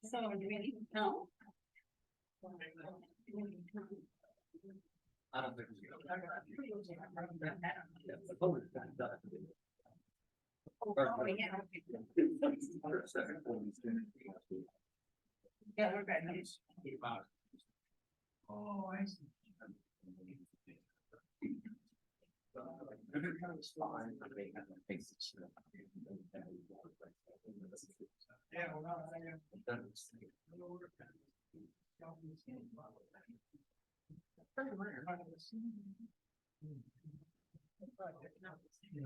So, do we need to know? I don't think Yeah, we're good. Oh, I see. Yeah,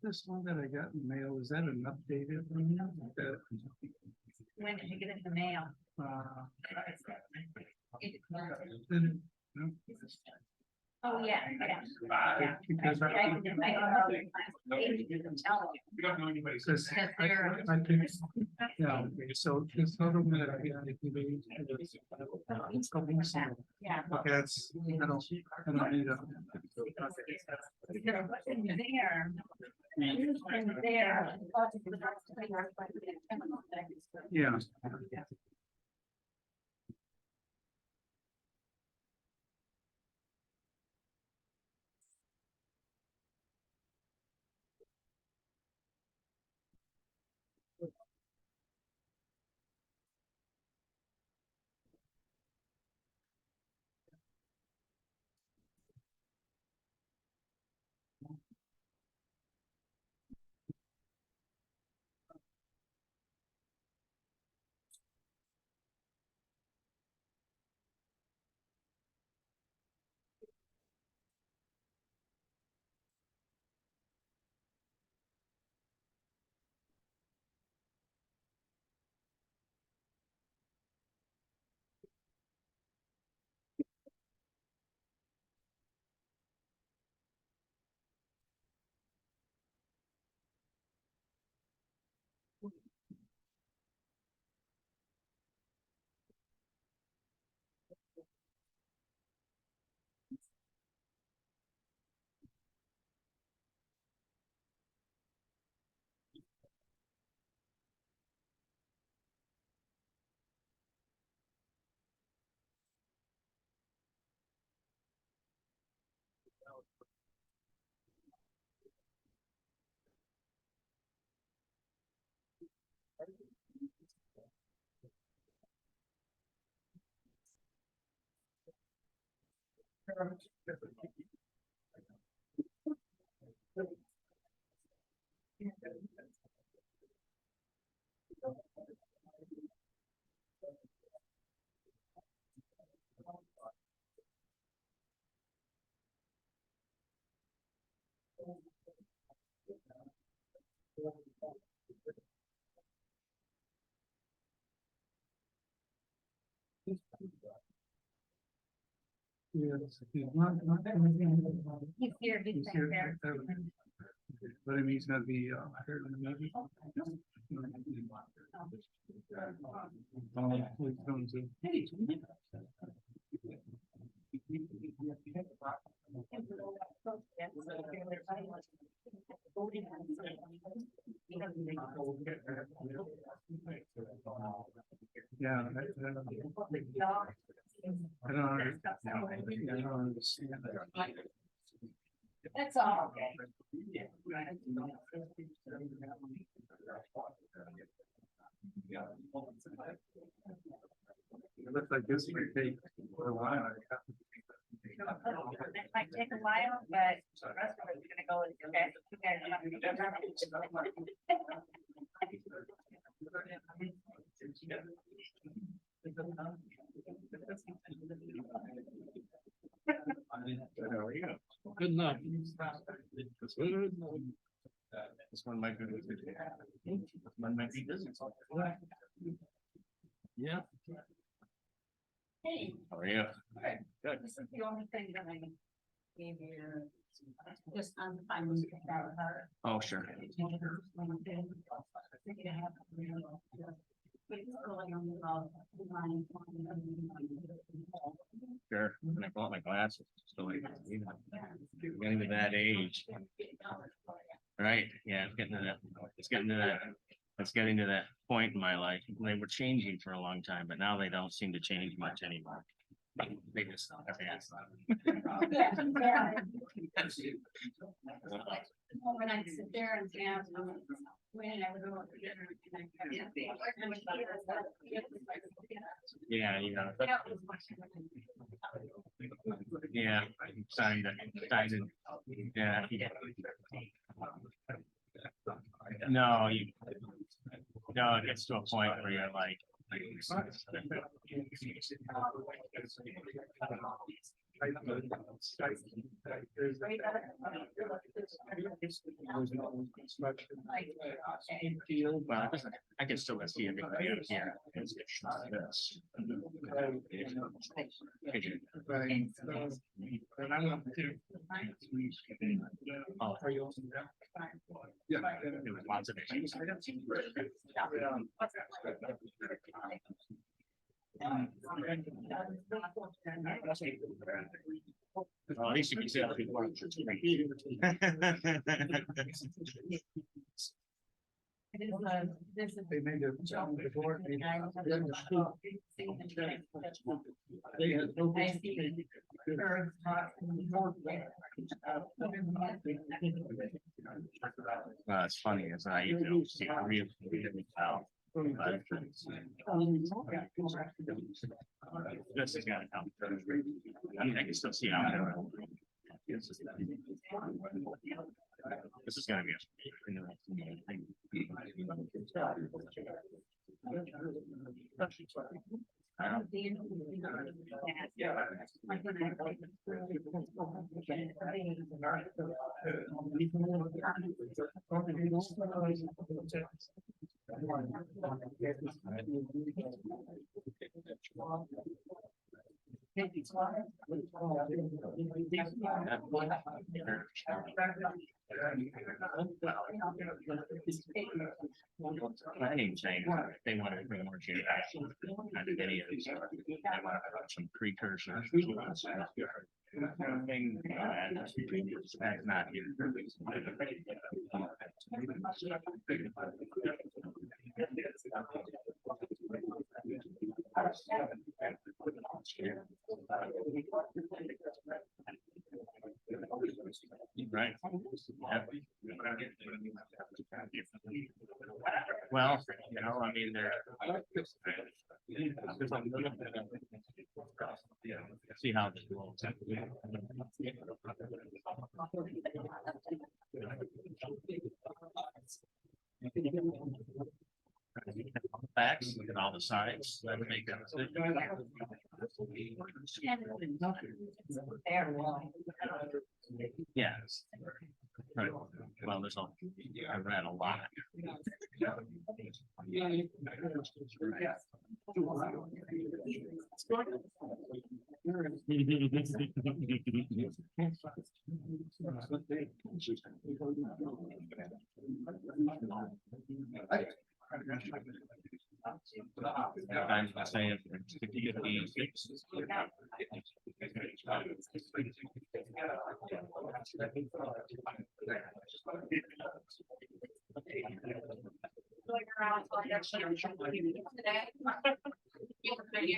This one that I got in the mail, is that an updated one? When did you get it in the mail? No. Oh, yeah, yeah. Because I can tell them. we don't know anybody. Because they're- I think, yeah, so this other one that I got. It's called Lisa. Yeah. Okay, that's, I don't need a. There. There. Yeah. Yes, he's not. He's here, he's here, there. but I mean, he's gonna be, here in a minute. He's going to. Yeah. I don't understand that. That's all. Okay. It looks like this might take a while. It might take a while, but the rest of it's gonna go as fast as you guys There we go. Good enough. This one might be. This one might be business. Yeah. Hey. How are you? Good. This is the only thing that I Gave you just unfunded about her. Oh, sure. Sure. When I bought my glasses, so like, you know, getting to that age. Right, yeah, it's getting to that point in my life. They were changing for a long time, but now they don't seem to change much anymore. They just advance. When I sit there and stand, when I would go. Yeah, you know. Yeah, signed it. Yeah. No, no, it gets to a point where you're like. Well, I can still see everybody up here. Oh, yeah, there was lots of issues. Well, at least you can see other people. They made their own before. They had no. It's funny as I don't see a real tell. This is gonna come. I mean, I can still see how. This is gonna be planning change. They want to bring more shit back. Kind of videos. They want to put some precursors. Thing that's not here. Right. Well, you know, I mean, they're. See how this rolls. Facts, look at all the sides. Let me make that decision. Yes. Right. Well, there's all, I read a lot. I'm saying 56. Going around today. You can figure it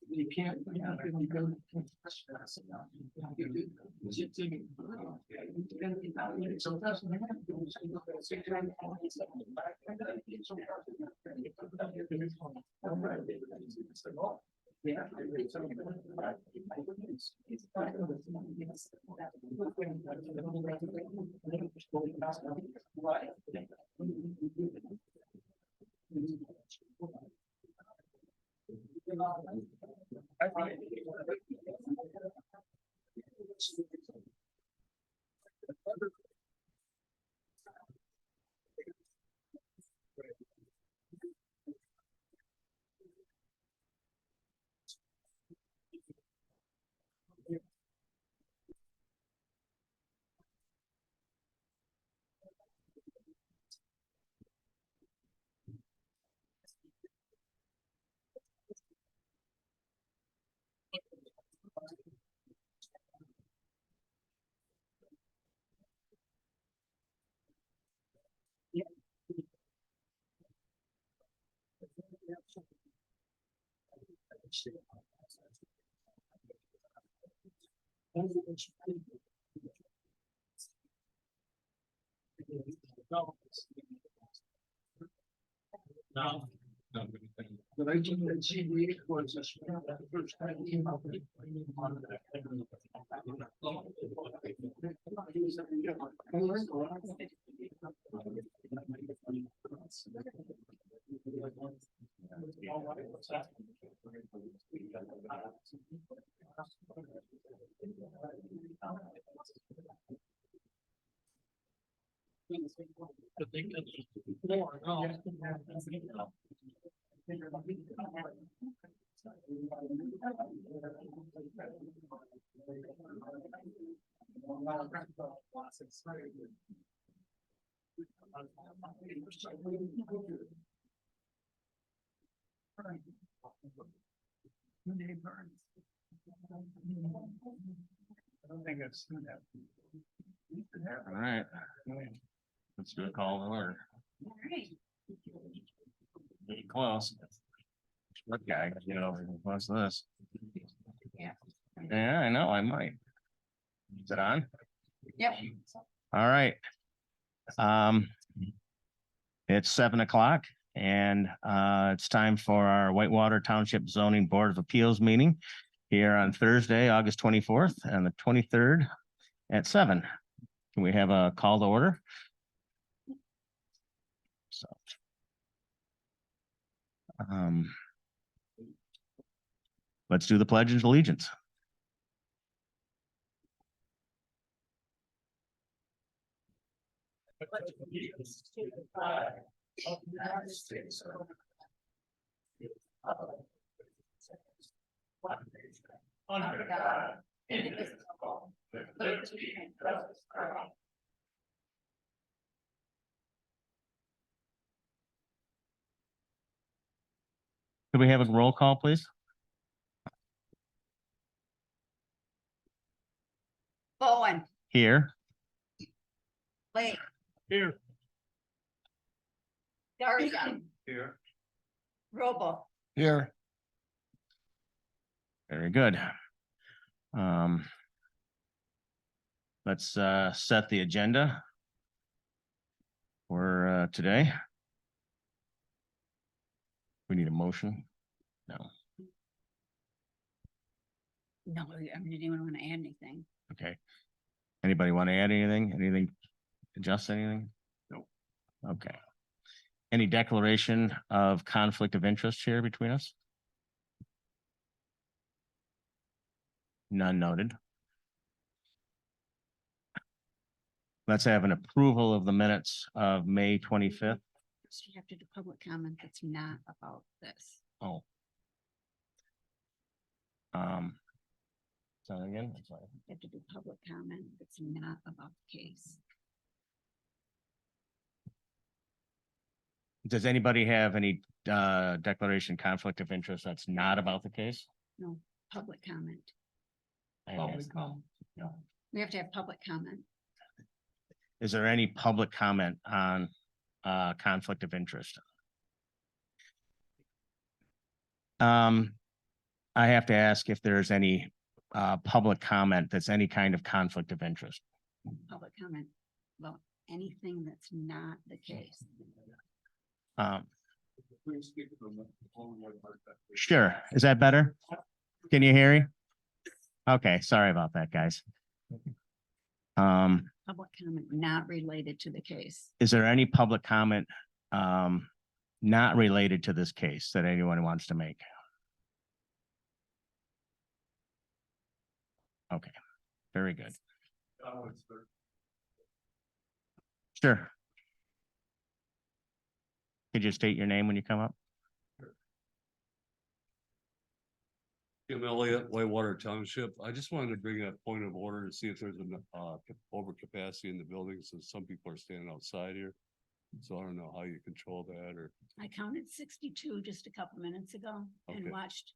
You can't. No. But I think that ZBA was the first time he came up with. But they got more, no. I don't think I've seen that. All right, let's do a call to order. Alright. Pretty close. What guy, you know, what's this? Yeah. Yeah, I know, I might. Is it on? Yep. All right. It's 7 o'clock and it's time for our Whitewater Township Zoning Board of Appeals meeting here on Thursday, August 24th and the 23rd at 7. Can we have a call to order? So. Let's do the Pledge of Allegiance. Of the United States of under God, indivisible, with liberty and justice for all. Could we have a roll call, please? Bowen, Here. Lake, Here. Garza, Here. Robo. Here. Very good. Let's set the agenda for today. We need a motion. No. No, I mean, anyone want to add anything? Okay. Anybody want to add anything? Anything? Adjust anything? No. Okay. Any declaration of conflict of interest here between us? None noted. Let's have an approval of the minutes of May 25th. So you have to do public comment that's not about this. Oh. So again, I'm sorry. You have to do public comment that's not about the case. Does anybody have any declaration conflict of interest that's not about the case? No, public comment. Public comment. No. We have to have public comment. Is there any public comment on conflict of interest? I have to ask if there's any public comment that's any kind of conflict of interest. Public comment about anything that's not the case. Sure. Is that better? Can you hear me? Okay, sorry about that, guys. Public comment not related to the case. Is there any public comment not related to this case that anyone wants to make? Okay, very good. Sure. Could you state your name when you come up? Jim Elliott, Whitewater Township. I just wanted to bring a point of order to see if there's an overcapacity in the building, so some people are standing outside here. So I don't know how you control that, or, I counted 62 just a couple minutes ago and Okay. watched.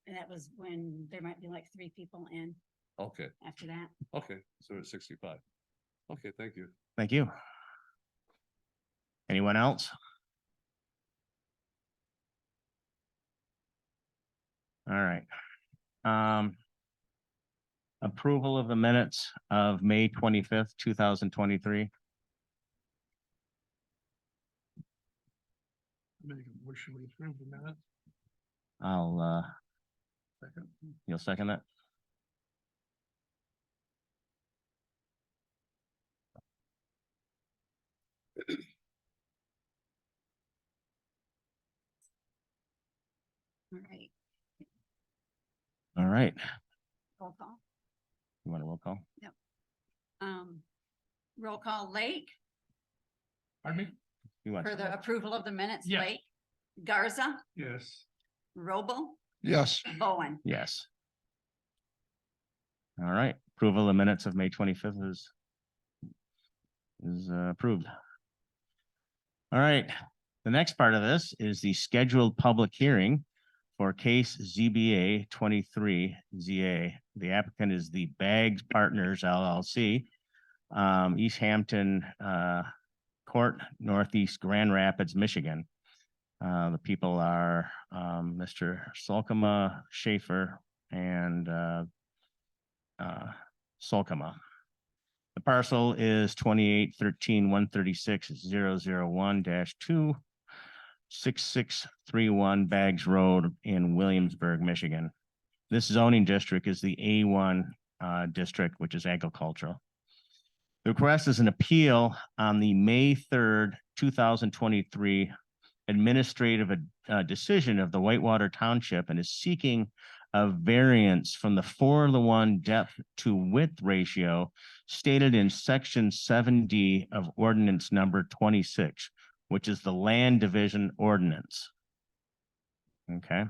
And that was when there might be like 3 people in okay, after that. okay, so it's 65. Okay, thank you. Thank you. Anyone else? All right. Approval of the minutes of May 25th, 2023. Make a motion to approve the minutes. I'll, Second. you'll second that? All right. All right. Roll call. You want a roll call? Roll call Lake Pardon me? You want? for the approval of the minutes. Yes. Lake, Garza, Yes. Robel, Yes. Bowen. Yes. All right, approval of the minutes of May 25th is approved. All right, the next part of this is the scheduled public hearing for case ZBA 23 ZA. The applicant is the Bags Partners LLC, East Hampton Court, Northeast Grand Rapids, Michigan. The people are Mr. Solkema, Schaefer, and Solkema. The parcel is 2813-136-001-26631 Bags Road in Williamsburg, Michigan. This zoning district is the A1 district, which is agricultural. The request is an appeal on the May 3rd, 2023 administrative decision of the Whitewater Township, and is seeking a variance from the 4:1 depth to width ratio stated in section 7D of ordinance number 26, which is the land division ordinance. Okay.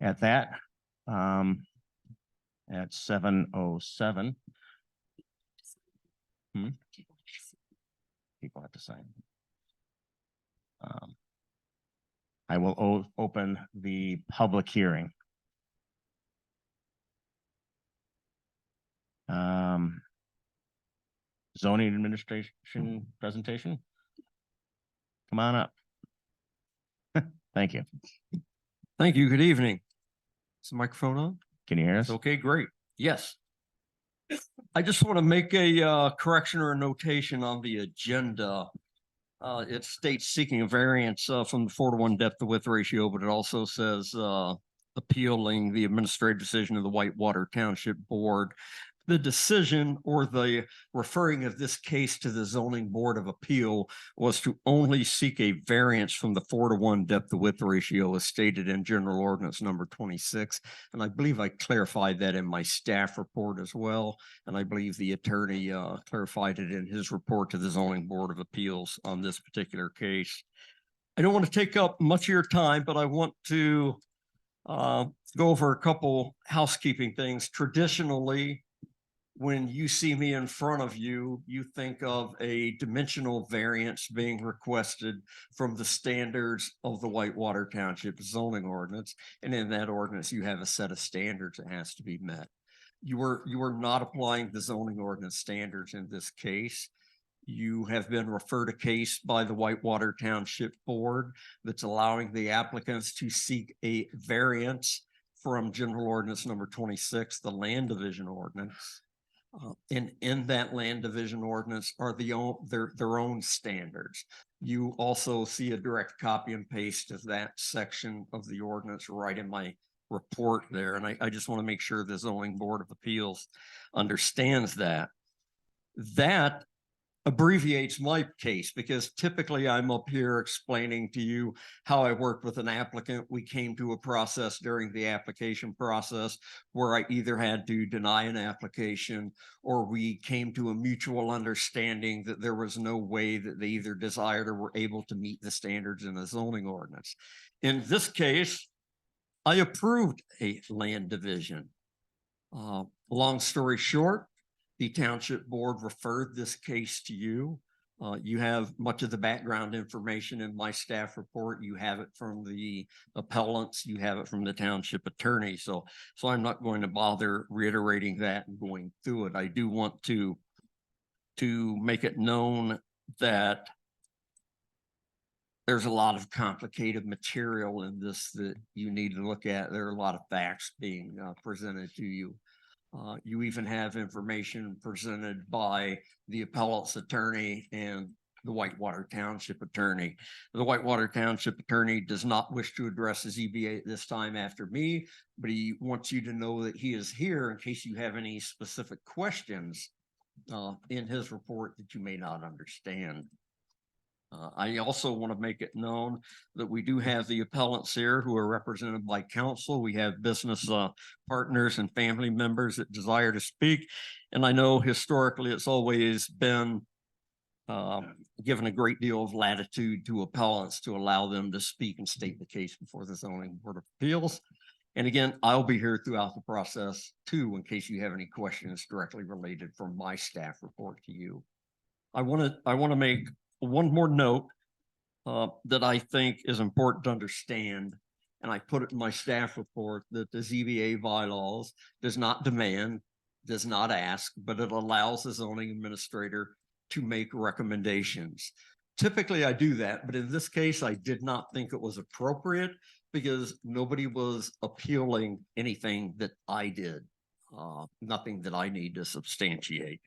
At that, at 7:07. People have to sign. I will open the public hearing. Zoning administration presentation. Come on up. Thank you. Thank you. Good evening. Is the microphone on? Can you hear us? Okay, great. Yes. I just want to make a correction or a notation on the agenda. It states seeking a variance from the 4:1 depth to width ratio, but it also says appealing the administrative decision of the Whitewater Township Board. The decision or the referring of this case to the Zoning Board of Appeal was to only seek a variance from the 4:1 depth to width ratio as stated in General Ordinance number 26. And I believe I clarified that in my staff report as well. And I believe the attorney clarified it in his report to the Zoning Board of Appeals on this particular case. I don't want to take up much of your time, but I want to go over a couple housekeeping things. Traditionally, when you see me in front of you, you think of a dimensional variance being requested from the standards of the Whitewater Township zoning ordinance. And in that ordinance, you have a set of standards that has to be met. You are not applying the zoning ordinance standards in this case. You have been referred a case by the Whitewater Township Board that's allowing the applicants to seek a variance from General Ordinance number 26, the Land Division Ordinance. And in that Land Division Ordinance are their own standards. You also see a direct copy and paste of that section of the ordinance right in my report there. And I just want to make sure the Zoning Board of Appeals understands that. That abbreviates my case because typically I'm up here explaining to you how I worked with an applicant. We came to a process during the application process where I either had to deny an application or we came to a mutual understanding that there was no way that they either desired or were able to meet the standards in the zoning ordinance. In this case, I approved a land division. Long story short, the Township Board referred this case to you. You have much of the background information in my staff report. You have it from the appellants. You have it from the Township Attorney. So I'm not going to bother reiterating that and going through it. I do want to make it known that there's a lot of complicated material in this that you need to look at. There are a lot of facts being presented to you. You even have information presented by the appellate's attorney and the Whitewater Township attorney. The Whitewater Township attorney does not wish to address the ZBA at this time after me, but he wants you to know that he is here in case you have any specific questions in his report that you may not understand. I also want to make it known that we do have the appellants here who are represented by counsel. We have business partners and family members that desire to speak. And I know historically it's always been given a great deal of latitude to appellants to allow them to speak and state the case before the Zoning Board of Appeals. And again, I'll be here throughout the process too, in case you have any questions directly related from my staff report to you. I want to make one more note that I think is important to understand, and I put it in my staff report, that the ZBA bylaws does not demand, does not ask, but it allows the zoning administrator to make recommendations. Typically I do that, but in this case, I did not think it was appropriate because nobody was appealing anything that I did, nothing that I need to substantiate.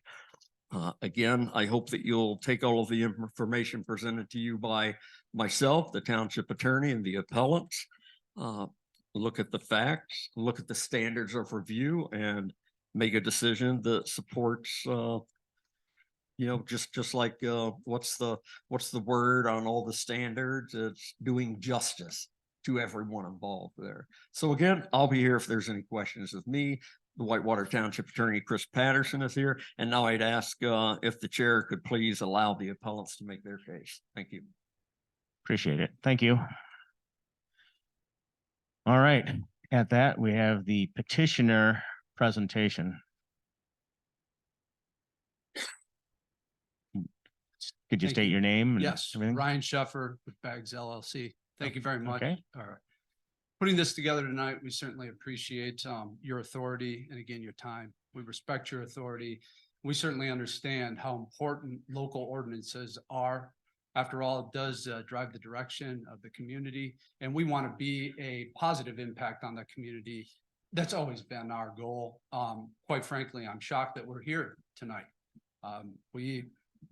Again, I hope that you'll take all of the information presented to you by myself, the township attorney, and the appellants. Look at the facts, look at the standards of review, and make a decision that supports, just like what's the word on all the standards? It's doing justice to everyone involved there. So again, I'll be here if there's any questions with me. The Whitewater Township Attorney, Chris Patterson, is here. And now I'd ask if the chair could please allow the appellants to make their case. Thank you. Appreciate it. Thank you. All right. At that, we have the petitioner presentation. Could you state your name? And Yes, everything? Ryan Sheffer with Bags LLC. Thank you very much. Okay. Putting this together tonight, we certainly appreciate your authority and again, your time. We respect your authority. We certainly understand how important local ordinances are. After all, it does drive the direction of the community, and we want to be a positive impact on the community. That's always been our goal. Quite frankly, I'm shocked that we're here tonight. We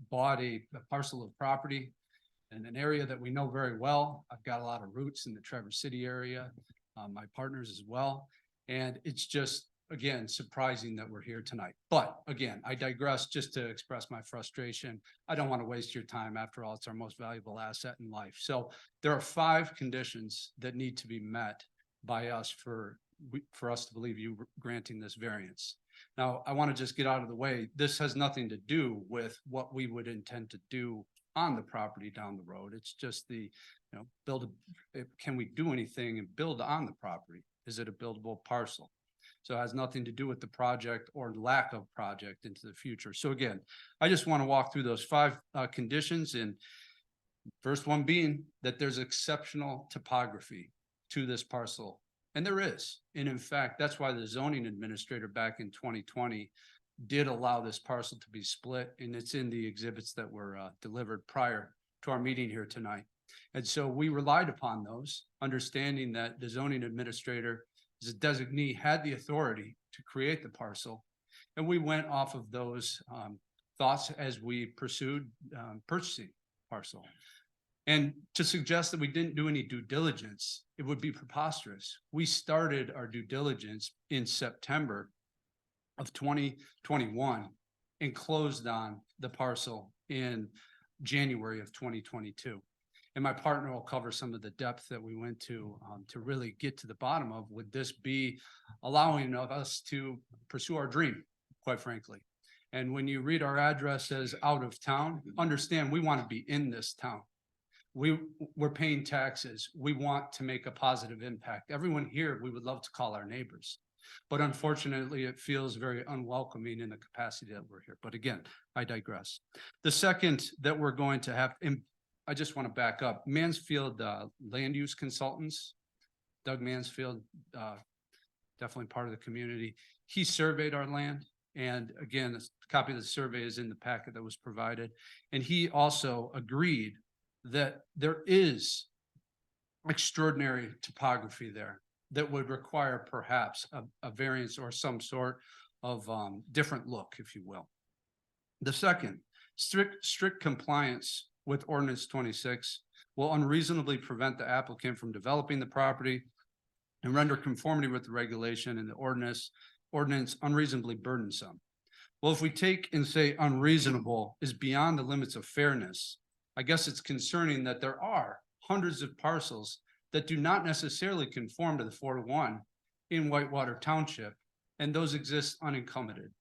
bought a parcel of property in an area that we know very well. I've got a lot of roots in the Traverse City area, my partners as well. And it's just, again, surprising that we're here tonight. But again, I digress just to express my frustration. I don't want to waste your time. After all, it's our most valuable asset in life. So there are 5 conditions that need to be met by us for us to believe you granting this variance. Now, I want to just get out of the way. This has nothing to do with what we would intend to do on the property down the road. It's just can we do anything and build on the property? Is it a buildable parcel? So it has nothing to do with the project or lack of project into the future. So again, I just want to walk through those 5 conditions, and first one being that there's exceptional topography to this parcel. And there is. And in fact, that's why the zoning administrator back in 2020 did allow this parcel to be split, and it's in the exhibits that were delivered prior to our meeting here tonight. And so we relied upon those, understanding that the zoning administrator as a designee had the authority to create the parcel. And we went off of those thoughts as we pursued purchasing parcel. And to suggest that we didn't do any due diligence, it would be preposterous. We started our due diligence in September of 2021 and closed on the parcel in January of 2022. And my partner will cover some of the depth that we went to really get to the bottom of, would this be allowing of us to pursue our dream, quite frankly. And when you read our address as out of town, understand we want to be in this town. We're paying taxes. We want to make a positive impact. Everyone here, we would love to call our neighbors. But unfortunately, it feels very unwelcoming in the capacity that we're here. But again, I digress. The second that we're going to have, and I just want to back up, Mansfield Land Use Consultants, Doug Mansfield, definitely part of the community. He surveyed our land. And again, a copy of the survey is in the packet that was provided. And he also agreed that there is extraordinary topography there that would require perhaps a variance or some sort of different look, if you will. The second, strict compliance with ordinance 26 will unreasonably prevent the applicant from developing the property and render conformity with the regulation and the ordinance unreasonably burdensome. Well, if we take and say unreasonable is beyond the limits of fairness, I guess it's concerning that there are hundreds of parcels that do not necessarily conform to the 4:1 in Whitewater Township, and those exist unencumbered.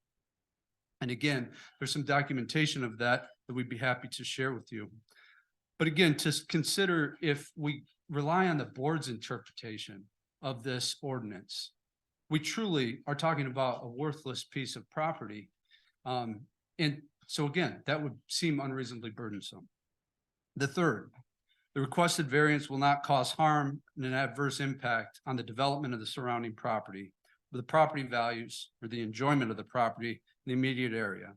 And again, there's some documentation of that we'd be happy to share with you. But again, to consider, if we rely on the board's interpretation of this ordinance, we truly are talking about a worthless piece of property. And so again, that would seem unreasonably burdensome. The third, the requested variance will not cause harm and an adverse impact on the development of the surrounding property, the property values, or the enjoyment of the property in the immediate area.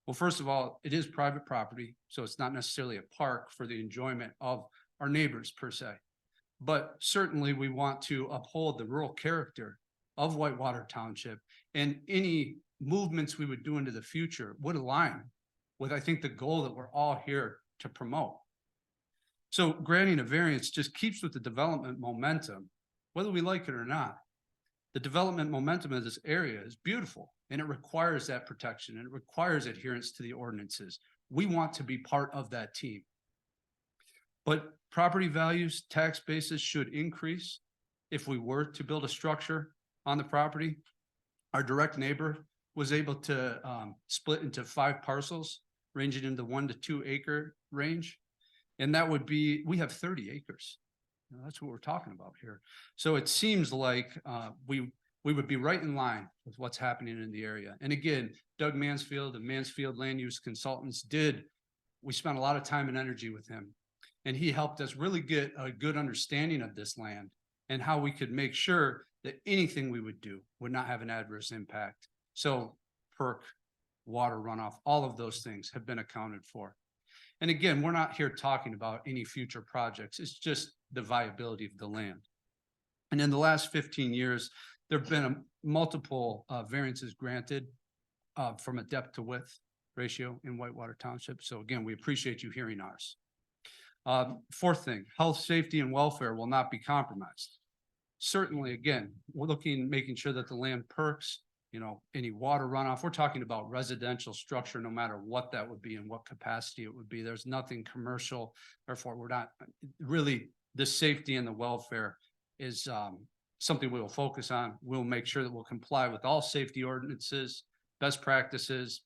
Well, first of all, it is private property, so it's not necessarily a park for the enjoyment of our neighbors per se. But certainly we want to uphold the rural character of Whitewater Township, and any movements we would do into the future would align with, I think, the goal that we're all here to promote. So granting a variance just keeps with the development momentum, whether we like it or not. The development momentum of this area is beautiful, and it requires that protection, and it requires adherence to the ordinances. We want to be part of that team. But property values, tax bases should increase if we were to build a structure on the property. Our direct neighbor was able to split into 5 parcels, ranging in the 1 to 2 acre range. And that would be, we have 30 acres. You know, that's what we're talking about here. So it seems like we would be right in line with what's happening in the area. And again, Doug Mansfield and Mansfield Land Use Consultants we spent a lot of time and energy with him. And he helped us really get a good understanding of this land and how we could make sure that anything we would do would not have an adverse impact. So perk, water runoff, all of those things have been accounted for. And again, we're not here talking about any future projects. It's just the viability of the land. And in the last 15 years, there have been multiple variances granted from a depth to width ratio in Whitewater Township. So again, we appreciate you hearing ours. Fourth thing, health, safety, and welfare will not be compromised. Certainly, again, we're making sure that the land perks, you know, any water runoff. We're talking about residential structure, no matter what that would be and what capacity it would be. There's nothing commercial. Therefore, we're not really, the safety and the welfare is something we will focus on. We'll make sure that we'll comply with all safety ordinances, best practices.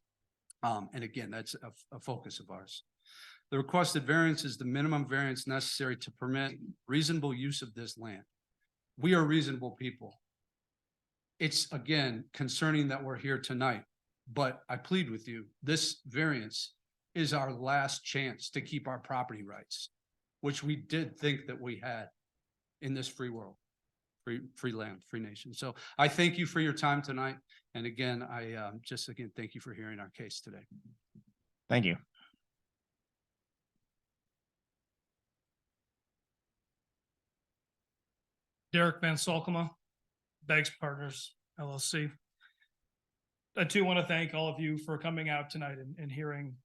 And again, that's a focus of ours. The requested variance is the minimum variance necessary to permit reasonable use of this land. We are reasonable people. It's, again, concerning that we're here tonight, but I plead with you, this variance is our last chance to keep our property rights, which we did think that we had in this free world. free land, free nation. So I thank you for your time tonight. And again, I just again, thank you for hearing our case today. Thank you. Derek Van Solkema, Bags Partners LLC. I too want to thank all of you for coming out tonight and hearing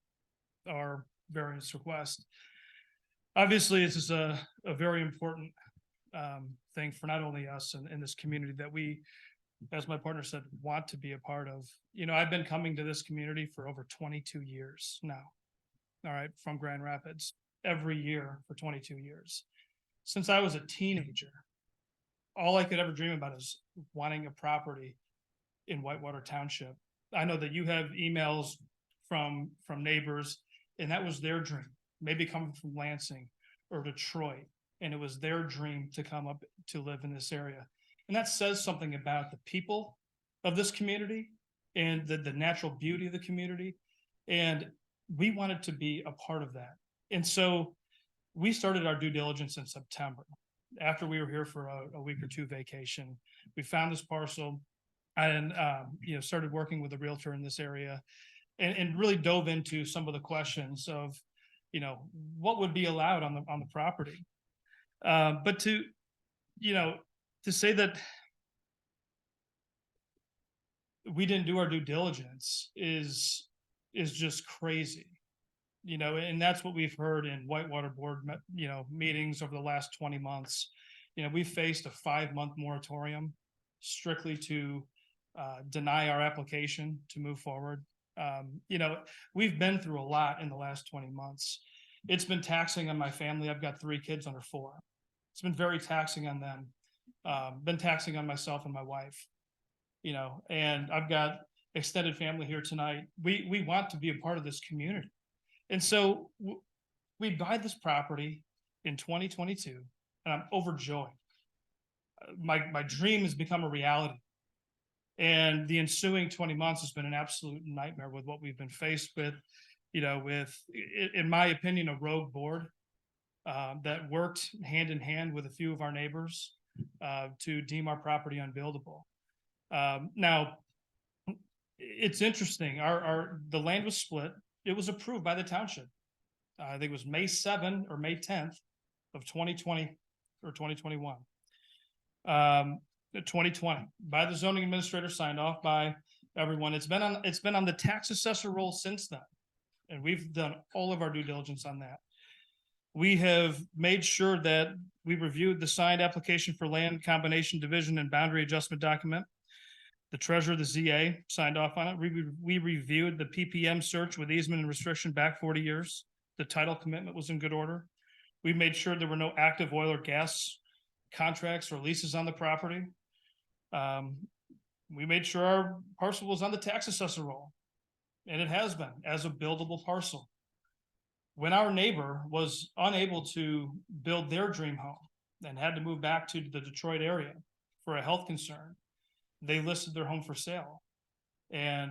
our variance request. Obviously, this is a very important thing for not only us and in this community that we, as my partner said, want to be a part of. You know, I've been coming to this community for over 22 years now. All right, from Grand Rapids every year for 22 years. Since I was a teenager, all I could ever dream about is wanting a property in Whitewater Township. I know that you have emails from neighbors, and that was their dream, maybe coming from Lansing or Detroit, and it was their dream to come up to live in this area. And that says something about the people of this community and the natural beauty of the community. And we wanted to be a part of that. And so we started our due diligence in September. After we were here for a week or two vacation, we found this parcel and started working with a realtor in this area and really dove into some of the questions of, what would be allowed on the property. But to say that we didn't do our due diligence is just crazy. And that's what we've heard in Whitewater board, meetings over the last 20 months. We've faced a 5-month moratorium strictly to deny our application to move forward. We've been through a lot in the last 20 months. It's been taxing on my family. I've got 3 kids under 4. It's been very taxing on them. Been taxing on myself and my wife, and I've got extended family here tonight. We want to be a part of this community. And so we buy this property in 2022, and I'm overjoyed. My dream has become a reality. And the ensuing 20 months has been an absolute nightmare with what we've been faced with, with, in my opinion, a rogue board that worked hand in hand with a few of our neighbors to deem our property unbuildable. Now, it's interesting. The land was split. It was approved by the township. I think it was May 7 or May 10th of 2020 or 2021. 2020 by the zoning administrator, signed off by everyone. It's been on the tax assessor roll since then. And we've done all of our due diligence on that. We have made sure that we reviewed the signed application for land combination division and boundary adjustment document. The treasurer of the ZA signed off on it. We reviewed the PPM search with easement and restriction back 40 years. The title commitment was in good order. We made sure there were no active oil or gas contracts or leases on the property. We made sure our parcel was on the tax assessor roll, and it has been as a buildable parcel. When our neighbor was unable to build their dream home and had to move back to the Detroit area for a health concern, they listed their home for sale. And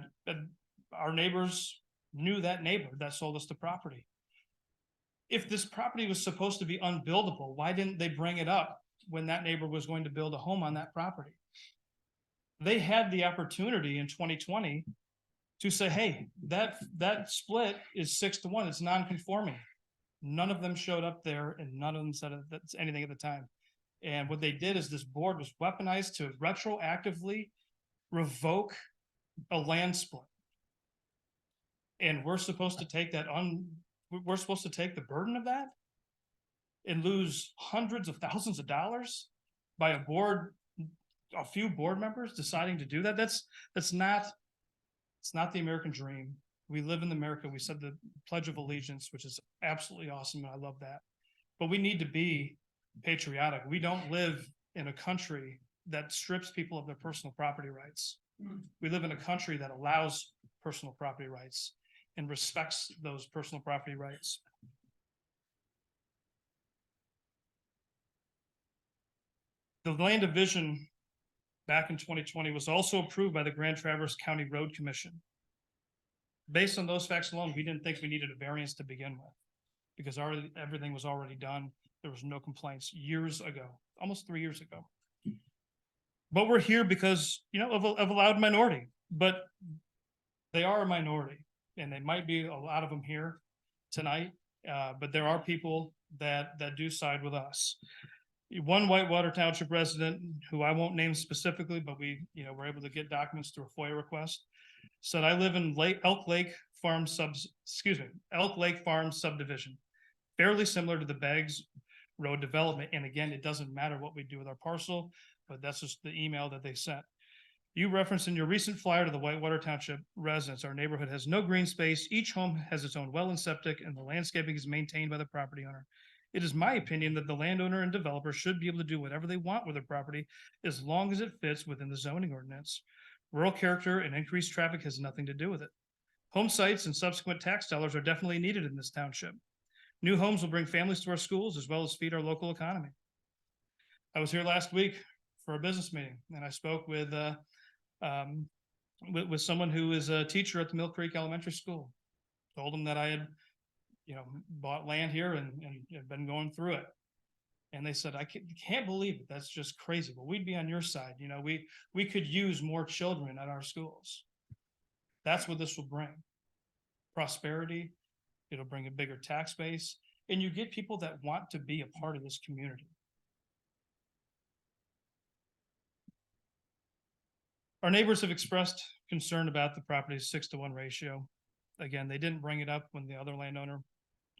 our neighbors knew that neighbor that sold us the property. If this property was supposed to be unbuildable, why didn't they bring it up when that neighbor was going to build a home on that property? They had the opportunity in 2020 to say, hey, that split is 6-1. It's non-conforming. None of them showed up there, and none of them said that's anything at the time. And what they did is this board was weaponized to retroactively revoke a land split. And we're supposed to take that we're supposed to take the burden of that and lose hundreds of thousands of dollars by a few board members deciding to do that. It's not the American dream. We live in America. We said the Pledge of Allegiance, which is absolutely awesome, and I love that. But we need to be patriotic. We don't live in a country that strips people of their personal property rights. We live in a country that allows personal property rights and respects those personal property rights. The land division back in 2020 was also approved by the Grand Traverse County Road Commission. Based on those facts alone, we didn't think we needed a variance to begin with because everything was already done. There was no complaints years ago, almost 3 years ago. But we're here because, of a loud minority, but they are a minority, and they might be a lot of them here tonight. But there are people that do side with us. One Whitewater Township resident, who I won't name specifically, but we, were able to get documents through a FOIA request, said, I live in Elk Lake Farm subdivision, fairly similar to the Beggs Road development. And again, it doesn't matter what we do with our parcel, but that's just the email that they sent. You referenced in your recent flyer to the Whitewater Township residents, our neighborhood has no green space. Each home has its own well and septic, and the landscaping is maintained by the property owner. It is my opinion that the landowner and developer should be able to do whatever they want with their property as long as it fits within the zoning ordinance. Rural character and increased traffic has nothing to do with it. Home sites and subsequent tax dollars are definitely needed in this township. New homes will bring families to our schools as well as feed our local economy. I was here last week for a business meeting, and I spoke with someone who is a teacher at the Mill Creek Elementary School. Told him that I had, bought land here and had been going through it. And they said, I can't believe it. That's just crazy. But we'd be on your side. We could use more children at our schools. That's what this will bring. Prosperity. It'll bring a bigger tax base. And you get people that want to be a part of this community. Our neighbors have expressed concern about the property's 6-to-1 ratio. Again, they didn't bring it up when the other landowner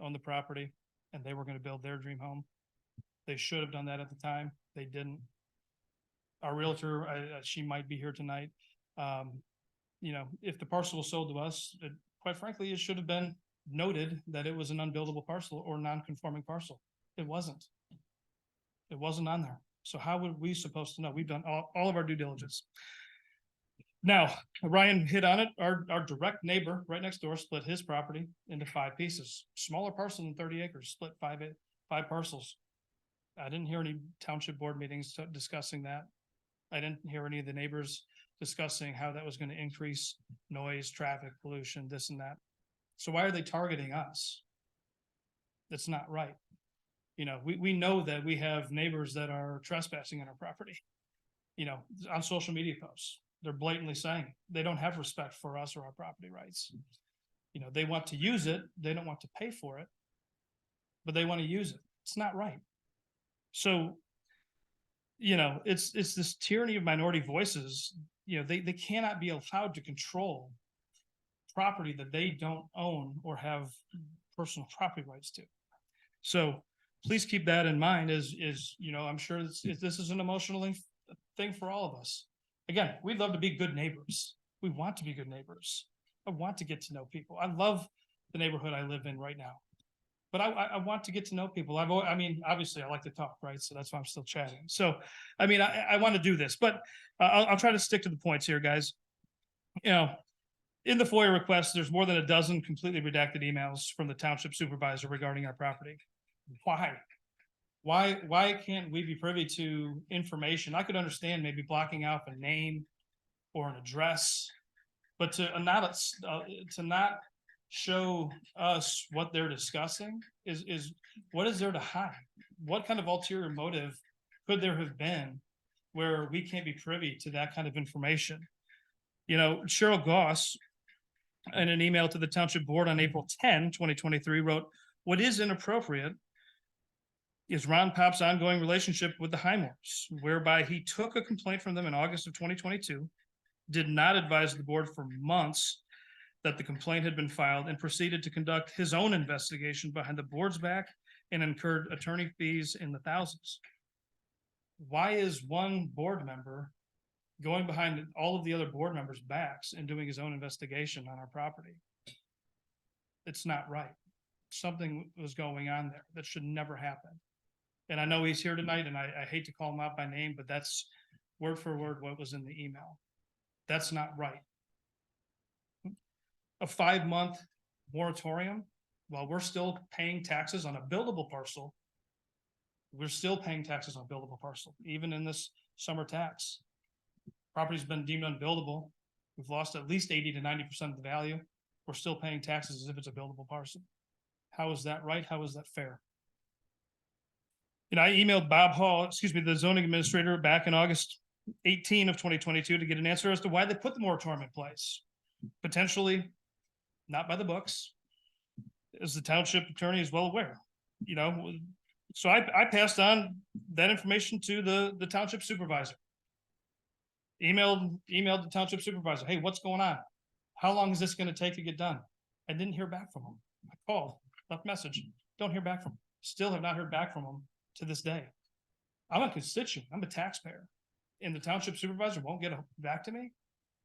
owned the property and they were going to build their dream home. They should have done that at the time. They didn't. Our realtor, she might be here tonight. If the parcel was sold to us, quite frankly, it should have been noted that it was an unbuildable parcel or non-conforming parcel. It wasn't. It wasn't on there. So how would we supposed to know? We've done all of our due diligence. Now, Ryan hit on it. Our direct neighbor right next door split his property into 5 pieces. Smaller parcel than 30 acres, split 5 parcels. I didn't hear any township board meetings discussing that. I didn't hear any of the neighbors discussing how that was going to increase noise, traffic, pollution, this and that. So why are they targeting us? That's not right. We know that we have neighbors that are trespassing on our property, on social media posts. They're blatantly saying they don't have respect for us or our property rights. They want to use it. They don't want to pay for it, but they want to use it. It's not right. So, it's this tyranny of minority voices. They cannot be allowed to control property that they don't own or have personal property rights to. So please keep that in mind I'm sure this is an emotional thing for all of us. Again, we'd love to be good neighbors. We want to be good neighbors. I want to get to know people. I love the neighborhood I live in right now, but I want to get to know people. Obviously I like to talk, right? So that's why I'm still chatting. So, I want to do this, but I'll try to stick to the points here, guys. In the FOIA request, there's more than a dozen completely redacted emails from the township supervisor regarding our property. Why can't we be privy to information? I could understand maybe blocking out a name or an address, but to not show us what they're discussing is what is there to hide? What kind of ulterior motive could there have been where we can't be privy to that kind of information? Cheryl Goss, in an email to the township board on April 10, 2023, wrote, "What is inappropriate is Ron Pop's ongoing relationship with the Highmores, whereby he took a complaint from them in August of 2022, did not advise the board for months that the complaint had been filed, and proceeded to conduct his own investigation behind the board's back and incurred attorney fees in the thousands." Why is one board member going behind all of the other board members' backs and doing his own investigation on our property? It's not right. Something was going on there that should never happen. And I know he's here tonight, and I hate to call him out by name, but that's word for word what was in the email. That's not right. A 5-month moratorium while we're still paying taxes on a buildable parcel. We're still paying taxes on a buildable parcel, even in this summer tax. Property's been deemed unbuildable. We've lost at least 80 to 90% of the value. We're still paying taxes as if it's a buildable parcel. How is that right? How is that fair? I emailed Bob Hall, the zoning administrator, back in August 18 of 2022 to get an answer as to why they put the moratorium in place. Potentially not by the books, as the township attorney is well aware, you know. So I passed on that information to the township supervisor. Emailed the township supervisor, hey, what's going on? How long is this going to take to get done? I didn't hear back from him. I called, left message, don't hear back from him. Still have not heard back from him to this day. I'm a constituent, I'm a taxpayer, and the township supervisor won't get back to me.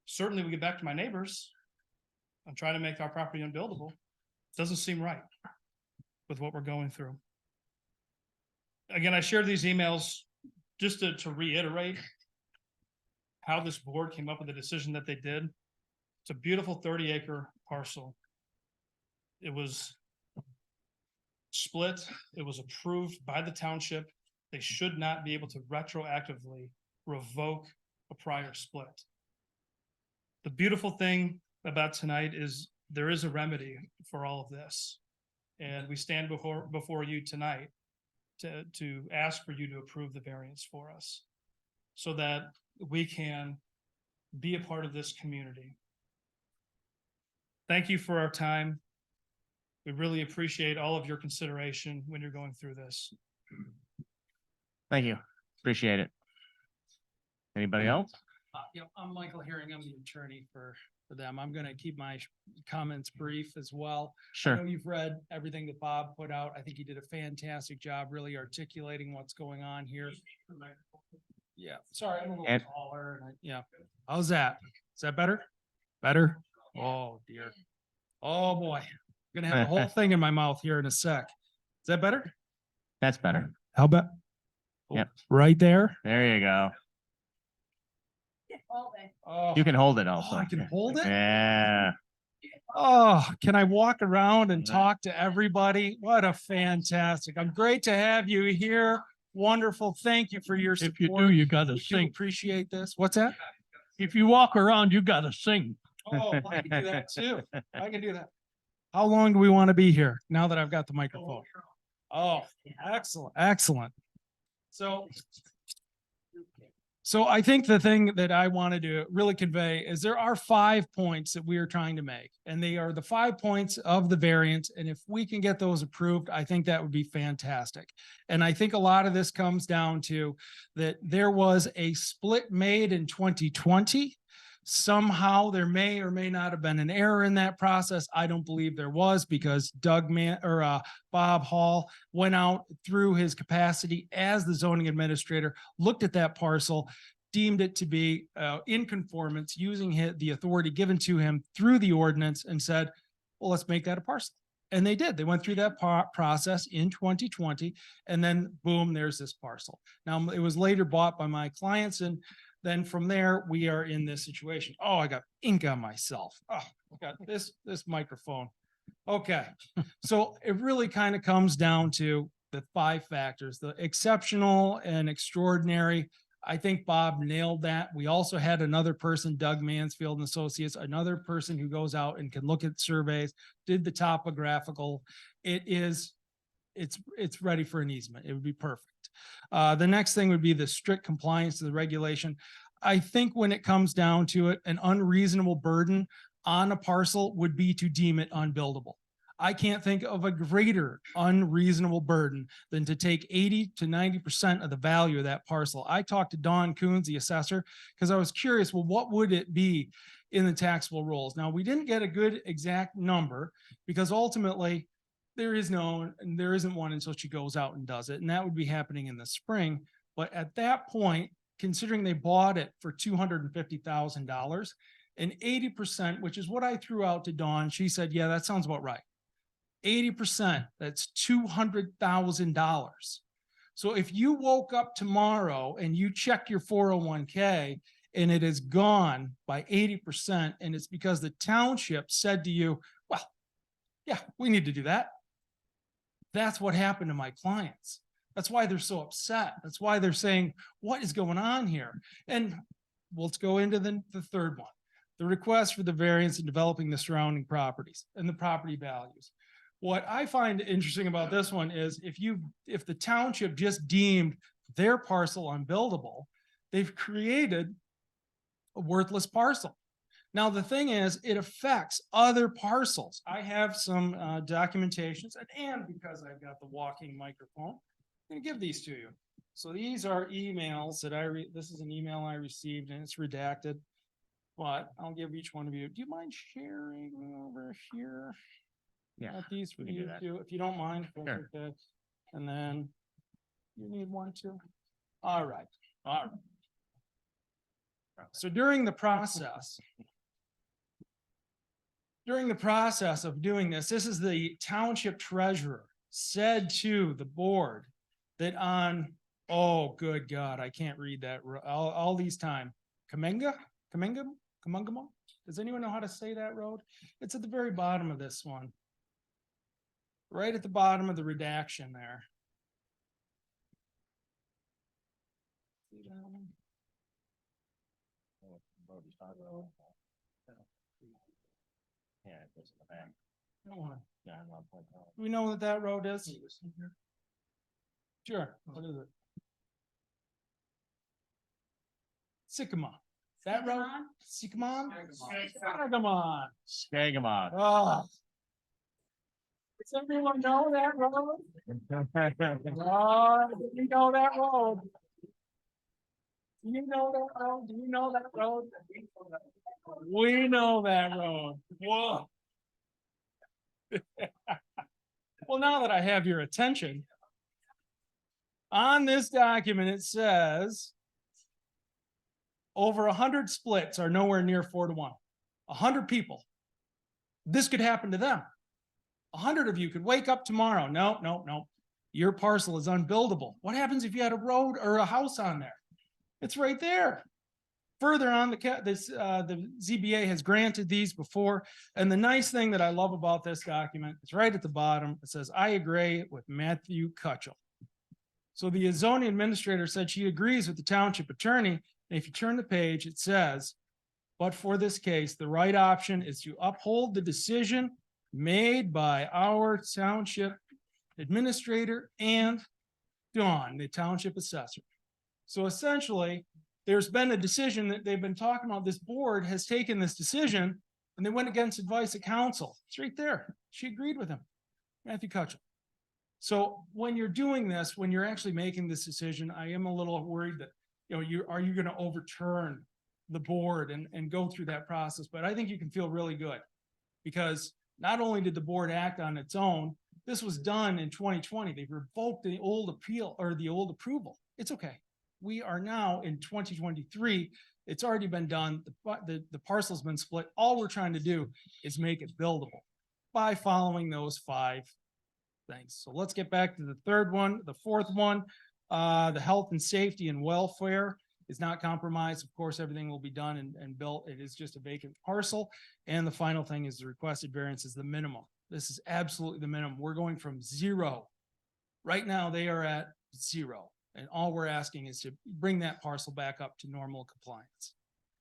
Certainly we get back to my neighbors. I'm trying to make our property unbuildable. Doesn't seem right with what we're going through. Again, I shared these emails just to reiterate how this board came up with the decision that they did. It's a beautiful 30-acre parcel. It was split. It was approved by the township. They should not be able to retroactively revoke a prior split. The beautiful thing about tonight is there is a remedy for all of this. And we stand before you tonight to ask for you to approve the variance for us so that we can be a part of this community. Thank you for our time. We really appreciate all of your consideration when you're going through this. Thank you. Appreciate it. Anybody else? I'm Michael Herring. I'm the attorney for them. I'm going to keep my comments brief as well. I know Sure. you've read everything that Bob put out. I think he did a fantastic job really articulating what's going on here. Yeah, sorry, I'm a little And- taller. Yeah. How's that? Is that better? Better? Oh, dear. Oh, boy. I'm gonna have the whole thing in my mouth here in a sec. Is that better? That's better. How about? Yep. Right there? There you go. Oh, You can hold it oh, also. I can hold it? Yeah. Oh, can I walk around and Yeah. talk to everybody? What a fantastic. I'm great to have you here. Wonderful. Thank you for your support. If you do, you gotta We do sing. appreciate this. What's that? If you walk around, you gotta sing. Oh, I can do that too. I can do that. How long do we want to be here now that I've got the microphone? Oh, excellent, excellent. So I think the thing that I wanted to really convey is there are 5 points that we are trying to make, and they are the 5 points of the variance. And if we can get those approved, I think that would be fantastic. And I think a lot of this comes down to that there was a split made in 2020. Somehow there may or may not have been an error in that process. I don't believe there was because Bob Hall went out through his capacity as the zoning administrator, looked at that parcel, deemed it to be in conformance using the authority given to him through the ordinance and said, well, let's make that a parcel. And they did. They went through that process in 2020 and then boom, there's this parcel. Now it was later bought by my clients, and then from there, we are in this situation. Oh, I got ink on myself. Oh, I got this microphone. Okay. So it really kind of comes down to the 5 factors, the exceptional and extraordinary. I think Bob nailed that. We also had another person, Doug Mansfield and Associates, another person who goes out and can look at surveys, did the topographical. It's ready for an easement. It would be perfect. The next thing would be the strict compliance to the regulation. I think when it comes down to it, an unreasonable burden on a parcel would be to deem it unbuildable. I can't think of a greater unreasonable burden than to take 80 to 90% of the value of that parcel. I talked to Don Coons, the assessor, because I was curious, well, what would it be in the taxable rolls? Now, we didn't get a good exact number because ultimately there isn't one until she goes out and does it. And that would be happening in the spring. But at that point, considering they bought it for $250,000 and 80%, which is what I threw out to Dawn, she said, yeah, that sounds about right. 80%, that's $200,000. So if you woke up tomorrow and you check your 401k and it is gone by 80%, and it's because the township said to you, well, yeah, we need to do that. That's what happened to my clients. That's why they're so upset. That's why they're saying, what is going on here? And let's go into the third one, the request for the variance in developing the surrounding properties and the property values. What I find interesting about this one is if the township just deemed their parcel unbuildable, they've created a worthless parcel. Now, the thing is, it affects other parcels. I have some documentations, and because I've got the walking microphone, I'm gonna give these to you. So these are emails that this is an email I received and it's redacted. But I'll give each one of you. Do you mind sharing over here? Yeah, Got these for we can do you that. too, if you don't mind. if that's Sure. okay. And then you need one too. All right, all right. So during the process of doing this, this is the township treasurer said to the board that on, oh, good God, I can't read that all these time. Kamengamo? Does anyone know how to say that road? It's at the very bottom of this one. Right at the bottom of the redaction there. See that one? Yeah, it goes in the back. That one. Yeah, I'm not quite sure. Do we know what that road is? Sure, what is it? Sycamore. That road? Sycamore? Sycamore. Skagamog. Oh. Does everyone know that road? Oh, do you know that road? Do you know that road? Do you know that road? We know that road. Whoa. Well, now that I have your attention, on this document, it says over 100 splits are nowhere near 4-1. 100 people. This could happen to them. 100 of you could wake up tomorrow. No. Your parcel is unbuildable. What happens if you had a road or a house on there? It's right there. Further on, the ZBA has granted these before. And the nice thing that I love about this document is right at the bottom. It says, I agree with Matthew Cutchell. So the zoning administrator said she agrees with the township attorney. And if you turn the page, it says, but for this case, the right option is to uphold the decision made by our township administrator and Dawn, the township assessor. So essentially, there's been a decision that they've been talking about. This board has taken this decision and they went against advice of counsel. It's right there. She agreed with him, Matthew Cutchell. So when you're doing this, when you're actually making this decision, I am a little worried that, are you going to overturn the board and go through that process? But I think you can feel really good because not only did the board act on its own, this was done in 2020. They revoked the old appeal or the old approval. It's okay. We are now in 2023. It's already been done. The parcel's been split. All we're trying to do is make it buildable by following those 5 things. So let's get back to the third one. The fourth one, the health and safety and welfare is not compromised. Of course, everything will be done and built. It is just a vacant parcel. And the final thing is the requested variance is the minimum. This is absolutely the minimum. We're going from 0. Right now, they are at 0. And all we're asking is to bring that parcel back up to normal compliance.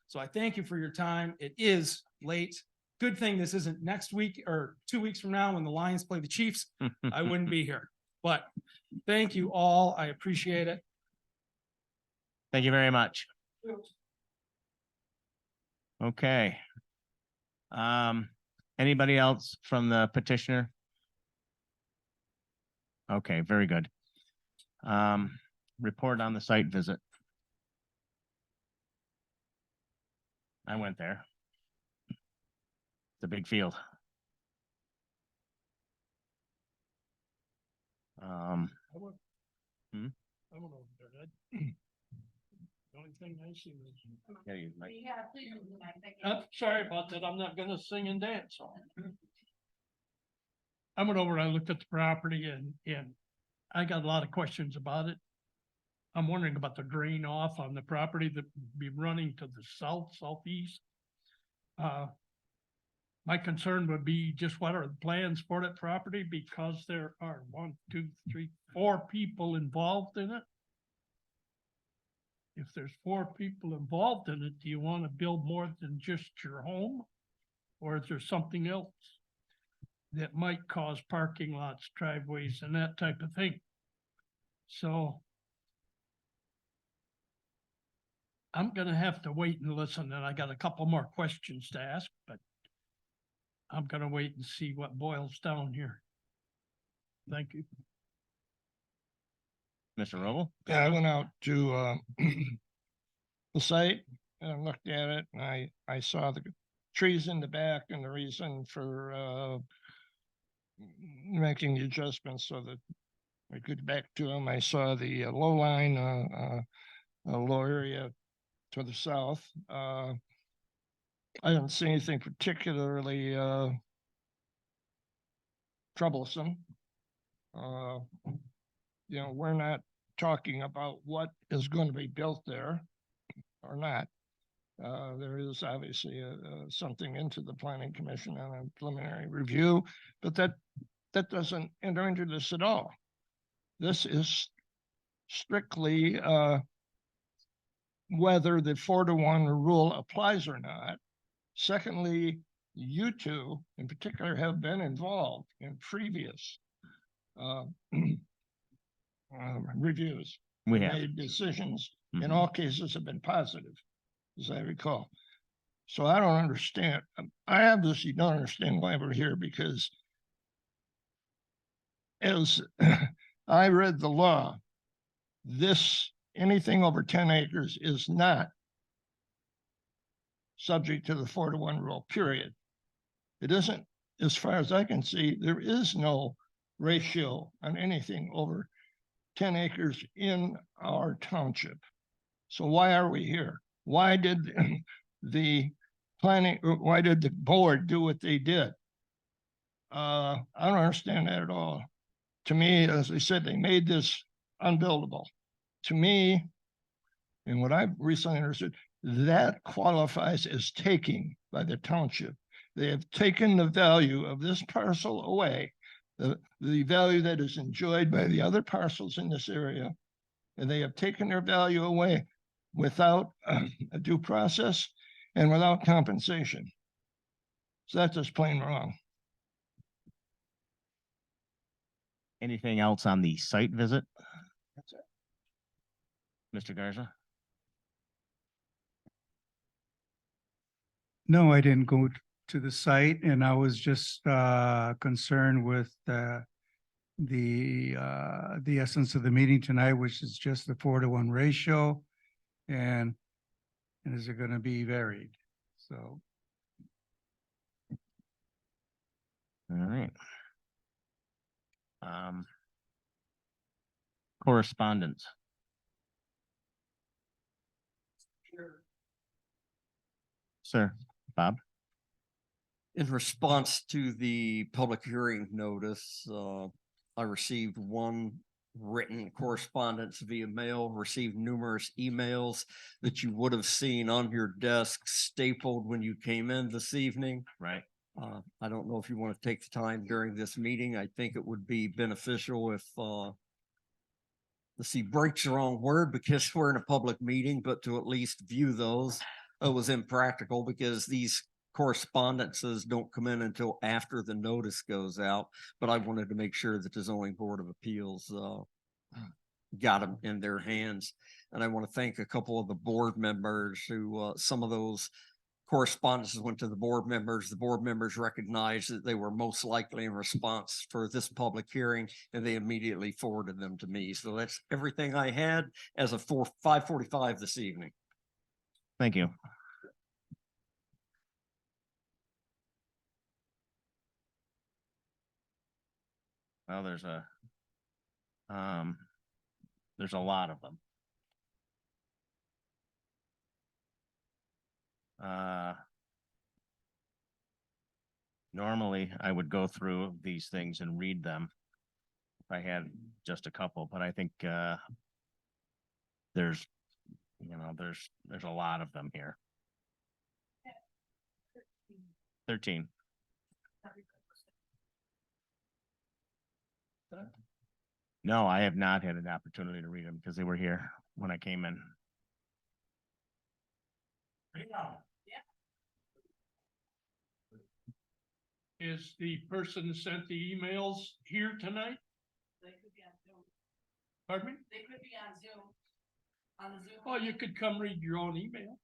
So I thank you for your time. It is late. Good thing this isn't next week or 2 weeks from now when the Lions play the Chiefs. I wouldn't be here. But thank you all. I appreciate it. Thank you very much. Okay. Anybody else from the petitioner? Okay, very good. Report on the site visit. I went there. It's a big field. I went over there. The only thing I see was. Yeah, you might- Sorry about that. I'm not gonna sing and dance. I went over, I looked at the property and I got a lot of questions about it. I'm wondering about the drain off on the property that would be running to the southeast. My concern would be just what are the plans for that property because there are 1, 2, 3, 4 people involved in it. If there's 4 people involved in it, do you want to build more than just your home? Or is there something else that might cause parking lots, driveways, and that type of thing? So I'm gonna have to wait and listen, and I got a couple more questions to ask, but I'm gonna wait and see what boils down here. Thank you. Mr. Roble? Yeah, I went out to the site and I looked at it and I saw the trees in the back and the reason for making the adjustments so that I could back to them. I saw the low line, low area to the south. I didn't see anything particularly troublesome. We're not talking about what is going to be built there or not. There is obviously something into the planning commission on a preliminary review, but that doesn't enter into this at all. This is strictly whether the 4-to-1 rule applies or not. Secondly, you two in particular have been involved in previous reviews. We have. Made decisions in Mhm. all cases have been positive, as I recall. So I don't understand. I obviously don't understand why we're here because as I read the law, anything over 10 acres is not subject to the 4-to-1 rule, period. It isn't, as far as I can see, there is no ratio on anything over 10 acres in our township. So why are we here? Why did the board do what they did? I don't understand that at all. To me, as I said, they made this unbuildable. To me, and what I've recently understood, that qualifies as taking by the township. They have taken the value of this parcel away, the value that is enjoyed by the other parcels in this area, and they have taken their value away without a due process and without compensation. So that's just plain wrong. Anything else on the site visit? Mr. Garza? No, I didn't go to the site and I was just concerned with the essence of the meeting tonight, which is just the 4-to-1 ratio. And is it going to be varied? So. All right. Correspondence. Sir, Bob? In response to the public hearing notice, I received one written correspondence via mail, received numerous emails that you would have seen on your desk stapled when you came in this evening. Right. I don't know if you want to take the time during this meeting. I think it would be beneficial if, let's see, break's the wrong word because we're in a public meeting, but to at least view those. It was impractical because these correspondences don't come in until after the notice goes out. But I wanted to make sure that the zoning board of appeals got them in their hands. And I want to thank a couple of the board members who some of those correspondences went to the board members. The board members recognized that they were most likely in response for this public hearing, and they immediately forwarded them to me. So that's everything I had as of 5:45 this evening. Thank you. Well, there's a lot of them. Normally I would go through these things and read them if I had just a couple, but I think there's a lot of them here. 13. No, I have not had an opportunity to read them because they were here when I came in. Is the person who sent the emails here tonight? They could be on Zoom. Pardon me? They could be on Zoom. On the Zoom. Oh, you could come read your own email.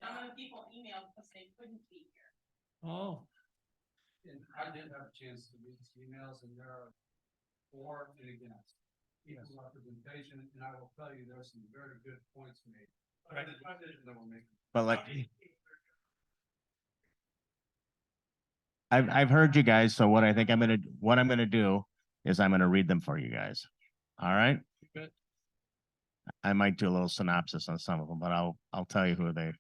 Some of the people emailed because they couldn't be here. Oh, And I did have a chance to read these emails and there are for and against. Equal representation, and I will tell you, there are some very good points made. Right. That we're making. But like. I've heard you guys, so what I'm gonna do is I'm gonna read them for you guys. All right? Good. I might do a little synopsis on some of them, but I'll tell you who they.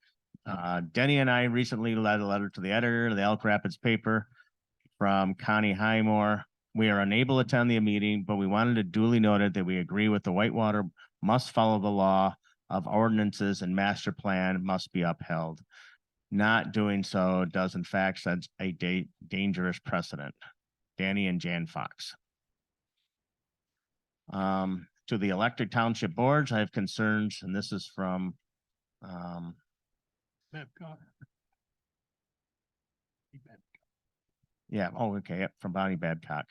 Denny and I recently led a letter to the editor of the Elk Rapids paper from Connie Highmore. We are unable to attend the meeting, but we wanted to duly noted that we agree with the Whitewater must follow the law of ordinances and master plan must be upheld. Not doing so does in fact set a dangerous precedent. Danny and Jan Fox. To the elected township boards, I have concerns, and this is from yeah, oh, okay, yep, from Bonnie Babcock.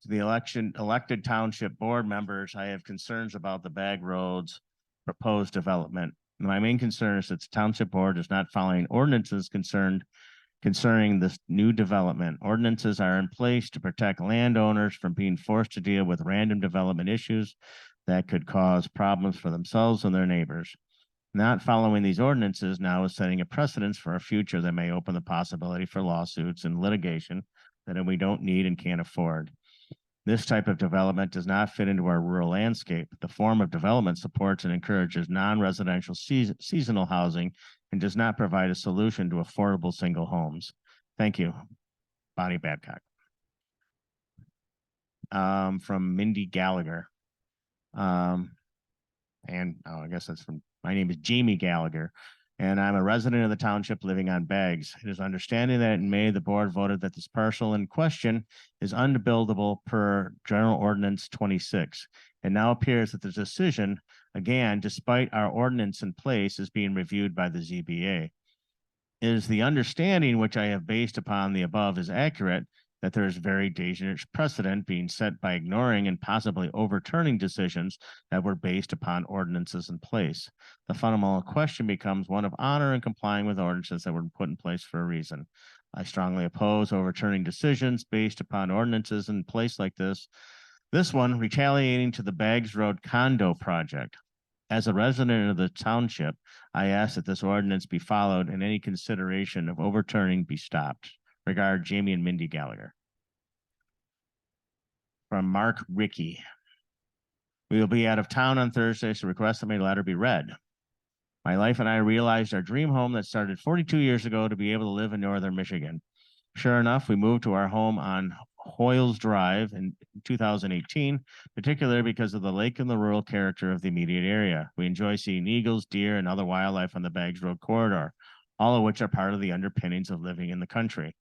To the elected township board members, I have concerns about the Bag Roads proposed development. My main concern is that the township board is not following ordinances concerning this new development. Ordinances are in place to protect landowners from being forced to deal with random development issues that could cause problems for themselves and their neighbors. Not following these ordinances now is setting a precedence for a future that may open the possibility for lawsuits and litigation that we don't need and can't afford. This type of development does not fit into our rural landscape. The form of development supports and encourages non-residential seasonal housing and does not provide a solution to affordable single homes. Thank you, Bonnie Babcock. From Mindy Gallagher. I guess that's from, my name is Jamie Gallagher, and I'm a resident of the township living on Bags. It is understanding that in May, the board voted that this parcel in question is unbuildable per General Ordinance 26. It now appears that the decision, again, despite our ordinance in place, is being reviewed by the ZBA. It is the understanding which I have based upon the above is accurate, that there is very dangerous precedent being set by ignoring and possibly overturning decisions that were based upon ordinances in place. The fundamental question becomes one of honor and complying with ordinances that were put in place for a reason. I strongly oppose overturning decisions based upon ordinances in place like this. This one retaliating to the Bags Road condo project. As a resident of the township, I ask that this ordinance be followed and any consideration of overturning be stopped. Regard, Jamie and Mindy Gallagher. From Mark Rickey. We will be out of town on Thursday, so request that my letter be read. My wife and I realized our dream home that started 42 years ago to be able to live in northern Michigan. Sure enough, we moved to our home on Hoyles Drive in 2018, particularly because of the lake and the rural character of the immediate area. We enjoy seeing eagles, deer, and other wildlife on the Bags Road corridor, all of which are part of the underpinnings of living in the country.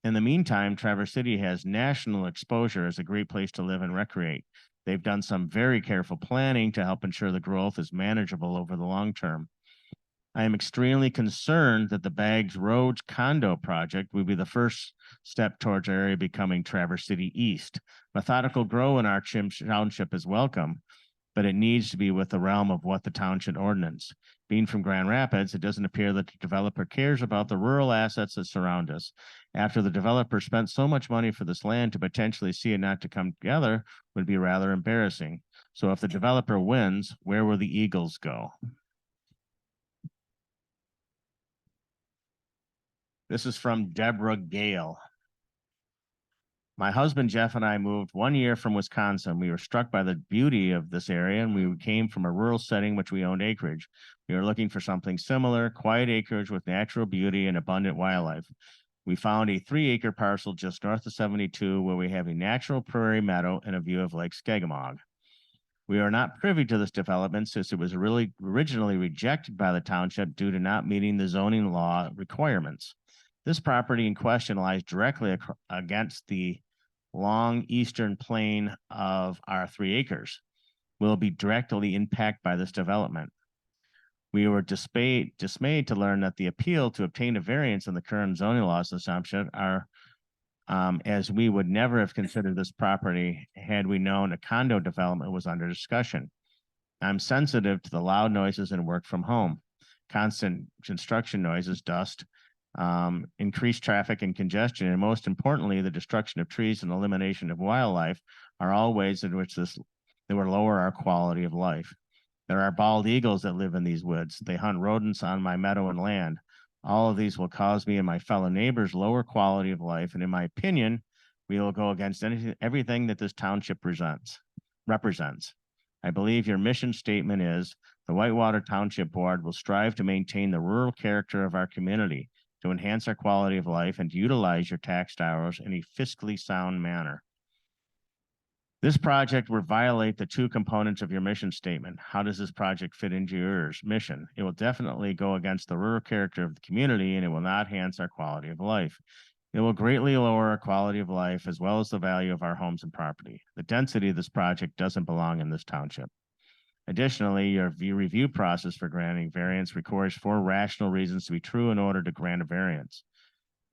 In the meantime, Traverse City has national exposure as a great place to live and recreate. They've done some very careful planning to help ensure the growth is manageable over the long term. I am extremely concerned that the Bags Roads condo project will be the first step towards our area becoming Traverse City East. Methodical growth in our township is welcome, but it needs to be with the realm of what the township ordinance. Being from Grand Rapids, it doesn't appear that the developer cares about the rural assets that surround us. After the developer spent so much money for this land, to potentially see it not to come together would be rather embarrassing. So if the developer wins, where will the Eagles go? This is from Deborah Gale. My husband, Jeff, and I moved 1 year from Wisconsin. We were struck by the beauty of this area, and we came from a rural setting, which we owned acreage. We were looking for something similar, quiet acreage with natural beauty and abundant wildlife. We found a 3-acre parcel just north of 72 where we have a natural prairie meadow and a view of Lake Skagamog. We are not privy to this development since it was really originally rejected by the township due to not meeting the zoning law requirements. This property in question lies directly against the long eastern plain of our 3 acres. Will be directly impacted by this development. We were dismayed to learn that the appeal to obtain a variance in the current zoning laws assumption are as we would never have considered this property had we known a condo development was under discussion. I'm sensitive to the loud noises and work from home. Constant construction noises, dust, increased traffic and congestion, and most importantly, the destruction of trees and elimination of wildlife are all ways in which that will lower our quality of life. There are bald eagles that live in these woods. They hunt rodents on my meadow and land. All of these will cause me and my fellow neighbors lower quality of life, and in my opinion, we will go against everything that this township represents. I believe your mission statement is the Whitewater Township Board will strive to maintain the rural character of our community, to enhance our quality of life, and to utilize your tax dollars in a fiscally sound manner. This project will violate the two components of your mission statement. How does this project fit into your mission? It will definitely go against the rural character of the community, and it will not enhance our quality of life. It will greatly lower our quality of life as well as the value of our homes and property. The density of this project doesn't belong in this township. Additionally, your review process for granting variance requires 4 rational reasons to be true in order to grant a variance.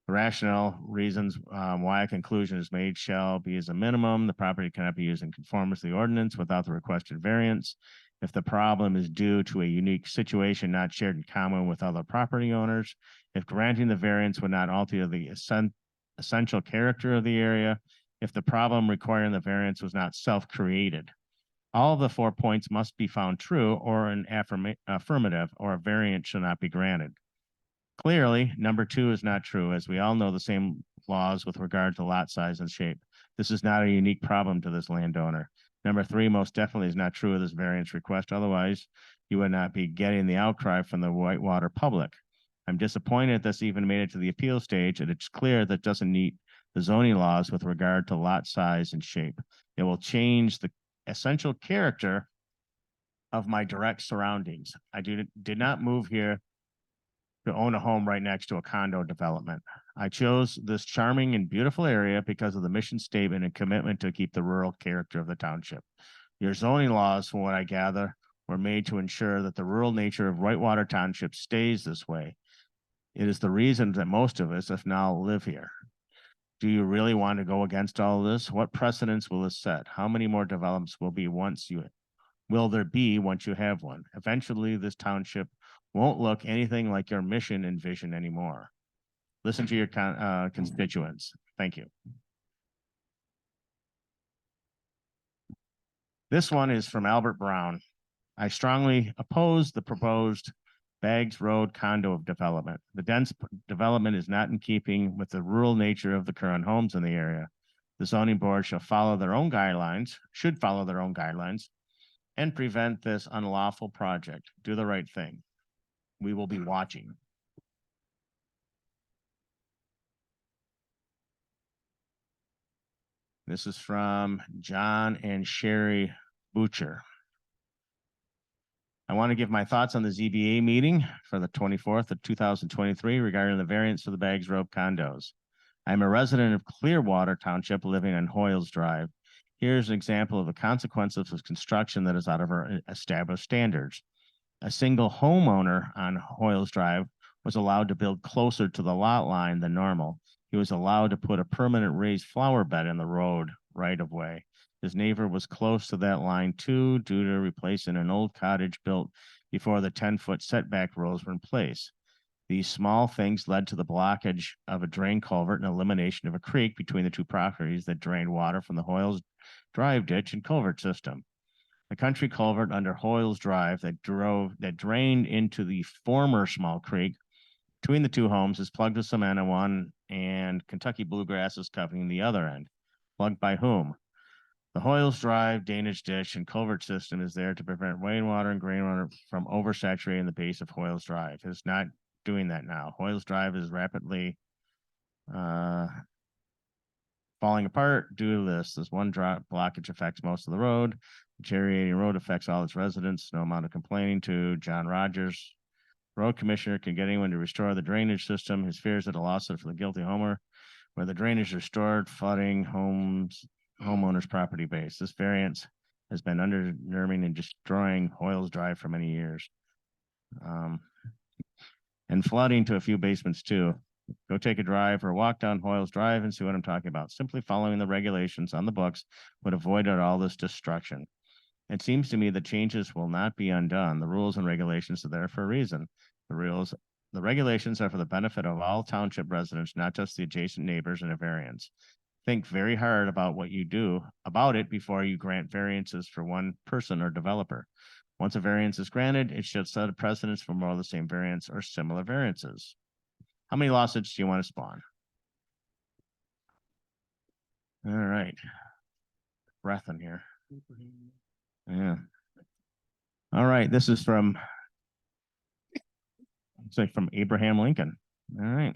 The rational reasons why a conclusion is made shall be as a minimum. The property cannot be used in conformance to the ordinance without the requested variance. If the problem is due to a unique situation not shared in common with other property owners, if granting the variance would not alter the essential character of the area, if the problem requiring the variance was not self-created. All of the 4 points must be found true or an affirmative, or a variance shall not be granted. Clearly, number 2 is not true, as we all know the same laws with regard to lot size and shape. This is not a unique problem to this landowner. Number 3 most definitely is not true of this variance request. Otherwise, you would not be getting the outcry from the Whitewater public. I'm disappointed this even made it to the appeal stage, and it's clear that doesn't meet the zoning laws with regard to lot size and shape. It will change the essential character of my direct surroundings. I did not move here to own a home right next to a condo development. I chose this charming and beautiful area because of the mission statement and commitment to keep the rural character of the township. Your zoning laws, from what I gather, were made to ensure that the rural nature of Whitewater Township stays this way. It is the reason that most of us, if now, live here. Do you really want to go against all of this? What precedents will this set? How many more developments will there be once you have one? Eventually, this township won't look anything like your mission and vision anymore. Listen to your constituents. Thank you. This one is from Albert Brown. I strongly oppose the proposed Baggs Road condo development. The dense development is not in keeping with the rural nature of the current homes in the area. The zoning board should follow their own guidelines, and prevent this unlawful project. Do the right thing. We will be watching. This is from John and Sherry Butcher. I want to give my thoughts on the ZBA meeting for the 24th of 2023 regarding the variance for the Baggs Road condos. I'm a resident of Clearwater Township living on Hoyles Drive. Here's an example of the consequences of construction that is out of our established standards. A single homeowner on Hoyles Drive was allowed to build closer to the lot line than normal. He was allowed to put a permanent raised flower bed in the road right of way. His neighbor was close to that line too, due to replacing an old cottage built before the 10-foot setback rules were in place. These small things led to the blockage of a drain culvert and elimination of a creek between the two properties that drained water from the Hoyles Drive ditch and culvert system. The country culvert under Hoyles Drive that drained into the former small creek between the two homes is plugged with cement on one, and Kentucky bluegrass is covering the other end. Plugged by whom? The Hoyles Drive drainage ditch and culvert system is there to prevent rainwater and groundwater from oversaturating the base of Hoyles Drive. It's not doing that now. Hoyles Drive is rapidly falling apart due to this. This one blockage affects most of the road. Deteriorating road affects all its residents. No amount of complaining to John Rogers, road commissioner, can get anyone to restore the drainage system. His fears that a lawsuit for the guilty homeowner, where the drainage is restored, flooding homeowners' property base. This variance has been undermining and destroying Hoyles Drive for many years. And flooding to a few basements too. Go take a drive or walk down Hoyles Drive and see what I'm talking about. Simply following the regulations on the books would avoid all this destruction. It seems to me that changes will not be undone. The rules and regulations are there for a reason. The regulations are for the benefit of all township residents, not just the adjacent neighbors and a variance. Think very hard about what you do about it before you grant variances for one person or developer. Once a variance is granted, it should set a precedence for more of the same variance or similar variances. How many lawsuits do you want to spawn? All right. Breath in here. Yeah. All right. This is from, it's like from Abraham Lincoln. All right.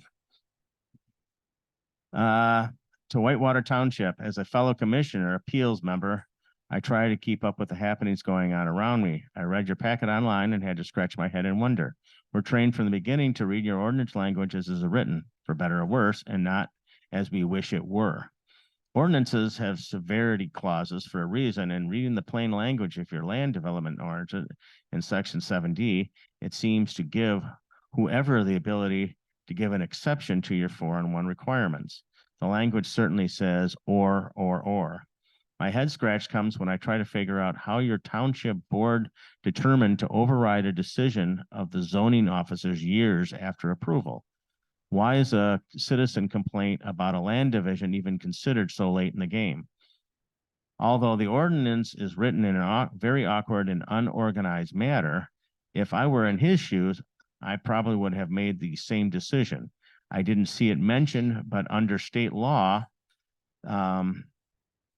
To Whitewater Township, as a fellow commissioner appeals member, I try to keep up with the happenings going on around me. I read your packet online and had to scratch my head and wonder. We're trained from the beginning to read your ordinance language as is written, for better or worse, and not as we wish it were. Ordinances have severity clauses for a reason, and reading the plain language of your land development ordinance in section 7D, it seems to give whoever the ability to give an exception to your 4-in-1 requirements. The language certainly says or. My head scratch comes when I try to figure out how your township board determined to override a decision of the zoning officers years after approval. Why is a citizen complaint about a land division even considered so late in the game? Although the ordinance is written in a very awkward and unorganized manner, if I were in his shoes, I probably would have made the same decision. I didn't see it mentioned, but under state law,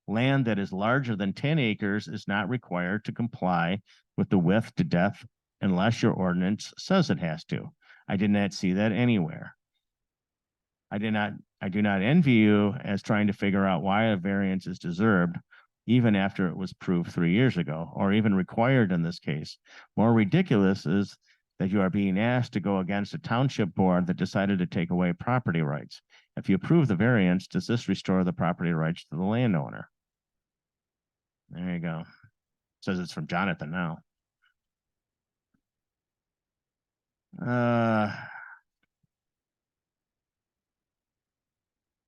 land that is larger than 10 acres is not required to comply with the width to depth unless your ordinance says it has to. I did not see that anywhere. I do not envy you as trying to figure out why a variance is deserved, even after it was proved 3 years ago, or even required in this case. More ridiculous is that you are being asked to go against a township board that decided to take away property rights. If you approve the variance, does this restore the property rights to the landowner? There you go. Says it's from Jonathan now.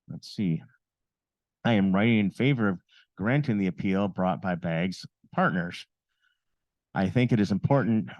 Let's see. I am writing in favor of granting the appeal brought by Baggs Partners. I think it is important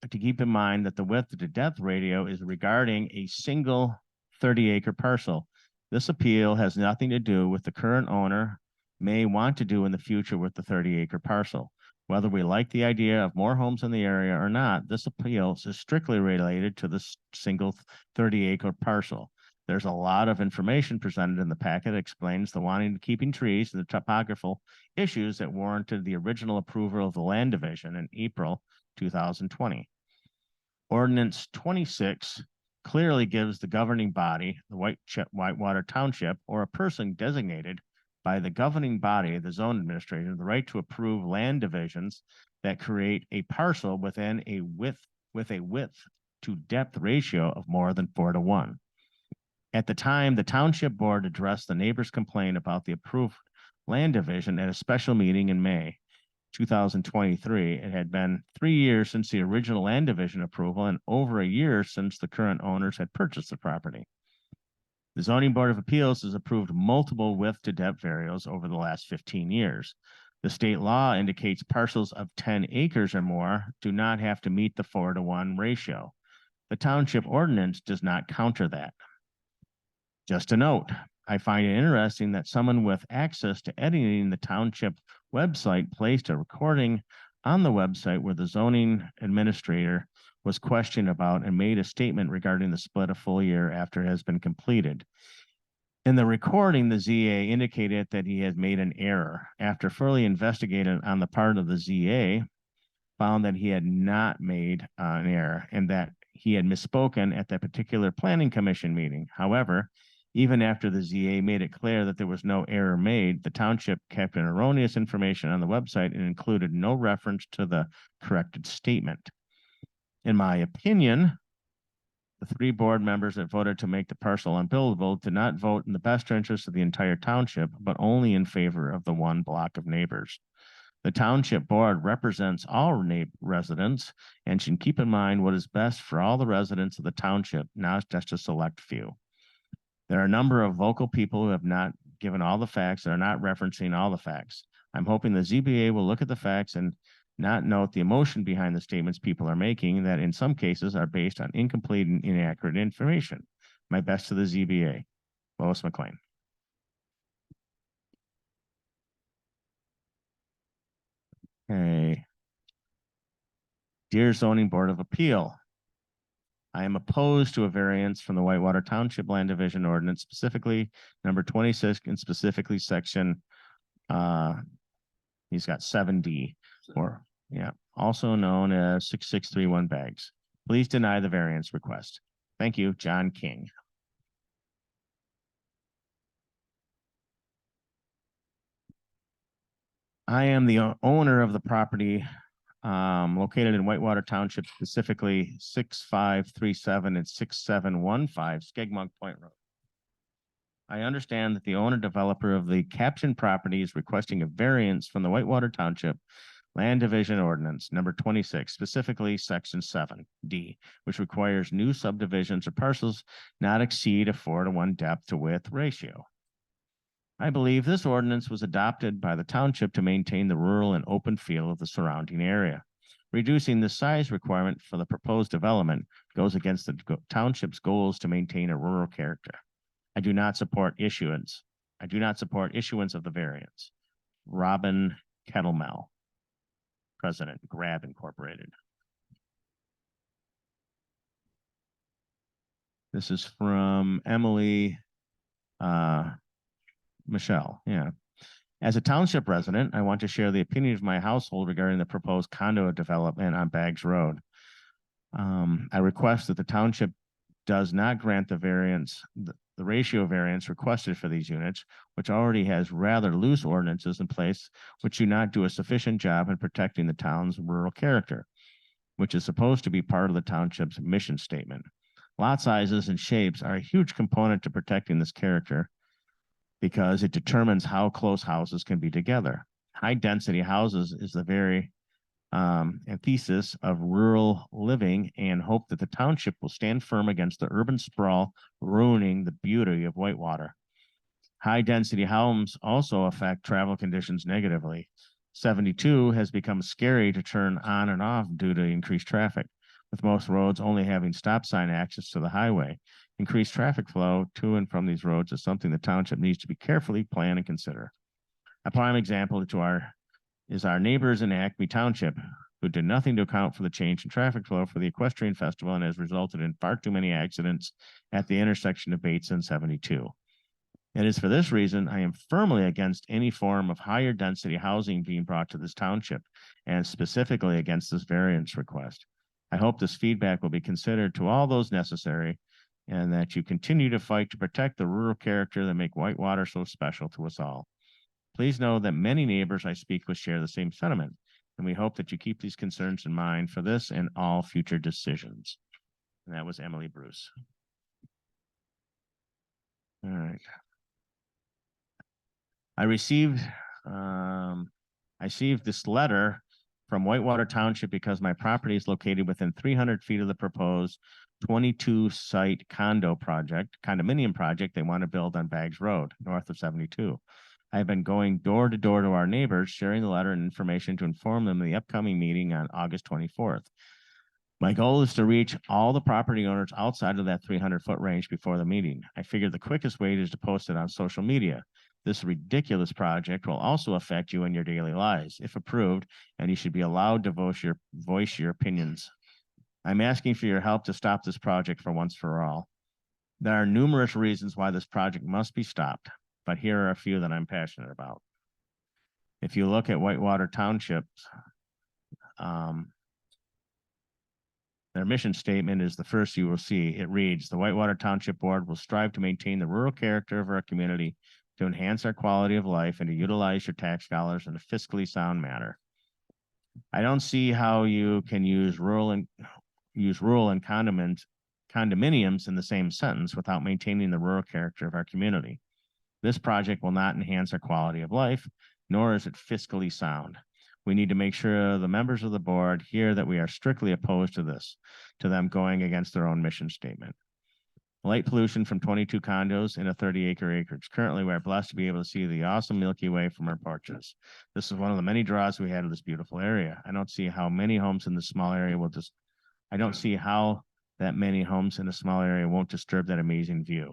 to keep in mind that the width to depth ratio is regarding a single 30-acre parcel. This appeal has nothing to do with the current owner may want to do in the future with the 30-acre parcel. Whether we like the idea of more homes in the area or not, this appeal is strictly related to the single 30-acre parcel. There's a lot of information presented in the packet that explains the wanting to keeping trees and the topographical issues that warranted the original approval of the land division in April 2020. Ordinance 26 clearly gives the governing body, the Whitewater Township, or a person designated by the governing body, the zone administrator, the right to approve land divisions that create a parcel within a width to depth ratio of more than 4:1. At the time, the township board addressed the neighbor's complaint about the approved land division at a special meeting in May 2023. It had been 3 years since the original land division approval and over a year since the current owners had purchased the property. The Zoning Board of Appeals has approved multiple width to depth variables over the last 15 years. The state law indicates parcels of 10 acres or more do not have to meet the 4:1 ratio. The township ordinance does not counter that. Just a note, I find it interesting that someone with access to editing the township website placed a recording on the website where the zoning administrator was questioned about and made a statement regarding the split a full year after it has been completed. In the recording, the ZA indicated that he had made an error. After fully investigated on the part of the ZA, found that he had not made an error and that he had misspoken at that particular planning commission meeting. However, even after the ZA made it clear that there was no error made, the township kept an erroneous information on the website and included no reference to the corrected statement. In my opinion, the 3 board members that voted to make the parcel unbuildable did not vote in the best interest of the entire township, but only in favor of the one block of neighbors. The township board represents all residents and should keep in mind what is best for all the residents of the township, not just a select few. There are a number of vocal people who have not given all the facts and are not referencing all the facts. I'm hoping the ZBA will look at the facts and not note the emotion behind the statements people are making that in some cases are based on incomplete and inaccurate information. My best to the ZBA. Lois McLean. Okay. Dear Zoning Board of Appeal, I am opposed to a variance from the Whitewater Township Land Division Ordinance, specifically number 26 and specifically section, he's got 7D, or yeah, also known as 6631 bags. Please deny the variance request. Thank you, John King. I am the owner of the property located in Whitewater Township, specifically 6537 and 6715 Skegmunk Point Road. I understand that the owner developer of the captioned property is requesting a variance from the Whitewater Township Land Division Ordinance number 26, specifically section 7D, which requires new subdivisions or parcels not exceed a 4:1 depth to width ratio. I believe this ordinance was adopted by the township to maintain the rural and open feel of the surrounding area. Reducing the size requirement for the proposed development goes against the township's goals to maintain a rural character. I do not support issuance. I do not support issuance of the variance. Robin Kettlemel, President, Grab Incorporated. This is from Emily Michelle, yeah. As a township resident, I want to share the opinion of my household regarding the proposed condo development on Baggs Road. I request that the township does not grant the variance, the ratio variance requested for these units, which already has rather loose ordinances in place, which do not do a sufficient job in protecting the town's rural character, which is supposed to be part of the township's mission statement. Lot sizes and shapes are a huge component to protecting this character, because it determines how close houses can be together. High density houses is the very antithesis of rural living, and hope that the township will stand firm against the urban sprawl ruining the beauty of Whitewater. High density homes also affect travel conditions negatively. 72 has become scary to turn on and off due to increased traffic, with most roads only having stop sign access to the highway. Increased traffic flow to and from these roads is something the township needs to be carefully plan and consider. A prime example is our neighbors in Acme Township, who did nothing to account for the change in traffic flow for the equestrian festival and has resulted in far too many accidents at the intersection of Bates and 72. It is for this reason I am firmly against any form of higher density housing being brought to this township, and specifically against this variance request. I hope this feedback will be considered to all those necessary, and that you continue to fight to protect the rural character that make Whitewater so special to us all. Please know that many neighbors I speak with share the same sentiment, and we hope that you keep these concerns in mind for this and all future decisions. And that was Emily Bruce. All right. I received this letter from Whitewater Township because my property is located within 300 feet of the proposed 22 site condominium project they want to build on Baggs Road, north of 72. I've been going door to door to our neighbors, sharing the letter and information to inform them of the upcoming meeting on August 24th. My goal is to reach all the property owners outside of that 300-foot range before the meeting. I figured the quickest way is to post it on social media. This ridiculous project will also affect you in your daily lives, if approved, and you should be allowed to voice your opinions. I'm asking for your help to stop this project for once for all. There are numerous reasons why this project must be stopped, but here are a few that I'm passionate about. If you look at Whitewater Township, their mission statement is the first you will see. It reads, the Whitewater Township Board will strive to maintain the rural character of our community, to enhance our quality of life, and to utilize your tax dollars in a fiscally sound manner. I don't see how you can use rural and condominiums in the same sentence without maintaining the rural character of our community. This project will not enhance our quality of life, nor is it fiscally sound. We need to make sure the members of the board hear that we are strictly opposed to this, to them going against their own mission statement. Light pollution from 22 condos in a 30-acre acreage. Currently, we're blessed to be able to see the awesome Milky Way from our porches. This is one of the many draws we had of this beautiful area. I don't see how many homes in this small area will just, I don't see how that many homes in a small area won't disturb that amazing view.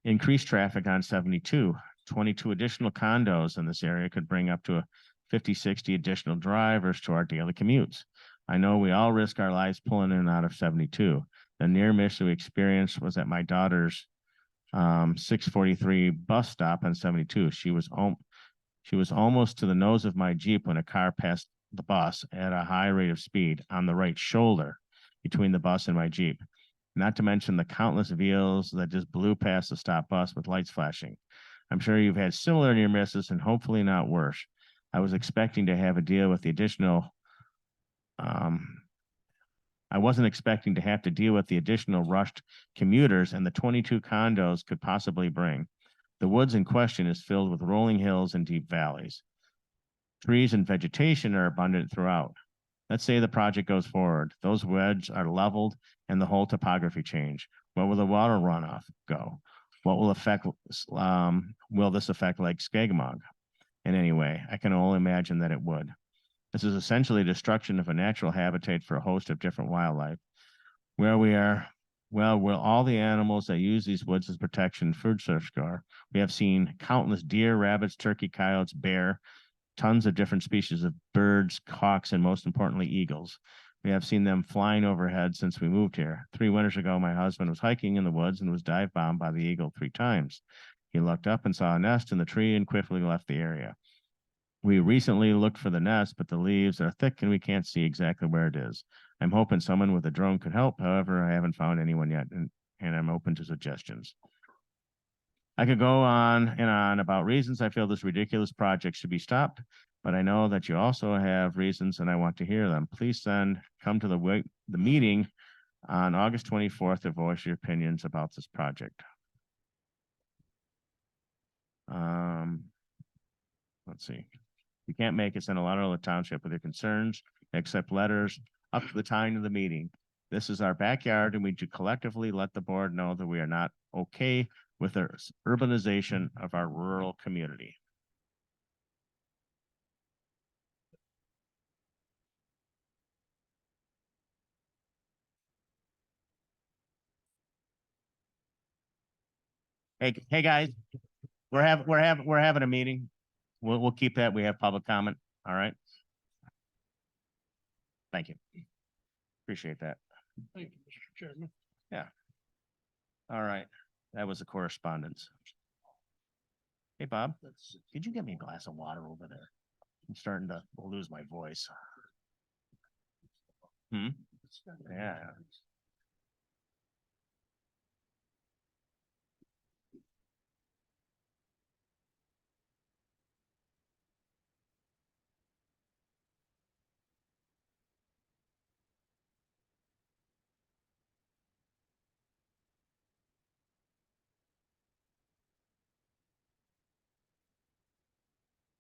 Increased traffic on 72. 22 additional condos in this area could bring up to 50, 60 additional drivers to our daily commutes. I know we all risk our lives pulling in and out of 72. The near miss we experienced was at my daughter's 643 bus stop on 72. She was almost to the nose of my Jeep when a car passed the bus at a high rate of speed on the right shoulder between the bus and my Jeep. Not to mention the countless vehicles that just blew past the stop bus with lights flashing. I'm sure you've had similar near misses and hopefully not worse. I was expecting to have a deal with the additional I wasn't expecting to have to deal with the additional rushed commuters and the 22 condos could possibly bring. The woods in question is filled with rolling hills and deep valleys. Trees and vegetation are abundant throughout. Let's say the project goes forward. Those wedges are leveled and the whole topography change. Where will the water runoff go? What will this affect Lake Skagamog in any way? I can only imagine that it would. This is essentially destruction of a natural habitat for a host of different wildlife. Where we are, well, where all the animals that use these woods as protection, food source are, we have seen countless deer, rabbits, turkey, coyotes, bear, tons of different species of birds, hawks, and most importantly, eagles. We have seen them flying overhead since we moved here. 3 winters ago, my husband was hiking in the woods and was dive bombed by the eagle 3 times. He looked up and saw a nest in the tree and quickly left the area. We recently looked for the nest, but the leaves are thick and we can't see exactly where it is. I'm hoping someone with a drone could help. However, I haven't found anyone yet, and I'm open to suggestions. I could go on and on about reasons I feel this ridiculous project should be stopped, but I know that you also have reasons and I want to hear them. Please come to the meeting on August 24th to voice your opinions about this project. Let's see. You can't make it, send a letter to the township with your concerns, accept letters up to the time of the meeting. This is our backyard and we should collectively let the board know that we are not okay with the urbanization of our rural community. Hey guys, we're having a meeting. We'll keep that. We have public comment. All right. Thank you. Appreciate that. Thank you, Mr. Chairman. Yeah. All right. That was the correspondence. Hey, Bob, could you get me a glass of water over there? I'm starting to lose my voice. Yeah.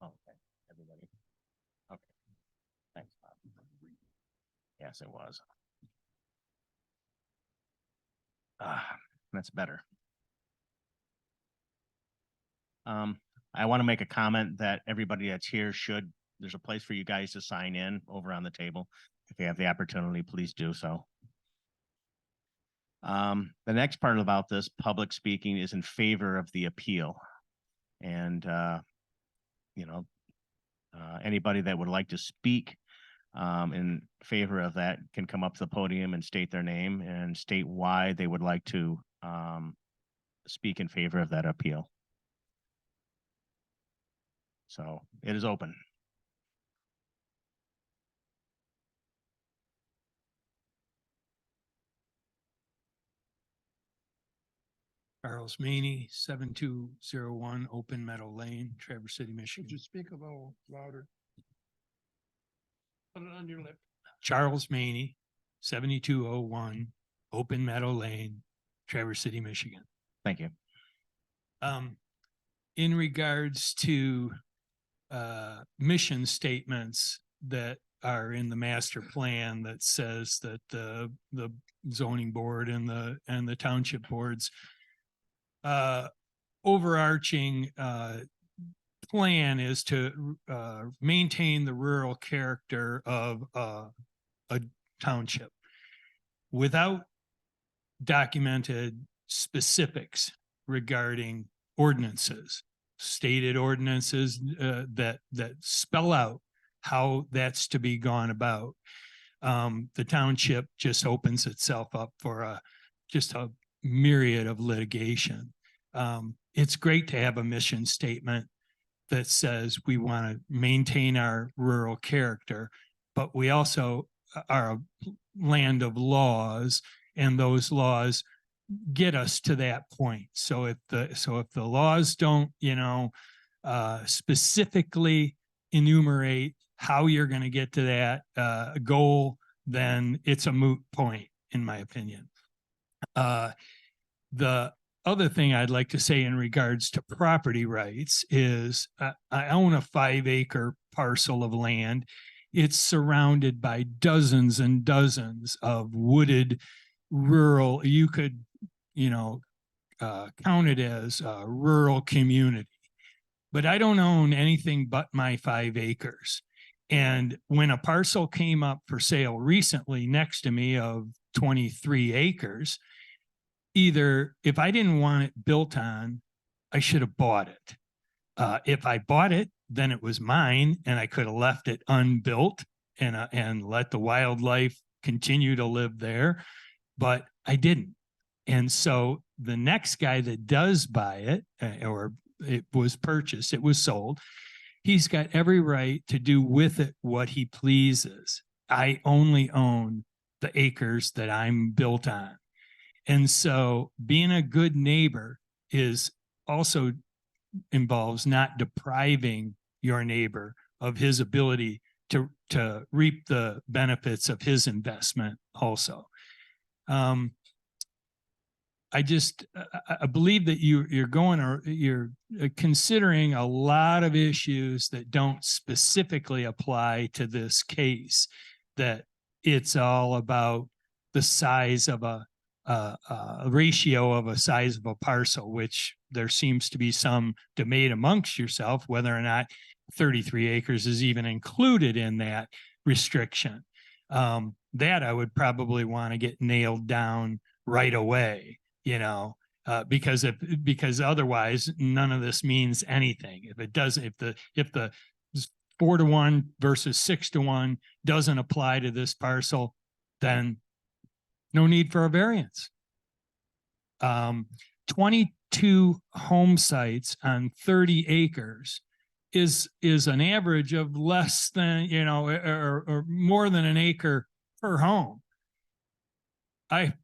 Okay, everybody. Okay. Thanks, Bob. Yes, it was. That's better. I want to make a comment that everybody that's here there's a place for you guys to sign in over on the table. If you have the opportunity, please do so. The next part about this public speaking is in favor of the appeal. And, anybody that would like to speak in favor of that can come up to the podium and state their name and state why they would like to speak in favor of that appeal. So it is open. Charles Meany, 7201 Open Meadow Lane, Traverse City, Michigan. Could you speak a little louder? Put it on your lip. Charles Meany, 7201 Open Meadow Lane, Traverse City, Michigan. Thank you. In regards to mission statements that are in the master plan that says that the zoning board and the township boards overarching plan is to maintain the rural character of a township without documented specifics regarding ordinances, stated ordinances that spell out how that's to be gone about. The township just opens itself up for just a myriad of litigation. It's great to have a mission statement that says we want to maintain our rural character, but we also are a land of laws, and those laws get us to that point. So if the laws don't, specifically enumerate how you're going to get to that goal, then it's a moot point, in my opinion. The other thing I'd like to say in regards to property rights is I own a 5-acre parcel of land. It's surrounded by dozens and dozens of wooded rural, you could, count it as a rural community. But I don't own anything but my 5 acres. And when a parcel came up for sale recently next to me of 23 acres, either if I didn't want it built on, I should have bought it. If I bought it, then it was mine and I could have left it unbuilt and let the wildlife continue to live there, but I didn't. And so the next guy that does buy it, or it was purchased, it was sold, he's got every right to do with it what he pleases. I only own the acres that I'm built on. And so being a good neighbor is also involves not depriving your neighbor of his ability to reap the benefits of his investment also. I believe that you're considering a lot of issues that don't specifically apply to this case, that it's all about the size of a ratio of a size of a parcel, which there seems to be some debate amongst yourself whether or not 33 acres is even included in that restriction. That I would probably want to get nailed down right away, because otherwise none of this means anything. If it doesn't, if the 4-to-1 versus 6-to-1 doesn't apply to this parcel, then no need for a variance. 22 home sites on 30 acres is an average of less than, or more than an acre per home. I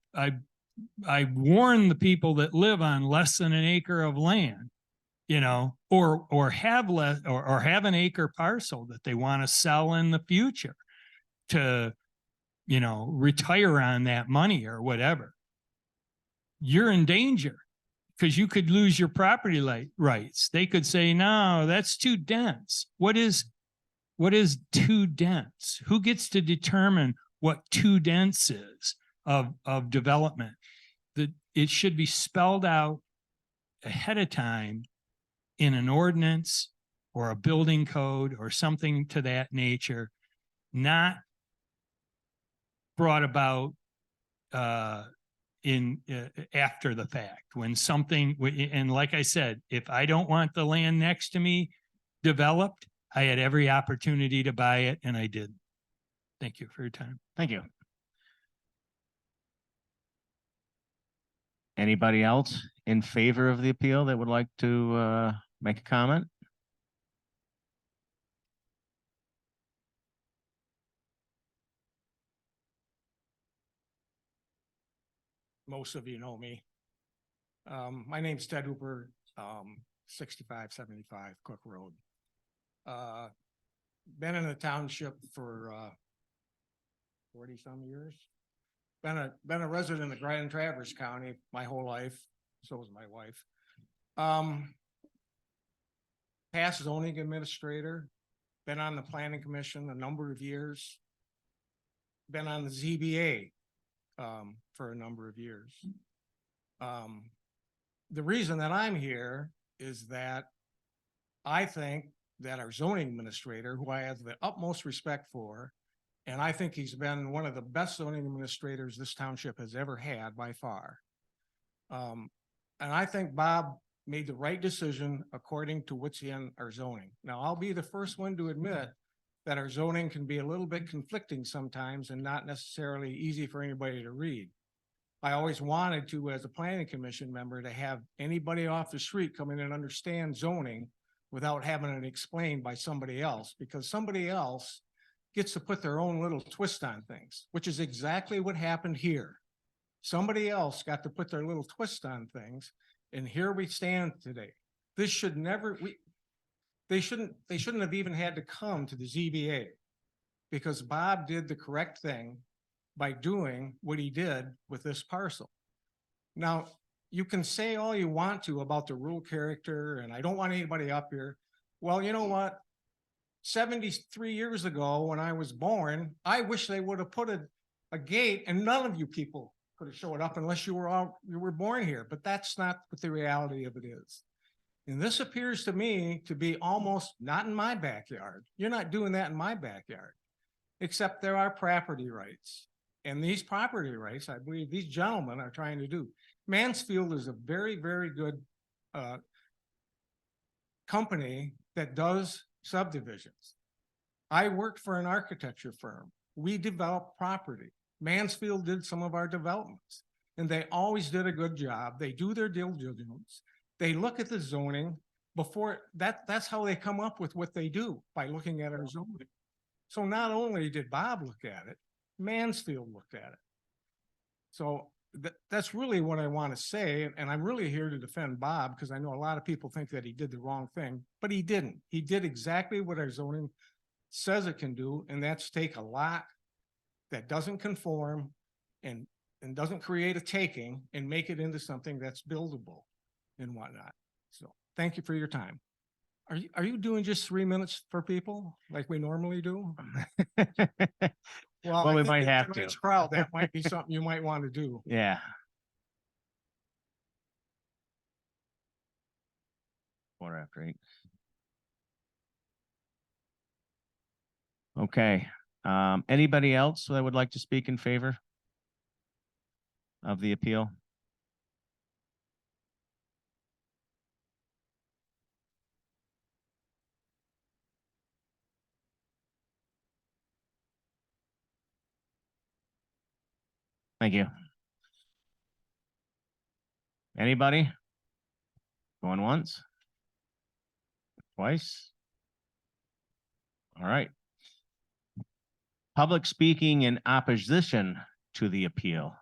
warn the people that live on less than an acre of land, or have less or have an acre parcel that they want to sell in the future to, retire on that money or whatever. You're in danger because you could lose your property rights. They could say, no, that's too dense. What is too dense? Who gets to determine what too dense is of development? It should be spelled out ahead of time in an ordinance or a building code or something to that nature, not brought about after the fact, when something, and like I said, if I don't want the land next to me developed, I had every opportunity to buy it and I didn't. Thank you for your time. Thank you. Anybody else in favor of the appeal that would like to make a comment? Most of you know me. My name's Ted Hooper, 6575 Cook Road. Been in the township for 40 some years. Been a resident of Grand Traverse County my whole life. So was my wife. Past zoning administrator, been on the planning commission a number of years. Been on the ZBA for a number of years. The reason that I'm here is that I think that our zoning administrator, who I have the utmost respect for, and I think he's been one of the best zoning administrators this township has ever had by far. And I think Bob made the right decision according to what's in our zoning. Now, I'll be the first one to admit that our zoning can be a little bit conflicting sometimes and not necessarily easy for anybody to read. I always wanted to, as a planning commission member, to have anybody off the street come in and understand zoning without having it explained by somebody else, because somebody else gets to put their own little twist on things, which is exactly what happened here. Somebody else got to put their little twist on things, and here we stand today. This should never, they shouldn't have even had to come to the ZBA, because Bob did the correct thing by doing what he did with this parcel. Now, you can say all you want to about the rural character, and I don't want anybody up here. Well, you know what? 73 years ago, when I was born, I wish they would have put a gate, and none of you people could have showed up unless you were born here, but that's not what the reality of it is. And this appears to me to be almost not in my backyard. You're not doing that in my backyard, except there are property rights. And these property rights, I believe these gentlemen are trying to do. Mansfield is a very, very good company that does subdivisions. I worked for an architecture firm. We developed property. Mansfield did some of our developments, and they always did a good job. They do their due diligence. They look at the zoning before that's how they come up with what they do, by looking at our zoning. So not only did Bob look at it, Mansfield looked at it. So that's really what I want to say. And I'm really here to defend Bob, because I know a lot of people think that he did the wrong thing, but he didn't. He did exactly what our zoning says it can do. And that's take a lot that doesn't conform and doesn't create a taking and make it into something that's buildable and whatnot. So thank you for your time. Are you doing just 3 minutes for people like we normally do? Well, I we think might in have to. tonight's crowd, that might be something you might want to do. Yeah. 8:15. Okay, anybody else that would like to speak in favor of the appeal? Thank you. Anybody? Going once? Twice? All right. Public speaking in opposition to the appeal.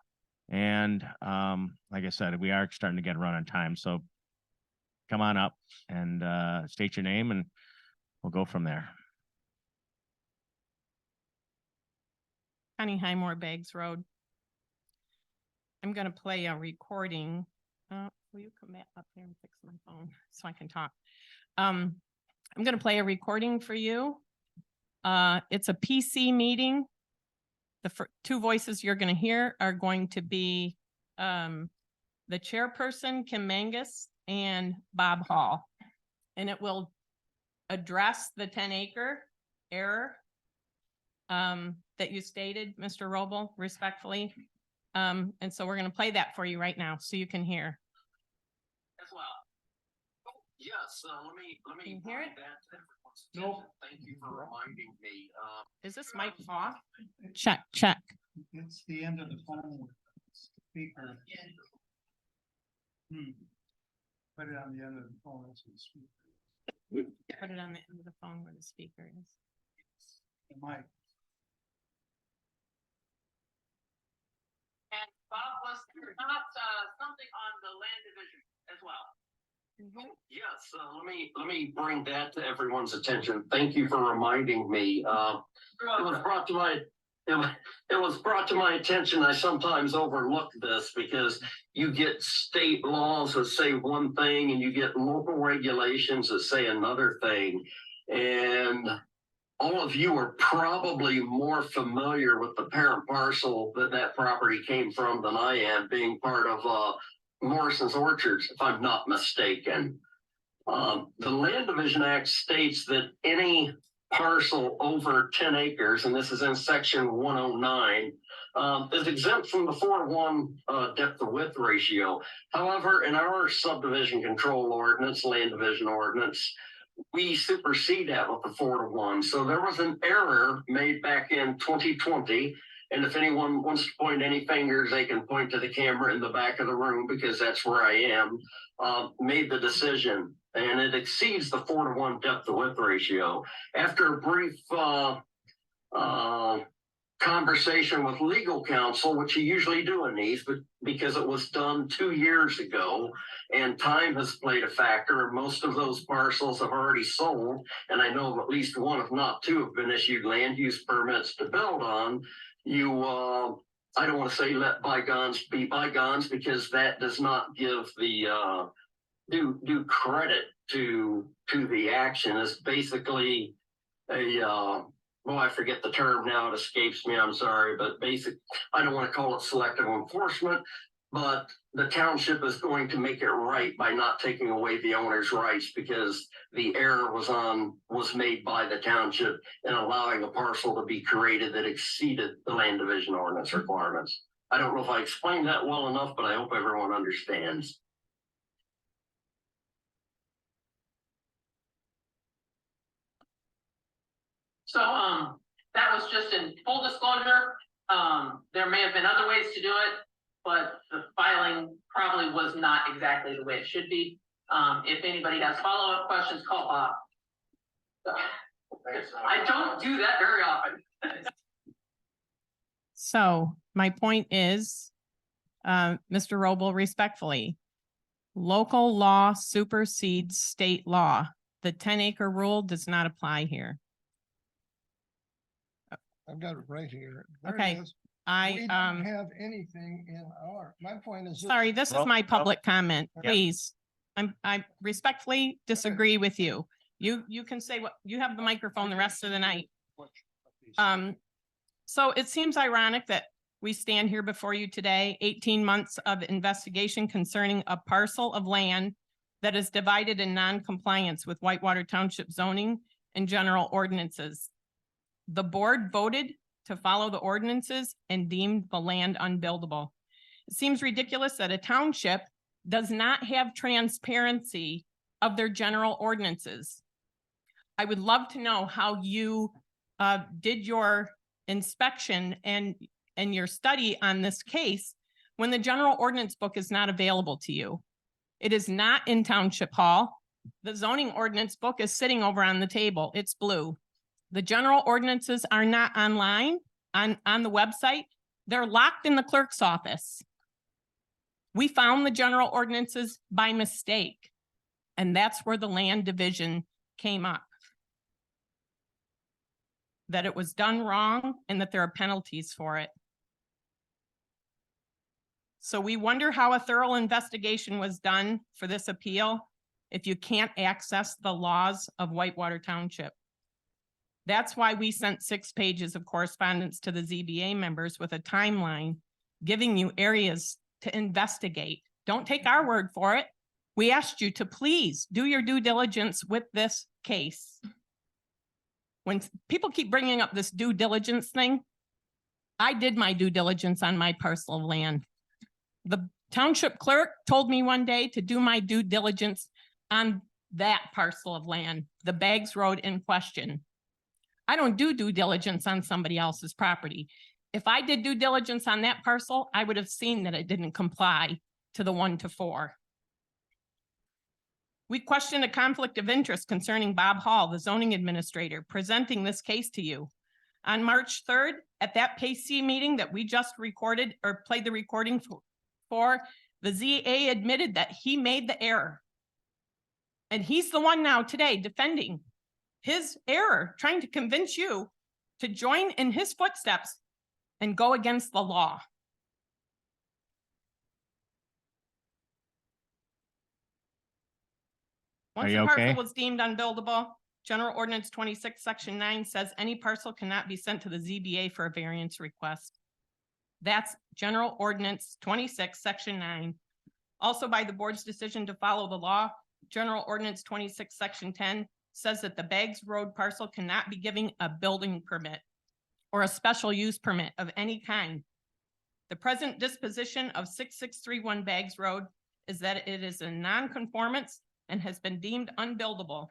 And like I said, we are starting to get run on time, so come on up and state your name and we'll go from there. Connie Highmore, Baggs Road. I'm going to play a recording. Will you come back up here and fix my phone so I can talk? I'm going to play a recording for you. It's a PC meeting. The two voices you're going to hear are going to be the chairperson, Kim Mangus, and Bob Hall. And it will address the 10-acre error that you stated, Mr. Roble, respectfully. And so we're going to play that for you right now so you can hear. As well. Yes, let me Can you hear it? Nope. Thank you for reminding me. Is this mic off? Check. It's the end of the phone speaker. Put it on the end of the phone. Put it on the end of the phone where the speaker is. The mic. And Bob was not something on the land division as well. Yes, let me bring that to everyone's attention. Thank you for reminding me. It was brought to my attention. I sometimes overlook this because you get state laws that say one thing and you get local regulations that say another thing. And all of you are probably more familiar with the parent parcel that that property came from than I am, being part of Morrison's Orchards, if I'm not mistaken. The Land Division Act states that any parcel over 10 acres, and this is in section 109, is exempt from the 4:1 depth of width ratio. However, in our subdivision control ordinance, land division ordinance, we supersede that with the 4:1. So there was an error made back in 2020. And if anyone wants to point any fingers, they can point to the camera in the back of the room, because that's where I am, made the decision. And it exceeds the 4:1 depth of width ratio. After a brief conversation with legal counsel, which you usually do in these, but because it was done 2 years ago and time has played a factor, and most of those parcels have already sold, and I know of at least one, if not two, have been issued land use permits to build on. I don't want to say let bygones be bygones, because that does not give the do credit to the action. It's basically a I forget the term now, it escapes me, I'm sorry, but I don't want to call it selective enforcement, but the township is going to make it right by not taking away the owner's rights, because the error was made by the township in allowing a parcel to be created that exceeded the land division ordinance requirements. I don't know if I explained that well enough, but I hope everyone understands. So, that was just in full disclosure. There may have been other ways to do it, but the filing probably was not exactly the way it should be. If anybody has follow-up questions, call Bob. I don't do that very often. So my point is, Mr. Roble, respectfully, local law supersedes state law. The 10-acre rule does not apply here. I've got it right here. There it Okay, is. We I, don't have anything in my point is. sorry, this is Well, my public comment, Yeah. please. I respectfully disagree with you. You can say what, you have the microphone the rest of the night. So it seems ironic that we stand here before you today, 18 months of investigation concerning a parcel of land that is divided in non-compliance with Whitewater Township zoning and general ordinances. The board voted to follow the ordinances and deemed the land unbuildable. It seems ridiculous that a township does not have transparency of their general ordinances. I would love to know how you did your inspection and your study on this case when the general ordinance book is not available to you. It is not in Township Hall. The zoning ordinance book is sitting over on the table. It's blue. The general ordinances are not online on the website. They're locked in the clerk's office. We found the general ordinances by mistake, and that's where the land division came up. That it was done wrong and that there are penalties for it. So we wonder how a thorough investigation was done for this appeal if you can't access the laws of Whitewater Township. That's why we sent 6 pages of correspondence to the ZBA members with a timeline, giving you areas to investigate. Don't take our word for it. We asked you to please do your due diligence with this case. When people keep bringing up this due diligence thing, I did my due diligence on my parcel of land. The township clerk told me one day to do my due diligence on that parcel of land, the Baggs Road in question. I don't do due diligence on somebody else's property. If I did due diligence on that parcel, I would have seen that it didn't comply to the 1 to 4. We questioned a conflict of interest concerning Bob Hall, the zoning administrator, presenting this case to you. On March 3rd, at that PC meeting that we just recorded or played the recording for, the ZA admitted that he made the error. And he's the one now today defending his error, trying to convince you to join in his footsteps and go against the law. Once Are the you parcel okay? was deemed unbuildable, General Ordinance 26, Section 9 says any parcel cannot be sent to the ZBA for a variance request. That's General Ordinance 26, Section 9. Also, by the board's decision to follow the law, General Ordinance 26, Section 10 says that the Baggs Road parcel cannot be given a building permit or a special use permit of any kind. The present disposition of 6631 Baggs Road is that it is in non-conformance and has been deemed unbuildable.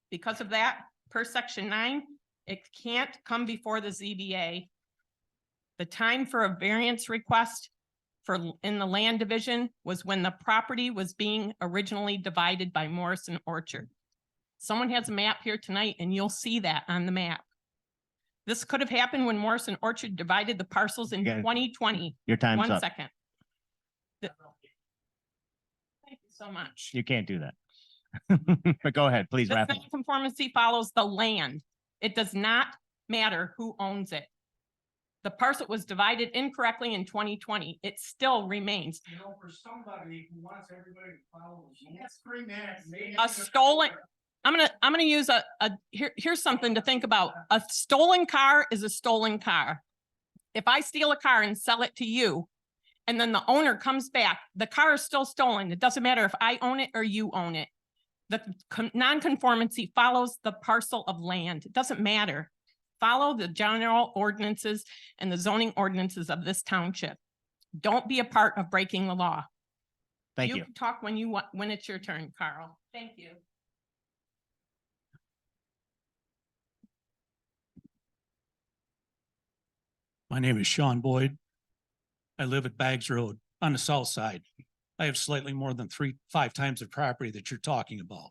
Because of that, per Section 9, it can't come before the ZBA. The time for a variance request in the land division was when the property was being originally divided by Morrison Orchard. Someone has a map here tonight and you'll see that on the map. This could have happened when Morrison Orchard divided the parcels in 2020. Your time's One up. second. Thank you so much. You can't do that. But go ahead, please This wrap it. nonconformity follows the land. It does not matter who owns it. The parcel was divided incorrectly in 2020. It still remains. You know, for somebody who wants everybody to follow. That's 3 minutes. A stolen, I'm gonna use here's something to think about. A stolen car is a stolen car. If I steal a car and sell it to you, and then the owner comes back, the car is still stolen. It doesn't matter if I own it or you own it. The nonconformity follows the parcel of land. It doesn't matter. Follow the general ordinances and the zoning ordinances of this township. Don't be a part of breaking the law. Thank you. You can talk when you want, when it's your turn, Carl. Thank you. My name is Sean Boyd. I live at Baggs Road on the south side. I have slightly more than 5 times the property that you're talking about.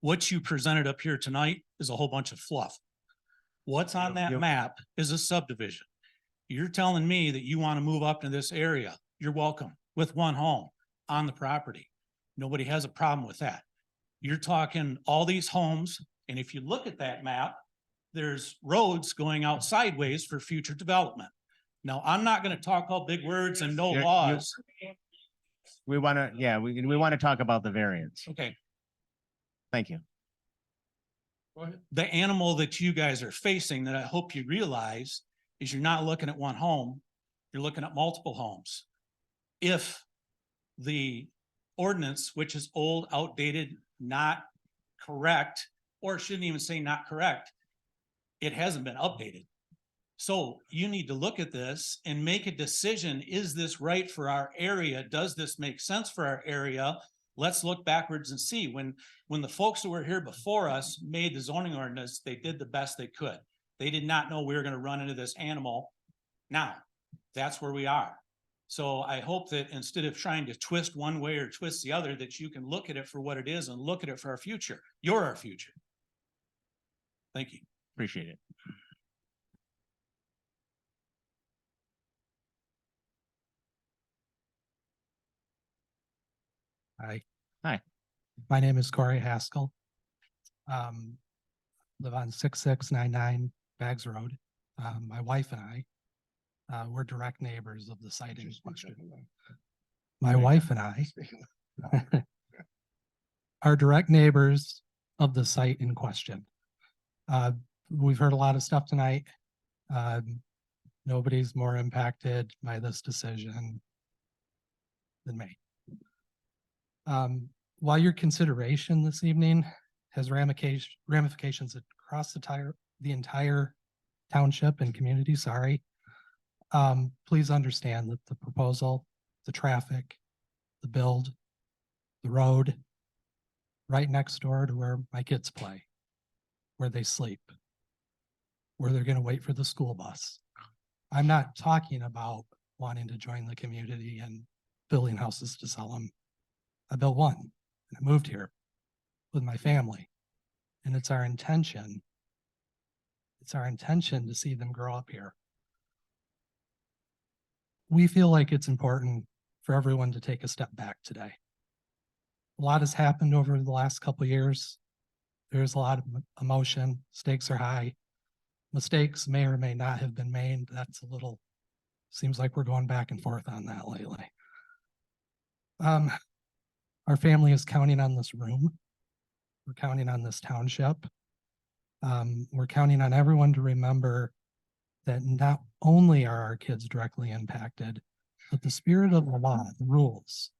What you presented up here tonight is a whole bunch of fluff. What's on that map is a subdivision. You're telling me that you want to move up to this area. You're welcome with one home on the property. Nobody has a problem with that. You're talking all these homes, and if you look at that map, there's roads going out sideways for future development. Now, I'm not going to talk all big words and no laws. We want to, yeah, we want to talk about the variance. Okay. Thank you. The animal that you guys are facing that I hope you realize is you're not looking at one home, you're looking at multiple homes. If the ordinance, which is old, outdated, not correct, or shouldn't even say not correct, it hasn't been updated. So you need to look at this and make a decision. Is this right for our area? Does this make sense for our area? Let's look backwards and see. When the folks who were here before us made the zoning ordinance, they did the best they could. They did not know we were going to run into this animal. Now, that's where we are. So I hope that instead of trying to twist one way or twist the other, that you can look at it for what it is and look at it for our future. You're our future. Thank you. Appreciate it. Hi. Hi. My name is Corey Haskell. Live on 6699 Baggs Road. My wife and I, we're direct neighbors of the site in question. My wife and I are direct neighbors of the site in question. We've heard a lot of stuff tonight. Nobody's more impacted by this decision than me. While your consideration this evening has ramifications across the entire township and community, please understand that the proposal, the traffic, the build, the road, right next door to where my kids play, where they sleep, where they're going to wait for the school bus. I'm not talking about wanting to join the community and building houses to sell them. I built one and I moved here with my family. And it's our intention to see them grow up here. We feel like it's important for everyone to take a step back today. A lot has happened over the last couple of years. There's a lot of emotion, stakes are high. Mistakes may or may not have been made. Seems like we're going back and forth on that lately. Our family is counting on this room. We're counting on this township We're counting on everyone to remember that not only are our kids directly impacted, but the spirit of the law, the rules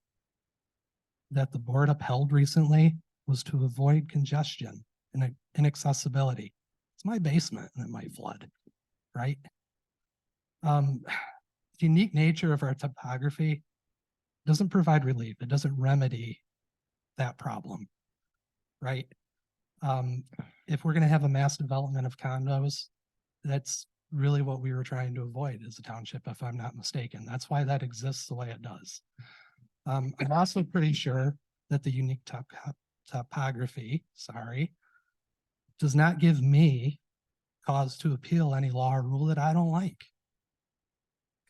that the board upheld recently was to avoid congestion and inaccessibility. It's my basement and it might flood, right? The unique nature of our topography doesn't provide relief. It doesn't remedy that problem, right? If we're going to have a mass development of condos, that's really what we were trying to avoid as a township, if I'm not mistaken. That's why that exists the way it does. I'm also pretty sure that the unique topography, does not give me cause to appeal any law or rule that I don't like.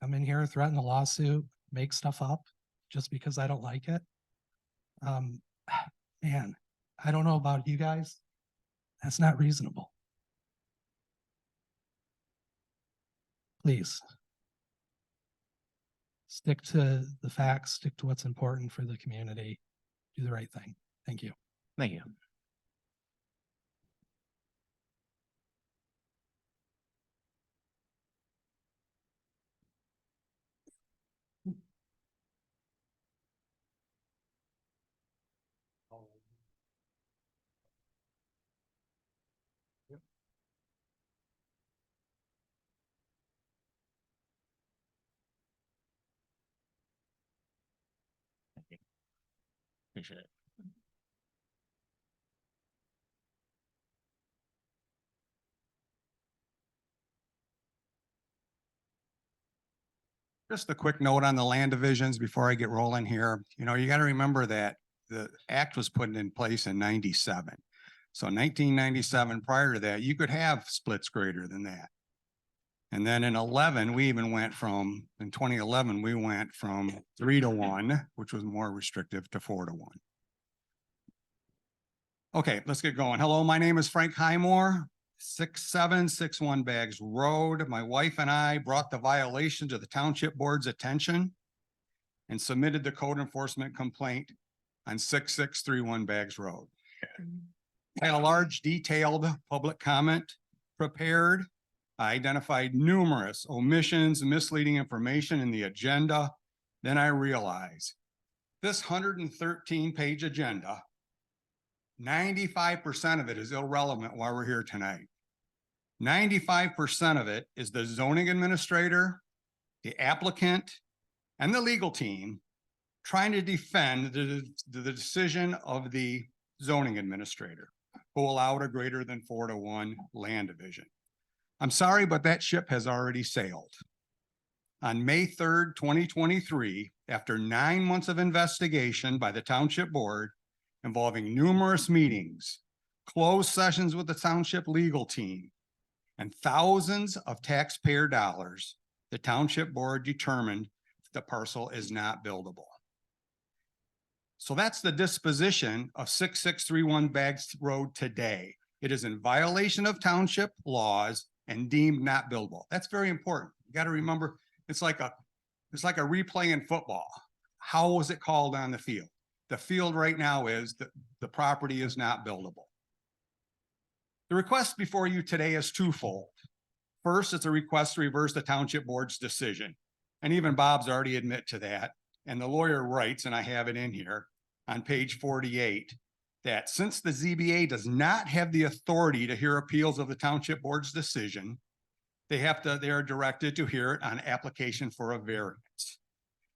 Come in here, threaten a lawsuit, make stuff up just because I don't like it. Man, I don't know about you guys. That's not reasonable. Please stick to the facts, stick to what's important for the community, do the right thing. Thank you. Thank you. Appreciate it. Just a quick note on the land divisions before I get rolling here. You know, you got to remember that the act was put in place in 97. So 1997, prior to that, you could have splits greater than that. And then in 11, we even went from, in 2011, we went from 3-1, which was more restrictive, to 4-1. Okay, let's get going. Hello, my name is Frank Highmore, 6761 Bags Road. My wife and I brought the violation to the township board's attention and submitted the code enforcement complaint on 6631 Bags Road. I had a large detailed public comment prepared. I identified numerous omissions, misleading information in the agenda. Then I realized this 113-page agenda, 95% of it is irrelevant while we're here tonight. 95% of it is the zoning administrator, the applicant, and the legal team trying to defend the decision of the zoning administrator who allowed a greater than 4-1 land division. I'm sorry, but that ship has already sailed. On May 3rd, 2023, after 9 months of investigation by the township board involving numerous meetings, closed sessions with the township legal team, and thousands of taxpayer dollars, the township board determined the parcel is not buildable. So that's the disposition of 6631 Bags Road today. It is in violation of township laws and deemed not buildable. That's very important. You got to remember, it's like a replay in football. How was it called on the field? The field right now is that the property is not buildable. The request before you today is twofold. First, it's a request to reverse the township board's decision. And even Bob's already admit to that. And the lawyer writes, and I have it in here on page 48, that since the ZBA does not have the authority to hear appeals of the township board's decision, they are directed to hear it on application for a variance.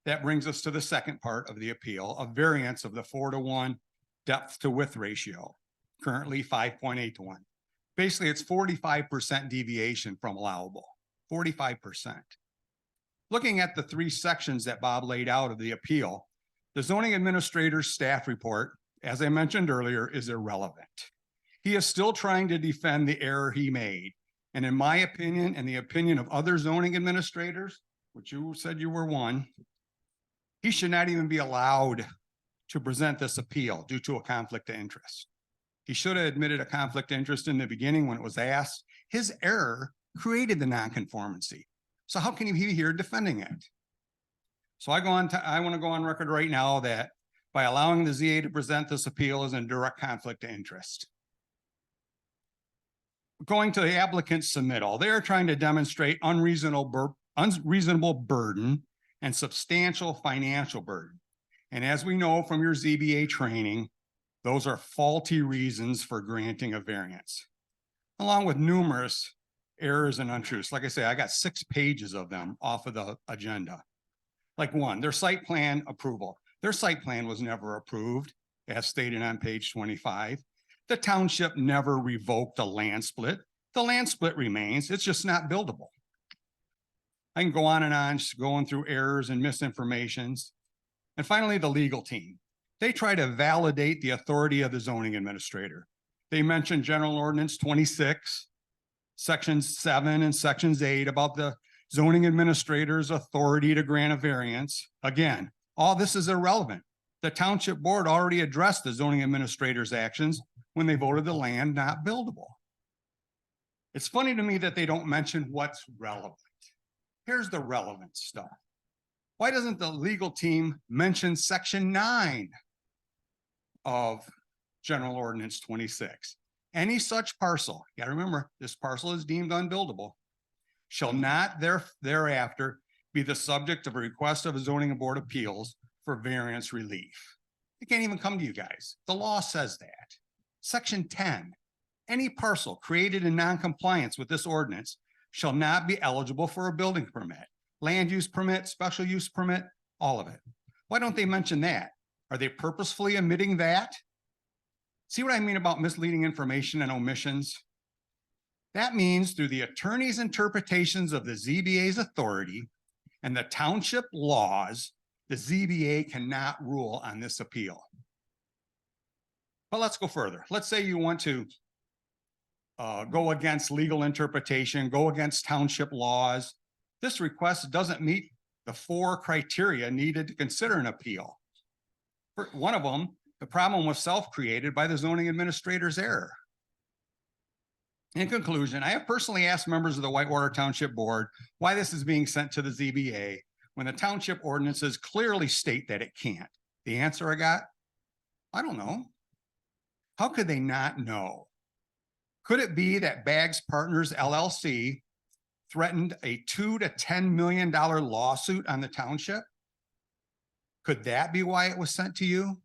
That brings us to the second part of the appeal, a variance of the 4-1 depth to width ratio, currently 5.8-1. Basically, it's 45% deviation from allowable, 45%. Looking at the 3 sections that Bob laid out of the appeal, the zoning administrator's staff report, as I mentioned earlier, is irrelevant. He is still trying to defend the error he made. And in my opinion, and the opinion of other zoning administrators, which you said you were one, he should not even be allowed to present this appeal due to a conflict of interest. He should have admitted a conflict of interest in the beginning when it was asked. His error created the nonconformity. So how can he be here defending it? So I want to go on record right now that by allowing the ZA to present this appeal is in direct conflict of interest. going to the applicant's submittal, they're trying to demonstrate unreasonable burden and substantial financial burden. And as we know from your ZBA training, those are faulty reasons for granting a variance, along with numerous errors and untruths. Like I say, I got 6 pages of them off of the agenda. Like one, their site plan approval. Their site plan was never approved, as stated on page 25. The township never revoked a land split. The land split remains, it's just not buildable. I can go on and on, just going through errors and misinformations. And finally, the legal team. They try to validate the authority of the zoning administrator. They mentioned General Ordinance 26, Sections 7 and Sections 8 about the zoning administrator's authority to grant a variance. Again, all this is irrelevant. The township board already addressed the zoning administrator's actions when they voted the land not buildable. It's funny to me that they don't mention what's relevant. Here's the relevant stuff. Why doesn't the legal team mention Section 9 of General Ordinance 26? Any such parcel, you gotta remember, this parcel is deemed unbuildable, shall not thereafter be the subject of a request of a zoning board of appeals for variance relief. It can't even come to you guys. The law says that. Section 10, any parcel created in non-compliance with this ordinance shall not be eligible for a building permit, land use permit, special use permit, all of it. Why don't they mention that? Are they purposefully omitting that? See what I mean about misleading information and omissions? That means through the attorney's interpretations of the ZBA's authority and the township laws, the ZBA cannot rule on this appeal. But let's go further. Let's say you want to go against legal interpretation, go against township laws. This request doesn't meet the 4 criteria needed to consider an appeal. For one of them, the problem was self-created by the zoning administrator's error. In conclusion, I have personally asked members of the Whitewater Township Board why this is being sent to the ZBA when the township ordinances clearly state that it can't. The answer I got, I don't know. How could they not know? Could it be that Baggs Partners LLC threatened a $2 to $10 million lawsuit on the township? Could that be why it was sent to you?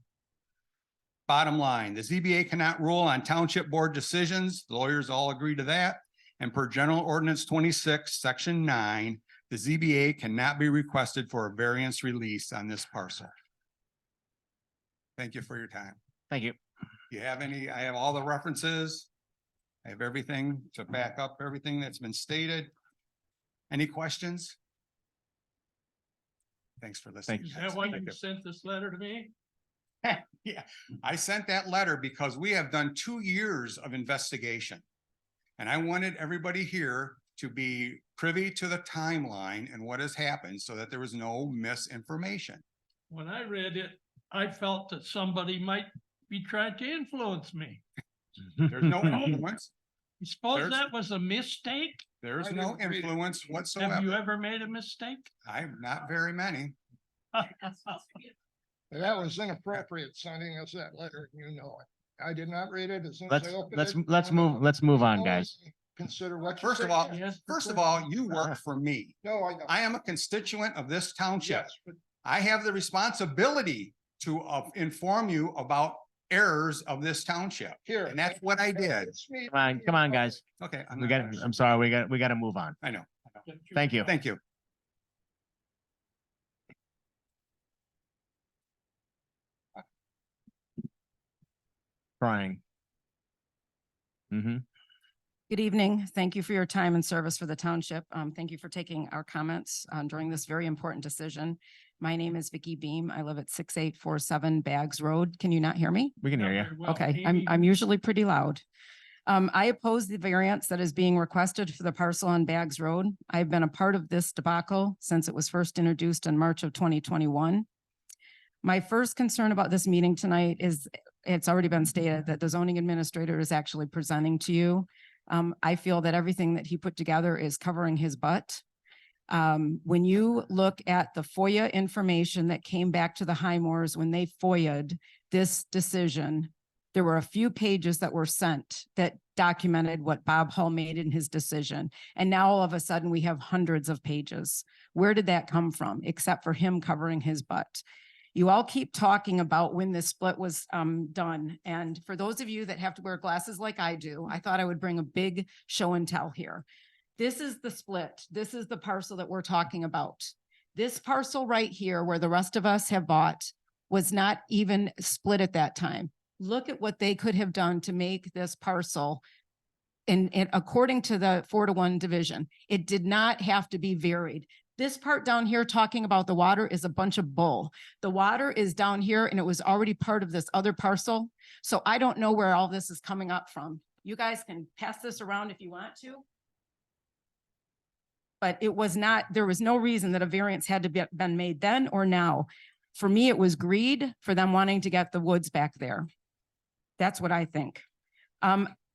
Bottom line, the ZBA cannot rule on township board decisions. The lawyers all agree to that. And per General Ordinance 26, Section 9, the ZBA cannot be requested for a variance release on this parcel. Thank you for your time. Thank you. You have any, I have all the references. I have everything to back up everything that's been stated. Any questions? Thanks for listening. Is that why you sent this letter to me? Yeah, I sent that letter because we have done 2 years of investigation. And I wanted everybody here to be privy to the timeline and what has happened so that there was no misinformation. When I read it, I felt that somebody might be trying to influence me. There's no influence. You suppose There's- that was a mistake? There's no influence Have whatsoever. you ever made a mistake? I'm not very many. That was inappropriate sending us that letter, you know it. I did not read it as soon as Let's I opened let's it. let's move on, guys. Consider what. you First of say. all, Yes, first of all, you work for me. No, I know. I am a constituent of this township. Yes, but I have the responsibility to inform you about errors of this township. here. And that's what I did. It's me. Come on, guys. Okay. I'm sorry. We got to move on. I know. Thank you. Thank you. Crying. Mm-hmm. Good evening. Thank you for your time and service for the township. Thank you for taking our comments during this very important decision. My name is Vicky Beam. I live at 6847 Baggs Road. Can you not hear me? We can hear you. Okay, I'm usually pretty loud. I oppose the variance that is being requested for the parcel on Baggs Road. I've been a part of this debacle since it was first introduced in March of 2021. My first concern about this meeting tonight is, it's already been stated that the zoning administrator is actually presenting to you. I feel that everything that he put together is covering his butt. When you look at the FOIA information that came back to the Highmores when they FOIA'd this decision, There were a few pages that were sent that documented what Bob Hull made in his decision. And now all of a sudden we have hundreds of pages. Where did that come from, except for him covering his butt? You all keep talking about when this split was done. And for those of you that have to wear glasses like I do, I thought I would bring a big show and tell here. This is the split. This is the parcel that we're talking about. This parcel right here, where the rest of us have bought, was not even split at that time. Look at what they could have done to make this parcel. And according to the 4-to-1 division, it did not have to be varied. This part down here talking about the water is a bunch of bull. The water is down here and it was already part of this other parcel. So I don't know where all this is coming up from. You guys can pass this around if you want to. But it was not, there was no reason that a variance had to be been made then or now. For me, it was greed for them wanting to get the woods back there. That's what I think.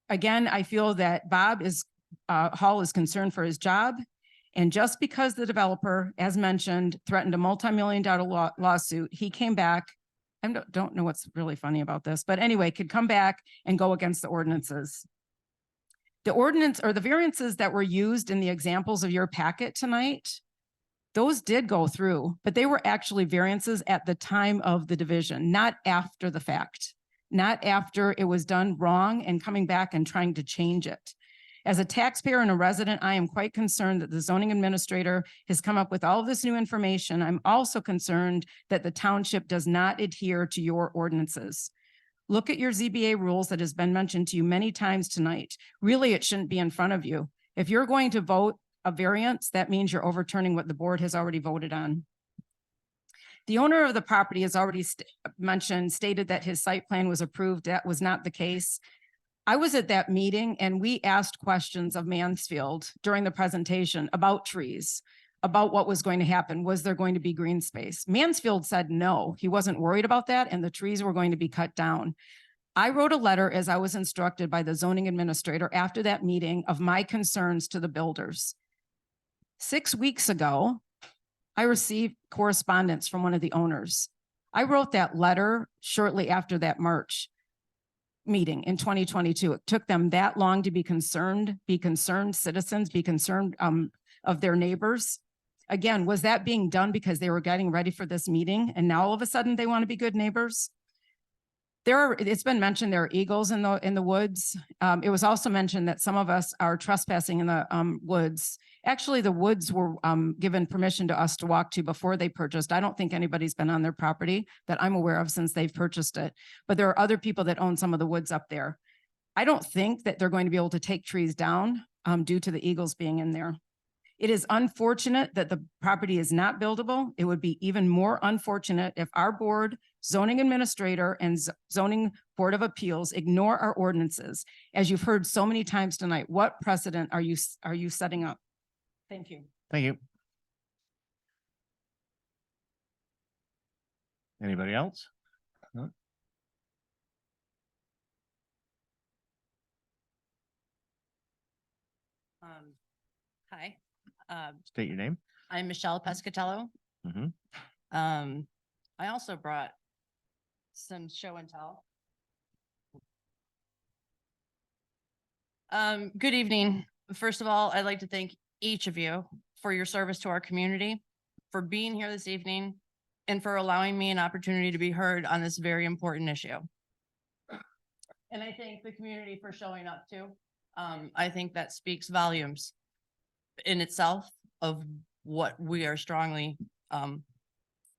Again, I feel that Bob Hall is concerned for his job. And just because the developer, as mentioned, threatened a multi-million-dollar lawsuit, he came back. I don't know what's really funny about this, but anyway, could come back and go against the ordinances. The ordinance or the variances that were used in the examples of your packet tonight, those did go through, but they were actually variances at the time of the division, not after the fact, not after it was done wrong and coming back and trying to change it. As a taxpayer and a resident, I am quite concerned that the zoning administrator has come up with all of this new information. I'm also concerned that the township does not adhere to your ordinances. Look at your ZBA rules that has been mentioned to you many times tonight. Really, it shouldn't be in front of you. If you're going to vote a variance, that means you're overturning what the board has already voted on. The owner of the property has already stated that his site plan was approved. That was not the case. I was at that meeting and we asked questions of Mansfield during the presentation about trees, about what was going to happen. Was there going to be green space? Mansfield said no, he wasn't worried about that and the trees were going to be cut down. I wrote a letter as I was instructed by the zoning administrator after that meeting of my concerns to the builders. 6 weeks ago, I received correspondence from one of the owners. I wrote that letter shortly after that March meeting in 2022. It took them that long to be concerned citizens, be concerned of their neighbors. Again, was that being done because they were getting ready for this meeting and now all of a sudden they want to be good neighbors? It's been mentioned there are eagles in the woods. It was also mentioned that some of us are trespassing in the woods. Actually, the woods were given permission to us to walk to before they purchased. I don't think anybody's been on their property that I'm aware of since they've purchased it, but there are other people that own some of the woods up there. I don't think that they're going to be able to take trees down due to the eagles being in there. It is unfortunate that the property is not buildable. It would be even more unfortunate if our board, zoning administrator, and zoning board of appeals ignore our ordinances. As you've heard so many times tonight, what precedent are you setting up? Thank you. Thank you. Anybody else? No? Hi. State your name. I'm Michelle Pescatello. I also brought some show and tell. Good evening. First of all, I'd like to thank each of you for your service to our community, for being here this evening, and for allowing me an opportunity to be heard on this very important issue. And I thank the community for showing up too. I think that speaks volumes in itself of what we are strongly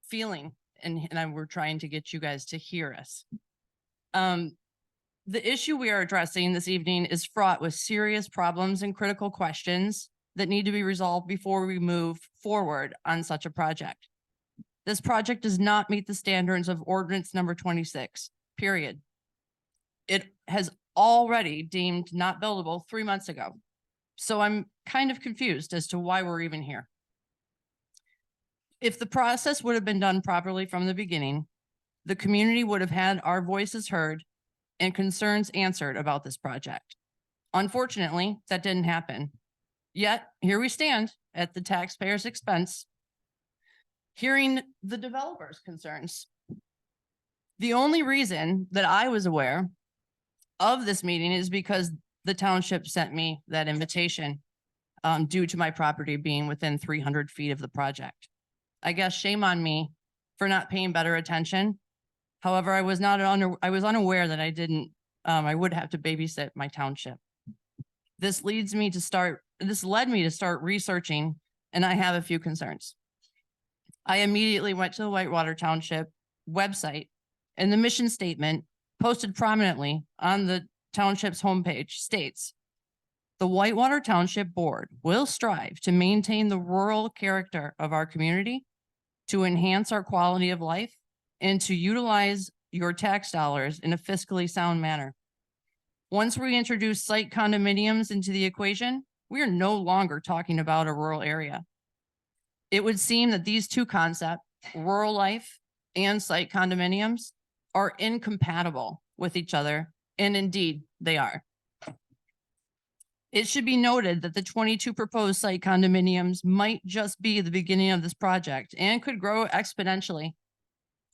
feeling, and we're trying to get you guys to hear us. The issue we are addressing this evening is fraught with serious problems and critical questions that need to be resolved before we move forward on such a project. This project does not meet the standards of ordinance number 26, period. It has already deemed not buildable 3 months ago. So I'm kind of confused as to why we're even here. If the process would have been done properly from the beginning, the community would have had our voices heard and concerns answered about this project. Unfortunately, that didn't happen. Yet, here we stand at the taxpayer's expense, hearing the developer's concerns. The only reason that I was aware of this meeting is because the township sent me that invitation due to my property being within 300 feet of the project. I guess shame on me for not paying better attention. However, I was unaware that I would have to babysit my township. This led me to start researching, and I have a few concerns. I immediately went to the Whitewater Township website, and the mission statement posted prominently on the township's homepage states, "The Whitewater Township Board will strive to maintain the rural character of our community, to enhance our quality of life, and to utilize your tax dollars in a fiscally sound manner." Once we introduce site condominiums into the equation, we are no longer talking about a rural area. It would seem that these two concepts, rural life and site condominiums, are incompatible with each other, and indeed they are. It should be noted that the 22 proposed site condominiums might just be the beginning of this project and could grow exponentially.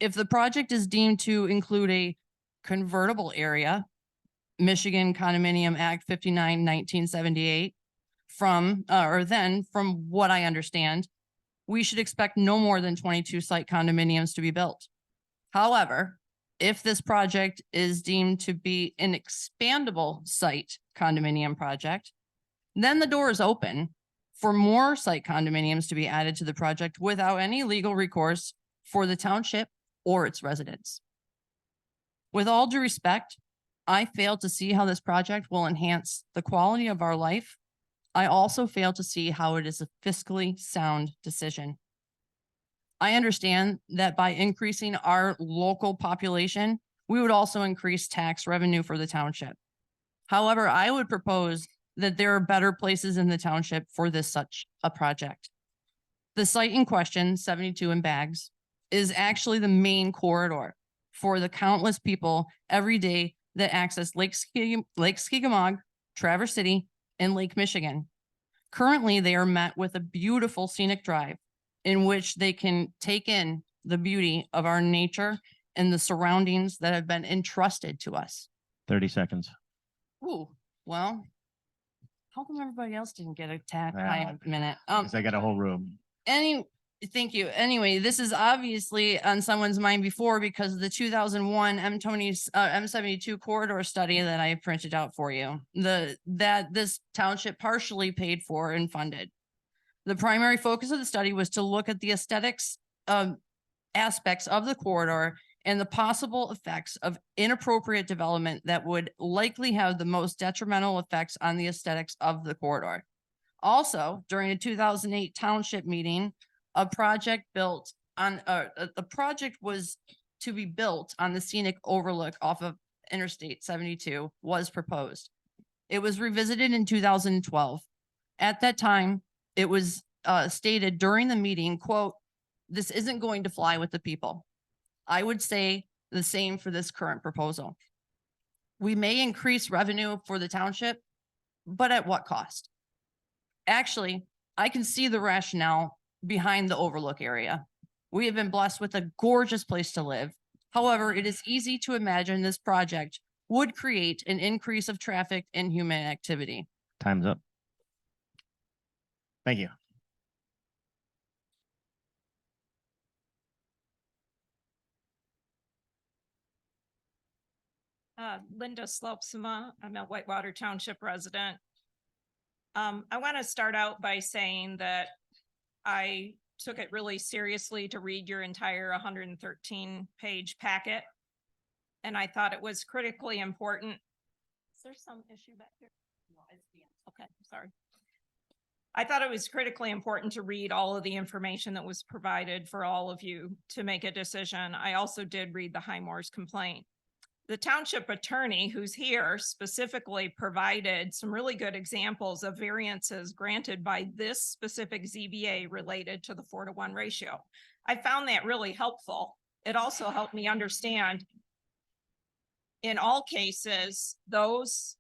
If the project is deemed to include a convertible area, Michigan Condominium Act 59, 1978, from what I understand, we should expect no more than 22 site condominiums to be built. However, if this project is deemed to be an expandable site condominium project, then the door is open for more site condominiums to be added to the project without any legal recourse for the township or its residents. With all due respect, I fail to see how this project will enhance the quality of our life. I also fail to see how it is a fiscally sound decision. I understand that by increasing our local population, we would also increase tax revenue for the township. However, I would propose that there are better places in the township for such a project. The site in question, 72 in Bags, is actually the main corridor for the countless people every day that access Lake Skigamog, Traverse City, and Lake Michigan. Currently, they are met with a beautiful scenic drive in which they can take in the beauty of our nature and the surroundings that have been entrusted to us. 30 seconds. Ooh, well, how come everybody else didn't get attacked by a minute? Because I got a whole room. Thank you. Anyway, this is obviously on someone's mind before because of the 2001 M72 corridor study that I printed out for you, that this township partially paid for and funded. The primary focus of the study was to look at the aesthetics aspects of the corridor and the possible effects of inappropriate development that would likely have the most detrimental effects on the aesthetics of the corridor. Also, during a 2008 township meeting, the project was to be built on the scenic overlook off of Interstate 72 was proposed. It was revisited in 2012. At that time, it was stated during the meeting, quote, "This isn't going to fly with the people." I would say the same for this current proposal. We may increase revenue for the township, but at what cost? Actually, I can see the rationale behind the overlook area. We have been blessed with a gorgeous place to live. However, it is easy to imagine this project would create an increase of traffic and human activity. Time's up. Thank you. Linda Slopesma, I'm a Whitewater Township resident. I want to start out by saying that I took it really seriously to read your entire 113-page packet. And I thought it was critically important. Is there some issue back here? No, it's the end. Okay, sorry. I thought it was critically important to read all of the information that was provided for all of you to make a decision. I also did read the Highmore's complaint. The township attorney who's here specifically provided some really good examples of variances granted by this specific ZBA related to the 4-to-1 ratio. I found that really helpful. It also helped me understand in all cases, those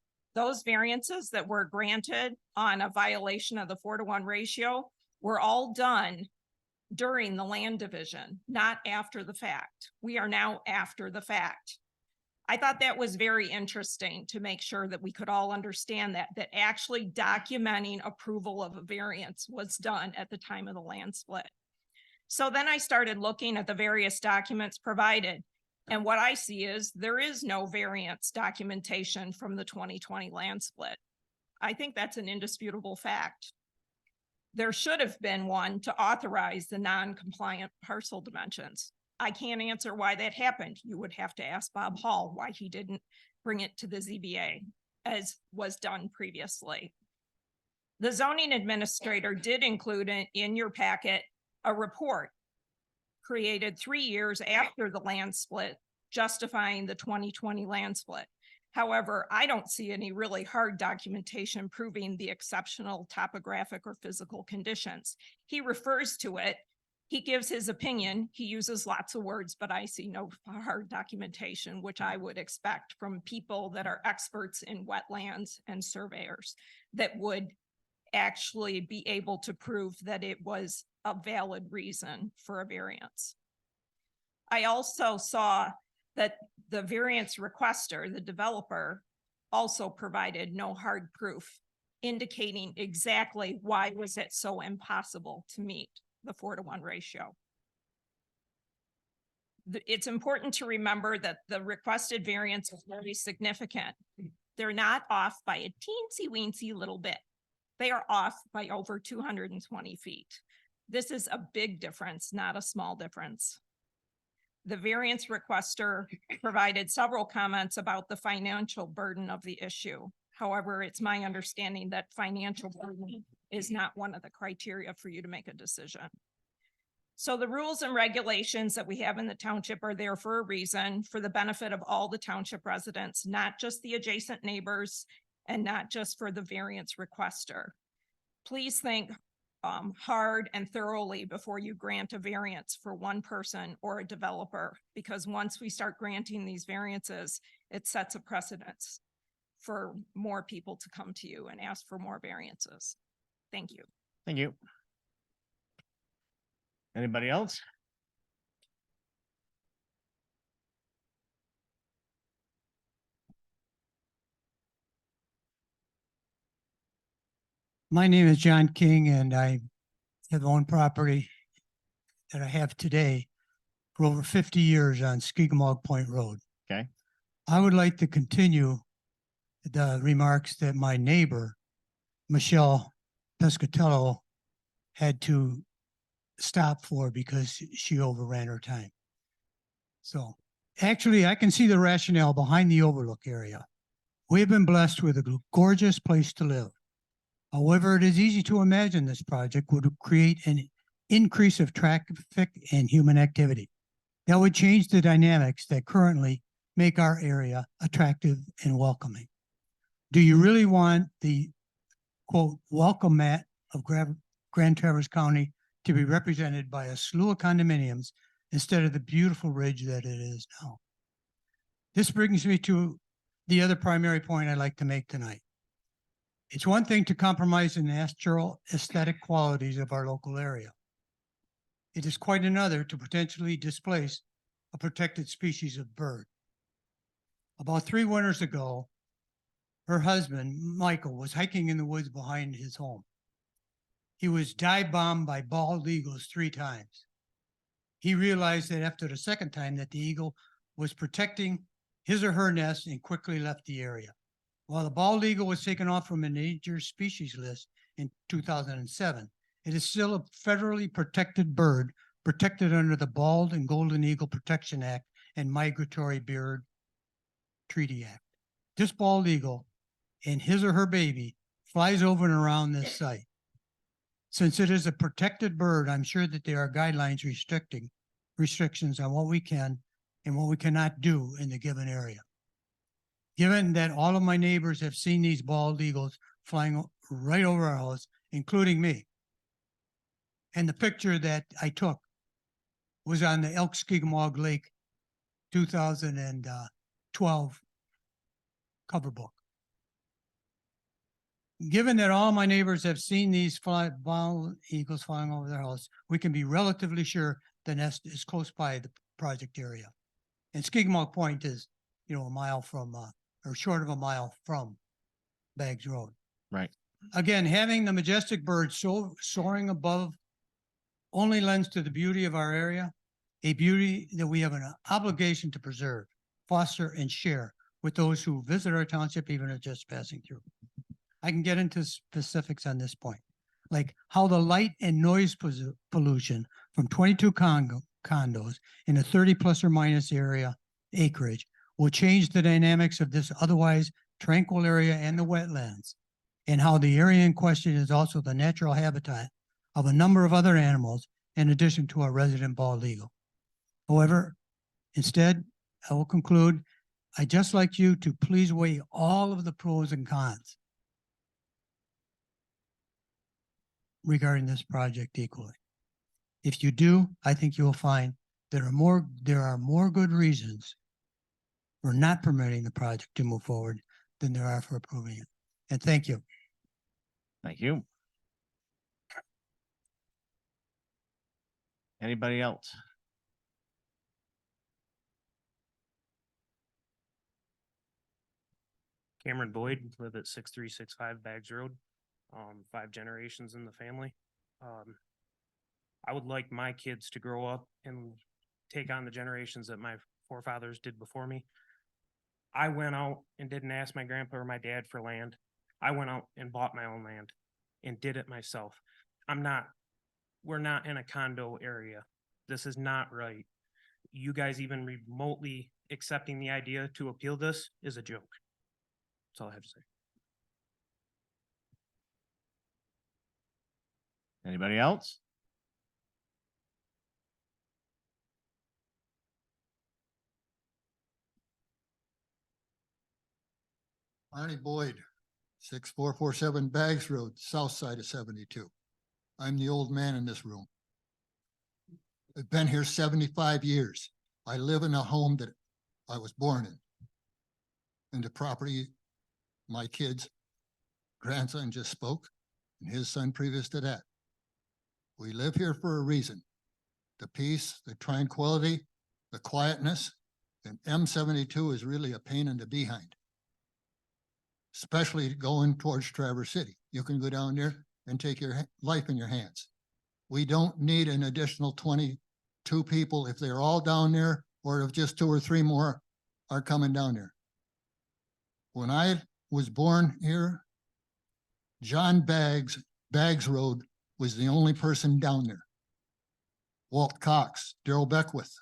variances that were granted on a violation of the 4-to-1 ratio were all done during the land division, not after the fact. We are now after the fact. I thought that was very interesting to make sure that we could all understand that actually documenting approval of a variance was done at the time of the land split. So then I started looking at the various documents provided. And what I see is there is no variance documentation from the 2020 land split. I think that's an indisputable fact. There should have been one to authorize the non-compliant parcel dimensions. I can't answer why that happened. You would have to ask Bob Hall why he didn't bring it to the ZBA as was done previously. The zoning administrator did include in your packet a report created 3 years after the land split, justifying the 2020 land split. However, I don't see any really hard documentation proving the exceptional topographic or physical conditions. He refers to it. He gives his opinion. He uses lots of words, but I see no hard documentation, which I would expect from people that are experts in wetlands and surveyors that would actually be able to prove that it was a valid reason for a variance. I also saw that the variance requester, the developer, also provided no hard proof, indicating exactly why was it so impossible to meet the 4-to-1 ratio. It's important to remember that the requested variance is very significant. They're not off by a teensy weensy little bit. They are off by over 220 feet. This is a big difference, not a small difference. The variance requester provided several comments about the financial burden of the issue. However, it's my understanding that financial burden is not one of the criteria for you to make a decision. So the rules and regulations that we have in the township are there for a reason, for the benefit of all the township residents, not just the adjacent neighbors and not just for the variance requester. Please think hard and thoroughly before you grant a variance for one person or a developer, because once we start granting these variances, it sets a precedence for more people to come to you and ask for more variances. Thank you. Thank you. Anybody else? My name is John King, and I have owned property that I have today for over 50 years on Skigmog Point Road. Okay. I would like to continue the remarks that my neighbor, Michelle Pescatello, had to stop for because she overran her time. So actually, I can see the rationale behind the overlook area. We have been blessed with a gorgeous place to live. However, it is easy to imagine this project would create an increase of traffic and human activity. That would change the dynamics that currently make our area attractive and welcoming. Do you really want the, quote, welcome mat of Grand Traverse County to be represented by a slew of condominiums instead of the beautiful ridge that it is now? This brings me to the other primary point I'd like to make tonight. It's one thing to compromise the natural aesthetic qualities of our local area. It is quite another to potentially displace a protected species of bird. About 3 winters ago, her husband, Michael, was hiking in the woods behind his home. He was dive bombed by bald eagles 3 times. He realized that after the second time that the eagle was protecting his or her nest and quickly left the area. While the bald eagle was taken off from an endangered species list in 2007, it is still a federally protected bird protected under the Bald and Golden Eagle Protection Act and Migratory Bird Treaty Act. This bald eagle and his or her baby flies over and around this site. Since it is a protected bird, I'm sure that there are guidelines restrictions on what we can and what we cannot do in the given area. Given that all of my neighbors have seen these bald eagles flying right over our house, including me, and the picture that I took was on the Elk Skigmog Lake 2012 cover book. Given that all my neighbors have seen these bald eagles flying over their house, we can be relatively sure the nest is close by the project area. And Skigmog Point is a mile from, or short of a mile from Baggs Road. Right. Again, having the majestic birds soaring above only lends to the beauty of our area, a beauty that we have an obligation to preserve, foster, and share with those who visit our township, even if just passing through. I can get into specifics on this point, like how the light and noise pollution from 22 condos in a 30 plus or minus area acreage will change the dynamics of this otherwise tranquil area and the wetlands, and how the area in question is also the natural habitat of a number of other animals in addition to our resident bald eagle. However, instead, I will conclude, I'd just like you to please weigh all of the pros and cons regarding this project equally. If you do, I think you will find there are more good reasons for not permitting the project to move forward than there are for approving it. And thank you. Thank you. Anybody else? Cameron Boyd, live at 6365 Baggs Road, 5 generations in the family. I would like my kids to grow up and take on the generations that my forefathers did before me. I went out and didn't ask my grandpa or my dad for land. I went out and bought my own land and did it myself. We're not in a condo area. This is not right. You guys even remotely accepting the idea to appeal this is a joke. That's all I have to say. Anybody else? Arnie Boyd, 6447 Baggs Road, south side of 72. I'm the old man in this room. I've been here 75 years. I live in a home that I was born in. And the property my kid's grandson just spoke, and his son previous to that. We live here for a reason. The peace, the tranquility, the quietness, and M72 is really a pain in the behind. Especially going towards Traverse City. You can go down there and take your life in your hands. We don't need an additional 22 people if they're all down there, or if just 2 or 3 more are coming down there. When I was born here, John Baggs Road was the only person down there. Walt Cox, Darrell Beckwith,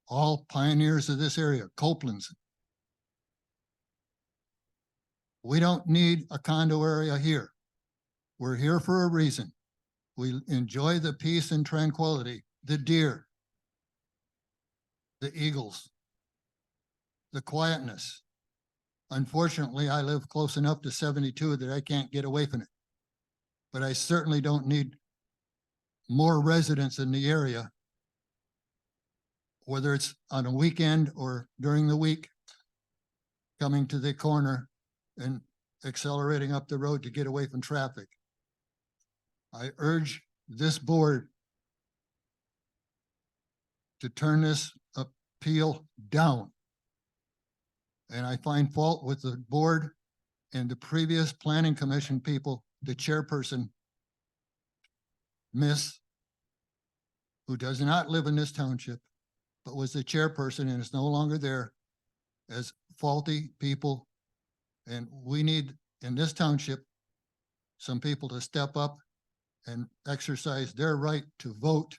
all pioneers of this area, Copeland's. We don't need a condo area here. We're here for a reason. We enjoy the peace and tranquility, the deer, the eagles, the quietness. Unfortunately, I live close enough to 72 that I can't get away from it. But I certainly don't need more residents in the area, whether it's on a weekend or during the week, coming to the corner and accelerating up the road to get away from traffic. I urge this board to turn this appeal down. And I find fault with the board and the previous planning commission people, the chairperson, Miss, who does not live in this township, but was the chairperson and is no longer there, as faulty people. And we need, in this township, some people to step up and exercise their right to vote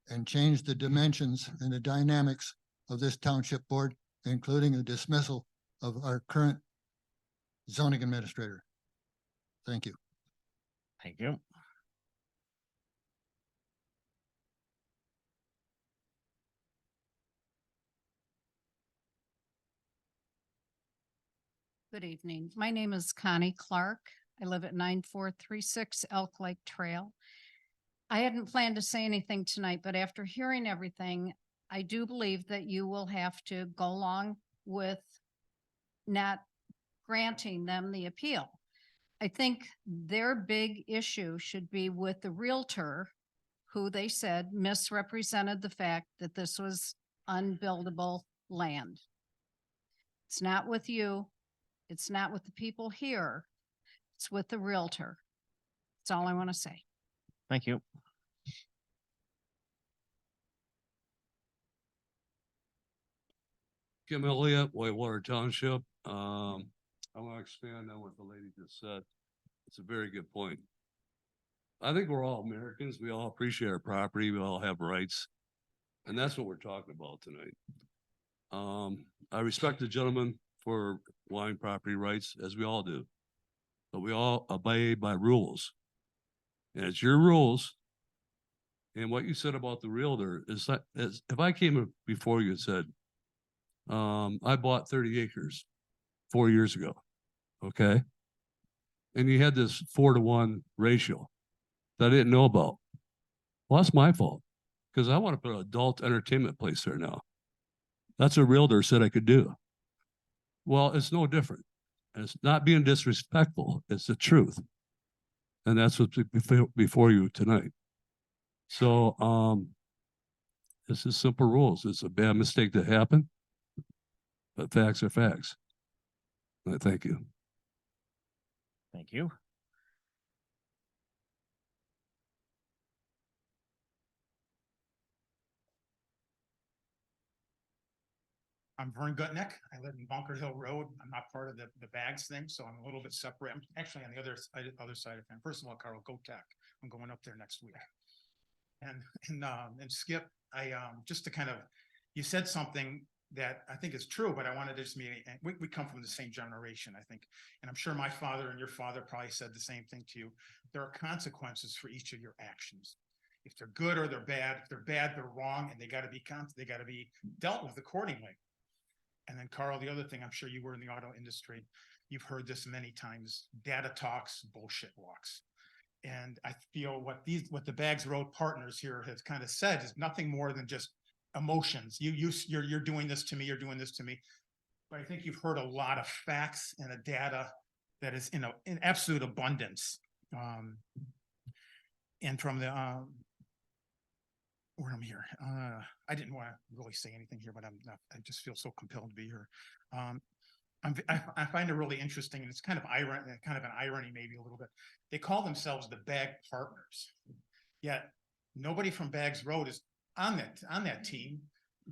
and change the dimensions and the dynamics of this township board, including a dismissal of our current zoning administrator. Thank you. Thank you. Good evening. My name is Connie Clark. I live at 9436 Elk Lake Trail. I hadn't planned to say anything tonight, but after hearing everything, I do believe that you will have to go along with not granting them the appeal. I think their big issue should be with the realtor, who they said misrepresented the fact that this was unbuildable land. It's not with you. It's not with the people here. It's with the realtor. That's all I want to say. Thank you. Kim Elliott, Whitewater Township. I want to expand on what the lady just said. It's a very good point. I think we're all Americans. We all appreciate our property. We all have rights. And that's what we're talking about tonight. I respect the gentleman for wanting property rights, as we all do. But we all obey by rules. And it's your rules. And what you said about the realtor is that if I came before you and said, I bought 30 acres 4 years ago. Okay. And you had this 4-to-1 ratio that I didn't know about. Well, that's my fault because I want to put an adult entertainment place there now. That's a realtor said I could do. Well, it's no different. And it's not being disrespectful. It's the truth. And that's what's before you tonight. So, this is simple rules. It's a bad mistake that happened, but facts are facts. Thank you. Thank you. I'm Vern Gutnick. I live in Bunker Hill Road. I'm not part of the bags thing, so I'm a little bit separate. I'm actually on the other side of town. First of all, Carl, go Tech. I'm going up there next week. And Skip, I just to kind of, you said something that I think is true, but I wanted to just we come from the same generation, I think. And I'm sure my father and your father probably said the same thing to you. There are consequences for each of your actions. If they're good or they're bad, if they're bad, they're wrong, and they got to be dealt with accordingly. And then Carl, the other thing, I'm sure you were in the auto industry. You've heard this many times. Data talks, bullshit walks. And I feel what the Bags Road partners here have kind of said is nothing more than just emotions. You're doing this to me, you're doing this to me. But I think you've heard a lot of facts and a data that is in absolute abundance. And from the where I'm here, I didn't want to really say anything here, but I just feel so compelled to be here. I find it really interesting, and it's kind of an irony, maybe a little bit. They call themselves the Bag Partners, yet nobody from Bags Road is on that team,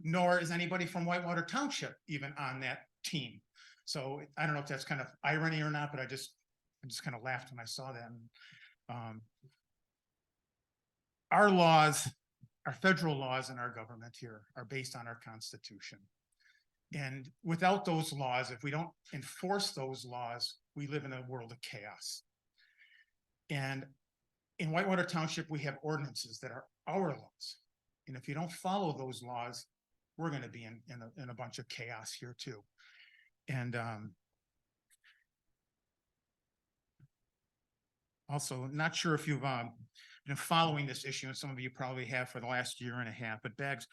nor is anybody from Whitewater Township even on that team. So I don't know if that's kind of irony or not, but I just kind of laughed when I saw that. And, our laws, our federal laws and our government here are based on our Constitution. And without those laws, if we don't enforce those laws, we live in a world of chaos. And in Whitewater Township, we have ordinances that are our laws. And if you don't follow those laws, we're going to be in a bunch of chaos here too. And also, not sure if you've been following this issue, and some of you probably have for the last year and a half, but Bags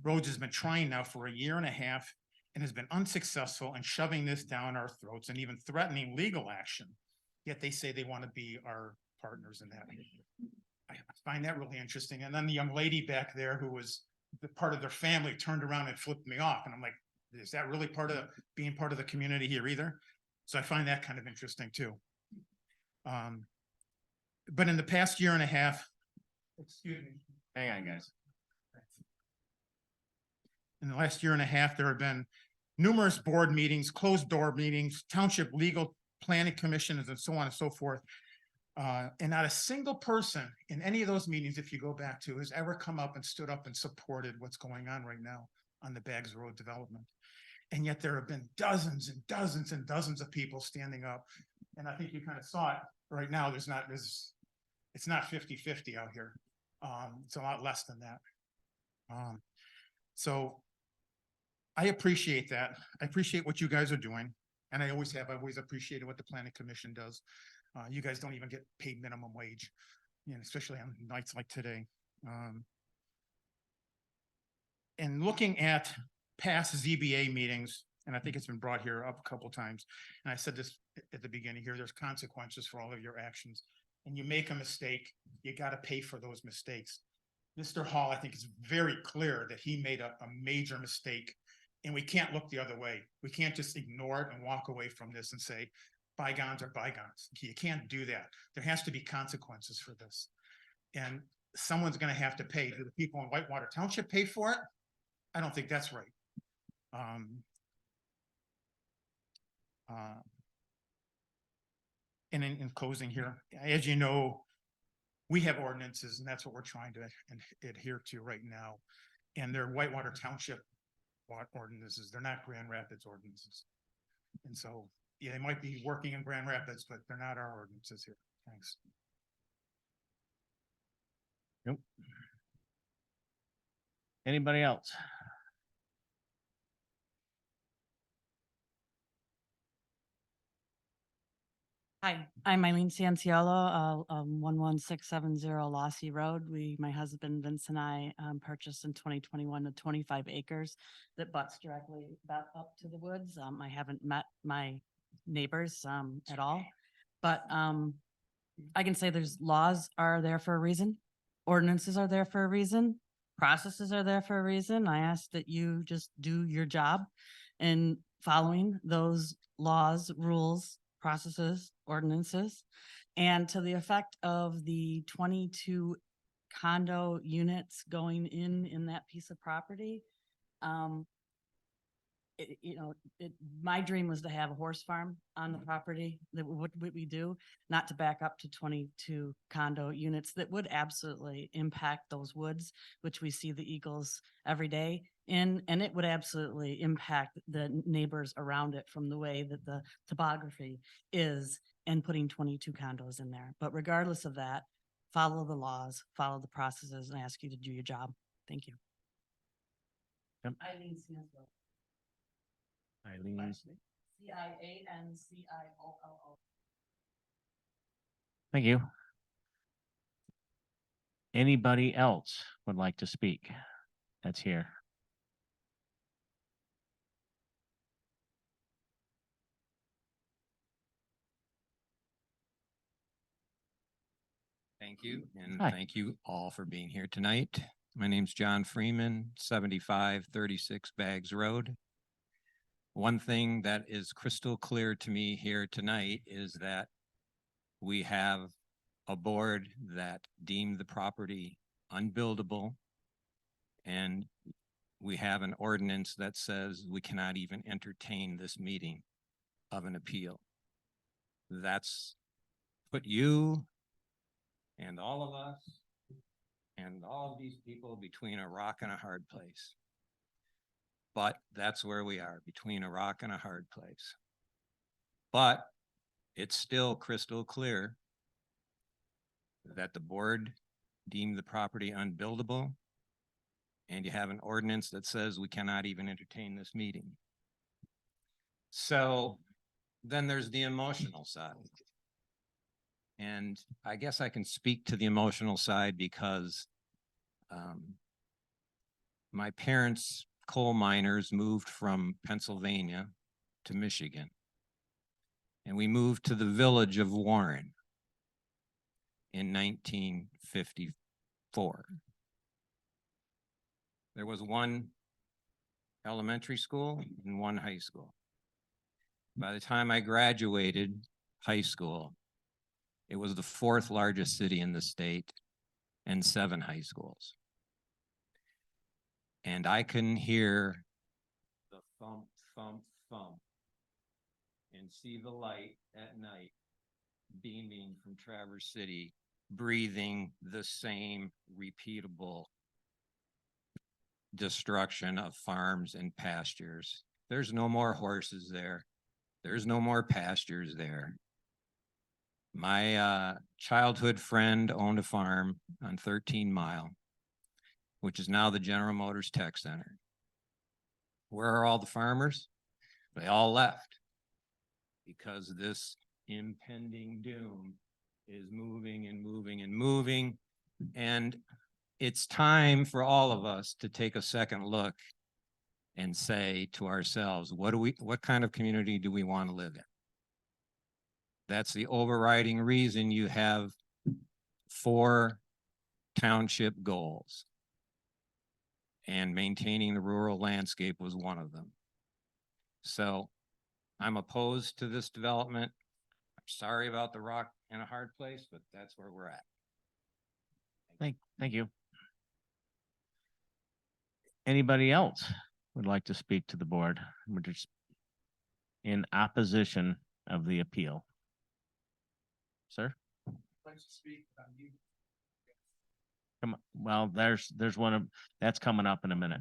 Roads has been trying now for a year and a half and has been unsuccessful in shoving this down our throats and even threatening legal action. Yet they say they want to be our partners in that. I find that really interesting. And then the young lady back there who was part of their family turned around and flipped me off. And I'm like, is that really part of being part of the community here either? So I find that kind of interesting too. But in the past year and a half, excuse me. Hang on, guys. In the last year and a half, there have been numerous board meetings, closed door meetings, township legal planning commissions, and so on and so forth. And not a single person in any of those meetings, if you go back to, has ever come up and stood up and supported what's going on right now on the Bags Road development. And yet there have been dozens and dozens and dozens of people standing up. And I think you kind of saw it right now. It's not 50-50 out here. It's a lot less than that. So I appreciate that. I appreciate what you guys are doing. And I always have. I've always appreciated what the Planning Commission does. You guys don't even get paid minimum wage, especially on nights like today. And looking at past ZBA meetings, and I think it's been brought here up a couple of times, and I said this at the beginning here, there's consequences for all of your actions. And you make a mistake, you got to pay for those mistakes. Mr. Hall, I think it's very clear that he made a major mistake And we can't look the other way. We can't just ignore it and walk away from this and say bygones are bygones. You can't do that. There has to be consequences for this. And someone's gonna have to pay. Do the people in Whitewater Township pay for it? I don't think that's right. And in closing here, as you know, we have ordinances and that's what we're trying to adhere to right now. And they're Whitewater Township ordinances. They're not Grand Rapids ordinances. And so, yeah, they might be working in Grand Rapids, but they're not our ordinances here. Thanks. Nope. Anybody else? Hi, I'm Eileen Sanciello, 11670 Lossy Road. My husband Vince and I purchased in 2021 the 25 acres that butts directly back up to the woods. I haven't met my neighbors at all, but I can say there's laws are there for a reason. Ordinances are there for a reason. Processes are there for a reason. I ask that you just do your job in following those laws, rules, processes, ordinances, and to the effect of the 22 condo units going in that piece of property. My dream was to have a horse farm on the property. That what we do, not to back up to 22 condo units that would absolutely impact those woods, which we see the eagles every day in, and it would absolutely impact the neighbors around it from the way that the topography is, and putting 22 condos in there. But regardless of that, follow the laws, follow the processes, and I ask you to do your job. Thank you. Yep. Eileen Sanciello. Eileen. CIANCIOLO. Thank you. Anybody else would like to speak? That's here. Thank you, and Hi. thank you all for being here tonight. My name's John Freeman, 7536 Baggs Road. One thing that is crystal clear to me here tonight is that we have a board that deemed the property unbuildable, and we have an ordinance that says we cannot even entertain this meeting of an appeal. That's put you and all of us and all of these people between a rock and a hard place. But that's where we are, between a rock and a hard place. But it's still crystal clear that the board deemed the property unbuildable, and you have an ordinance that says we cannot even entertain this meeting. So then there's the emotional side. And I guess I can speak to the emotional side because my parents, coal miners, moved from Pennsylvania to Michigan. And we moved to the village of Warren in 1954. There was one elementary school and one high school. By the time I graduated high school, it was the fourth largest city in the state and 7 high schools. And I can hear the thump, thump, thump and see the light at night beaming from Traverse City, breathing the same repeatable destruction of farms and pastures. There's no more horses there. There's no more pastures there. My childhood friend owned a farm on 13 Mile, which is now the General Motors Tech Center. Where are all the farmers? They all left because this impending doom is moving and moving and moving. And it's time for all of us to take a second look and say to ourselves, what kind of community do we want to live in? That's the overriding reason you have 4 township goals. and maintaining the rural landscape was one of them. So I'm opposed to this development. I'm sorry about the rock in a hard place, but that's where we're at. Thank you. Anybody else would like to speak to the board? We're just in opposition of the appeal. Sir? Come on, well, there's one of, that's coming up in a minute.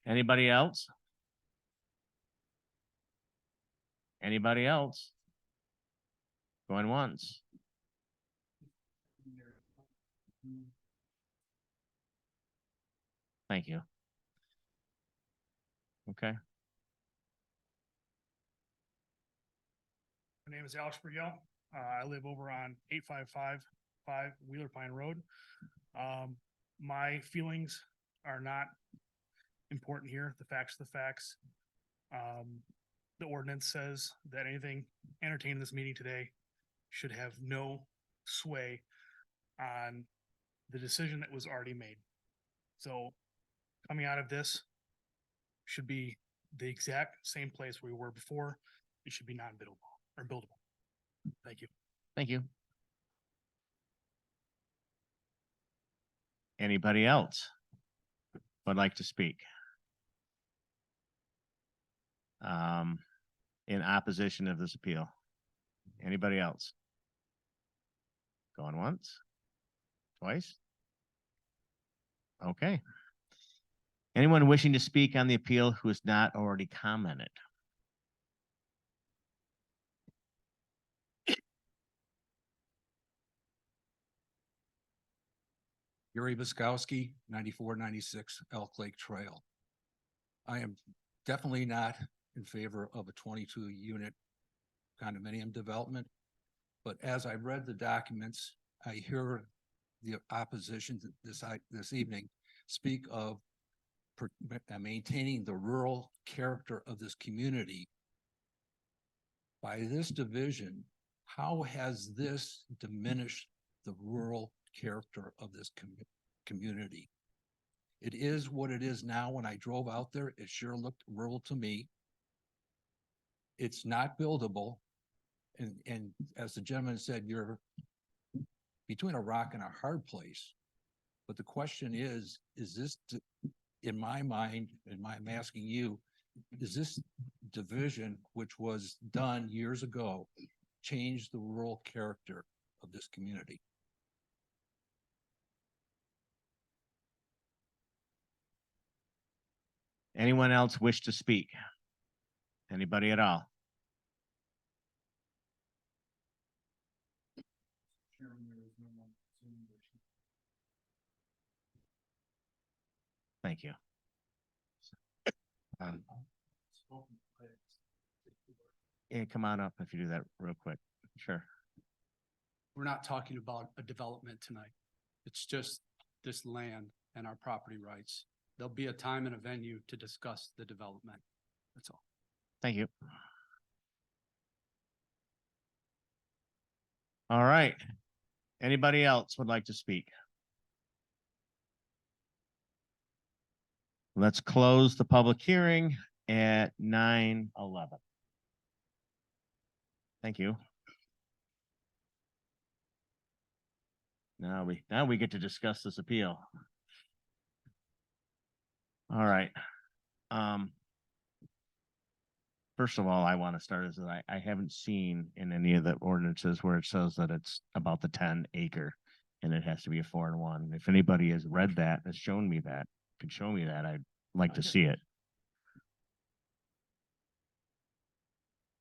Anybody else? Anybody else? Going once? Thank you. Okay. My name is Alex Brielle. I live over on 8555 Wheeler Pine Road. My feelings are not important here. The facts are the facts. The ordinance says that anything entertained in this meeting today should have no sway on the decision that was already made. So coming out of this should be the exact same place we were before. It should be non-buildable or buildable. Thank you. Thank you. Anybody else would like to speak? In opposition of this appeal? Anybody else? Going once? Twice? Okay. Anyone wishing to speak on the appeal who has not already commented? Yuri Biskowski, 9496 Elk Lake Trail. I am definitely not in favor of a 22 unit condominium development. But as I read the documents, I hear the opposition this evening speak of maintaining the rural character of this community. By this division, how has this diminished the rural character of this community? It is what it is now. When I drove out there, it sure looked rural to me. It's not buildable. And as the gentleman said, you're between a rock and a hard place. But the question is this, in my mind, and I'm asking you, is this division, which was done years ago, change the rural character of this community? Anyone else wish to speak? Anybody at all? Thank you. Yeah, come on up if you do that real quick. Sure. We're not talking about a development tonight. It's just this land and our property rights. There'll be a time and a venue to discuss the development. That's all. Thank you. All right. Anybody else would like to speak? Let's close the public hearing at 9:11. Thank you. Now we get to discuss this appeal. All right. First of all, I want to start is that I haven't seen in any of the ordinances where it says that it's about the 10 acre and it has to be a 4-1. If anybody has read that, has shown me that, could show me that, I'd like to see it.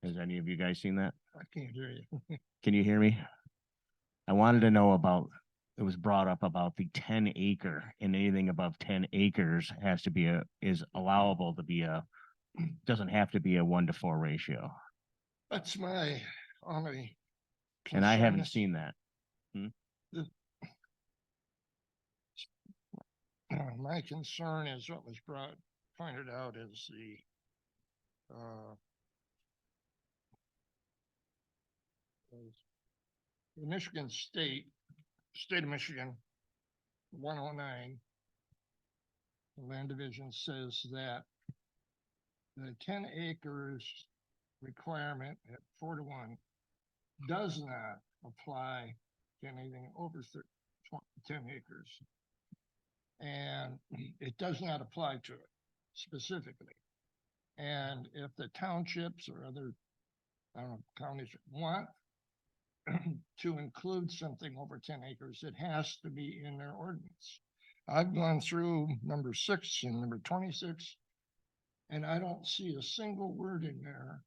Has any of you guys seen that? I can't hear you. Can you hear me? I wanted to know about, it was brought up about the 10 acre, and anything above 10 acres has to be is allowable to be doesn't have to be a 1-to-4 ratio. That's my only. And I haven't concern. seen that. My concern is what was pointed out is the Michigan state of Michigan 109 the land division says that the 10 acres requirement at 4-1 does not apply to anything over 10 acres. And it does not apply to it specifically. And if the townships or other, I don't know, counties want to include something over 10 acres, it has to be in their ordinance. I've gone through number 6 and number 26, and I don't see a single word in there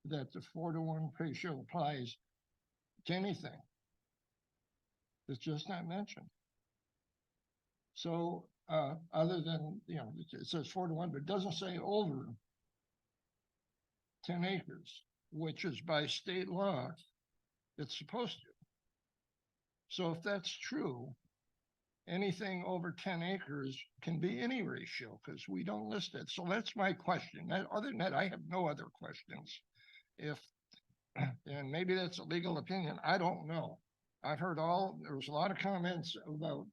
that the 4-1 ratio applies to anything. It's just not mentioned. So other than, you know, it says 4-1, but it doesn't say over 10 acres, which is by state law, it's supposed to. So if that's true, anything over 10 acres can be any ratio because we don't list it. So that's my question. Other than that, I have no other questions. And maybe that's a legal opinion, I don't know. I've heard there was a lot of comments about,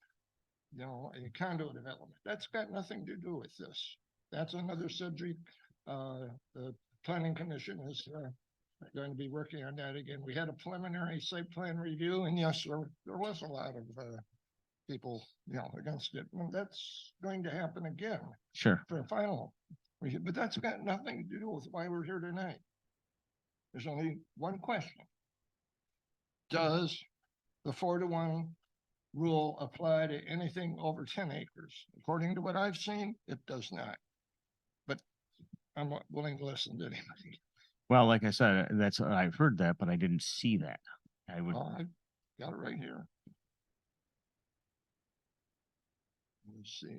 you know, a condo development. That's got nothing to do with this. That's another subject. The planning commission is going to be working on that again. We had a preliminary site plan review, and yes, there was a lot of people, you know, against it. And that's going to happen again. Sure. For a final. But that's got nothing to do with why we're here tonight. There's only one question. Does the 4-1 rule apply to anything over 10 acres? According to what I've seen, it does not. But I'm not willing to listen to anybody. Well, like I said, I've heard that, but I didn't see that. I would. I got it right here. Let's see.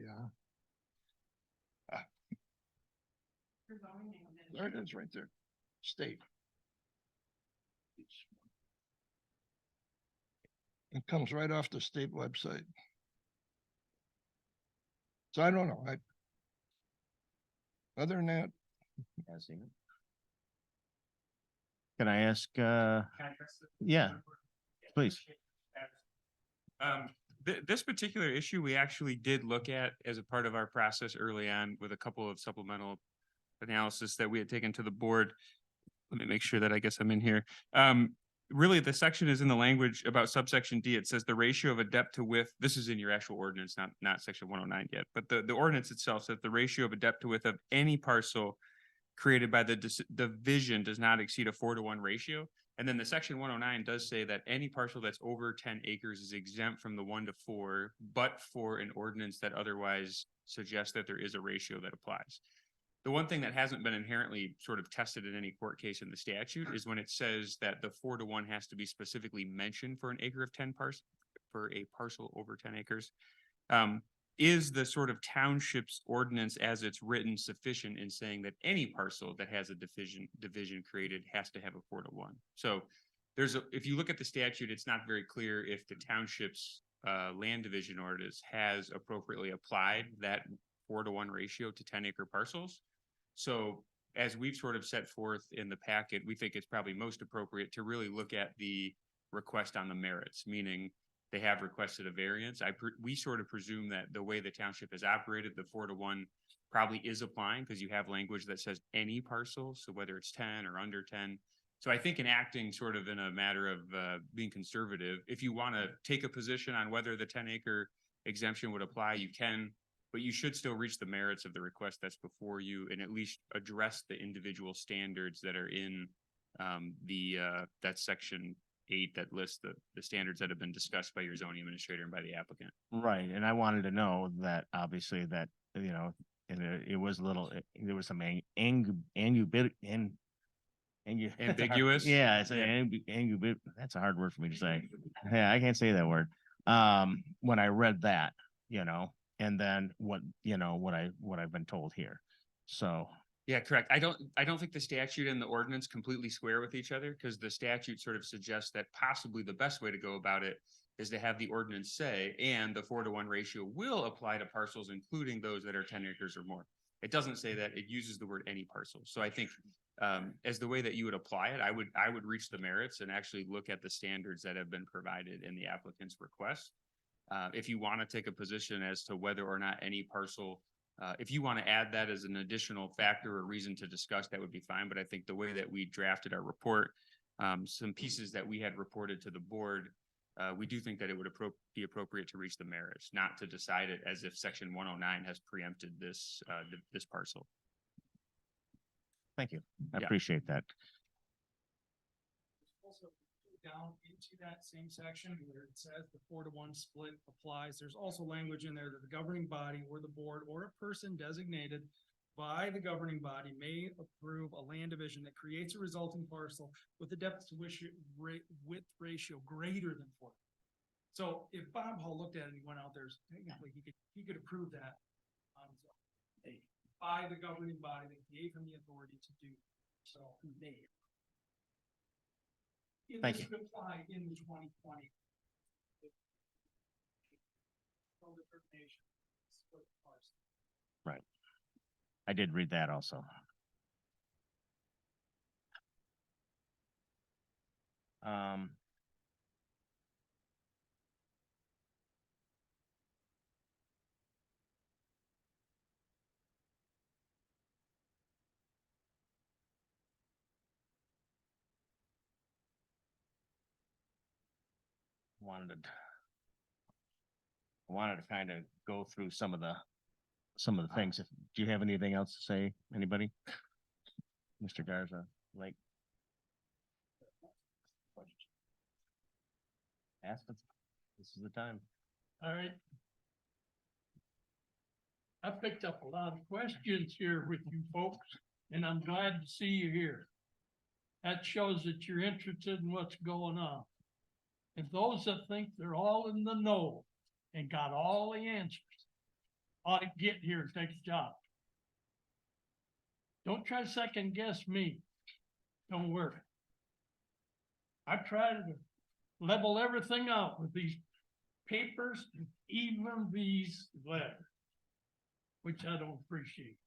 There it is right there. State. It comes right off the state website. So I don't know. Other than that. Can I ask, yeah, please. This particular issue, we actually did look at as a part of our process early on with a couple of supplemental analysis that we had taken to the board. Let me make sure that I guess I'm in here. Really, the section is in the language about subsection D. It says the ratio of a depth to width. This is in your actual ordinance, not section 109 yet, but the ordinance itself says the ratio of a depth to width of any parcel created by the division does not exceed a 4-1 ratio. And then the section 109 does say that any parcel that's over 10 acres is exempt from the 1-4, but for an ordinance that otherwise suggests that there is a ratio that applies. The one thing that hasn't been inherently sort of tested in any court case in the statute is when it says that the 4-1 has to be specifically mentioned for an acre of 10 parcel, for a parcel over 10 acres. Is the sort of township's ordinance as it's written sufficient in saying that any parcel that has a division created has to have a 4-1? So if you look at the statute, it's not very clear if the township's land division ordinance has appropriately applied that 4-1 ratio to 10-acre parcels. So as we've sort of set forth in the packet, we think it's probably most appropriate to really look at the request on the merits, meaning they have requested a variance. We sort of presume that the way the township has operated, the 4-1 probably is applying because you have language that says any parcel. So whether it's 10 or under 10. So I think in acting sort of in a matter of being conservative, if you want to take a position on whether the 10-acre exemption would apply, you can, but you should still reach the merits of the request that's before you and at least address the individual standards that are in that section 8 that lists the standards that have been discussed by your zoning administrator and by the applicant. Right, and I wanted to know that obviously that, you know, and it was a little, there was some ambiguous. Yeah, it's ambiguous. That's a hard word for me to say. Yeah, I can't say that word. When I read that, you know, and then what I've been told here. So. Yeah, correct. I don't think the statute and the ordinance completely square with each other because the statute sort of suggests that possibly the best way to go about it is to have the ordinance say, and the 4-1 ratio will apply to parcels, including those that are 10 acres or more. It doesn't say that. It uses the word any parcel. So I think as the way that you would apply it, I would reach the merits and actually look at the standards that have been provided in the applicant's request. If you want to take a position as to whether or not any parcel If you want to add that as an additional factor or reason to discuss, that would be fine. But I think the way that we drafted our report, some pieces that we had reported to the board, we do think that it would be appropriate to reach the merits, not to decide it as if section 109 has preempted this, this parcel. Thank you. I Yeah. appreciate that. Also down into that same section where it says the 4-to-1 split applies, there's also language in there that the governing body or the board or a person designated by the governing body may approve a land division that creates a resulting parcel with a depth to width ratio greater than 4. So if Bob Hall looked at it and he went out there, technically he could approve that on his own, by the governing body that gave him the authority to do so. Thank you. This could apply in 2020. Right. I did read that also. Wanted to kind of go through some of the things. Do you have anything else to say? Anybody? Mr. Garza, like. Ask them. This is the time. All right. I picked up a lot of questions here with you folks, and I'm glad to see you here. That shows that you're interested in what's going on. And those that think they're all in the know and got all the answers ought to get here and take a job. Don't try to second guess me. Don't worry. I try to level everything out with these papers, even these letters, which I don't appreciate.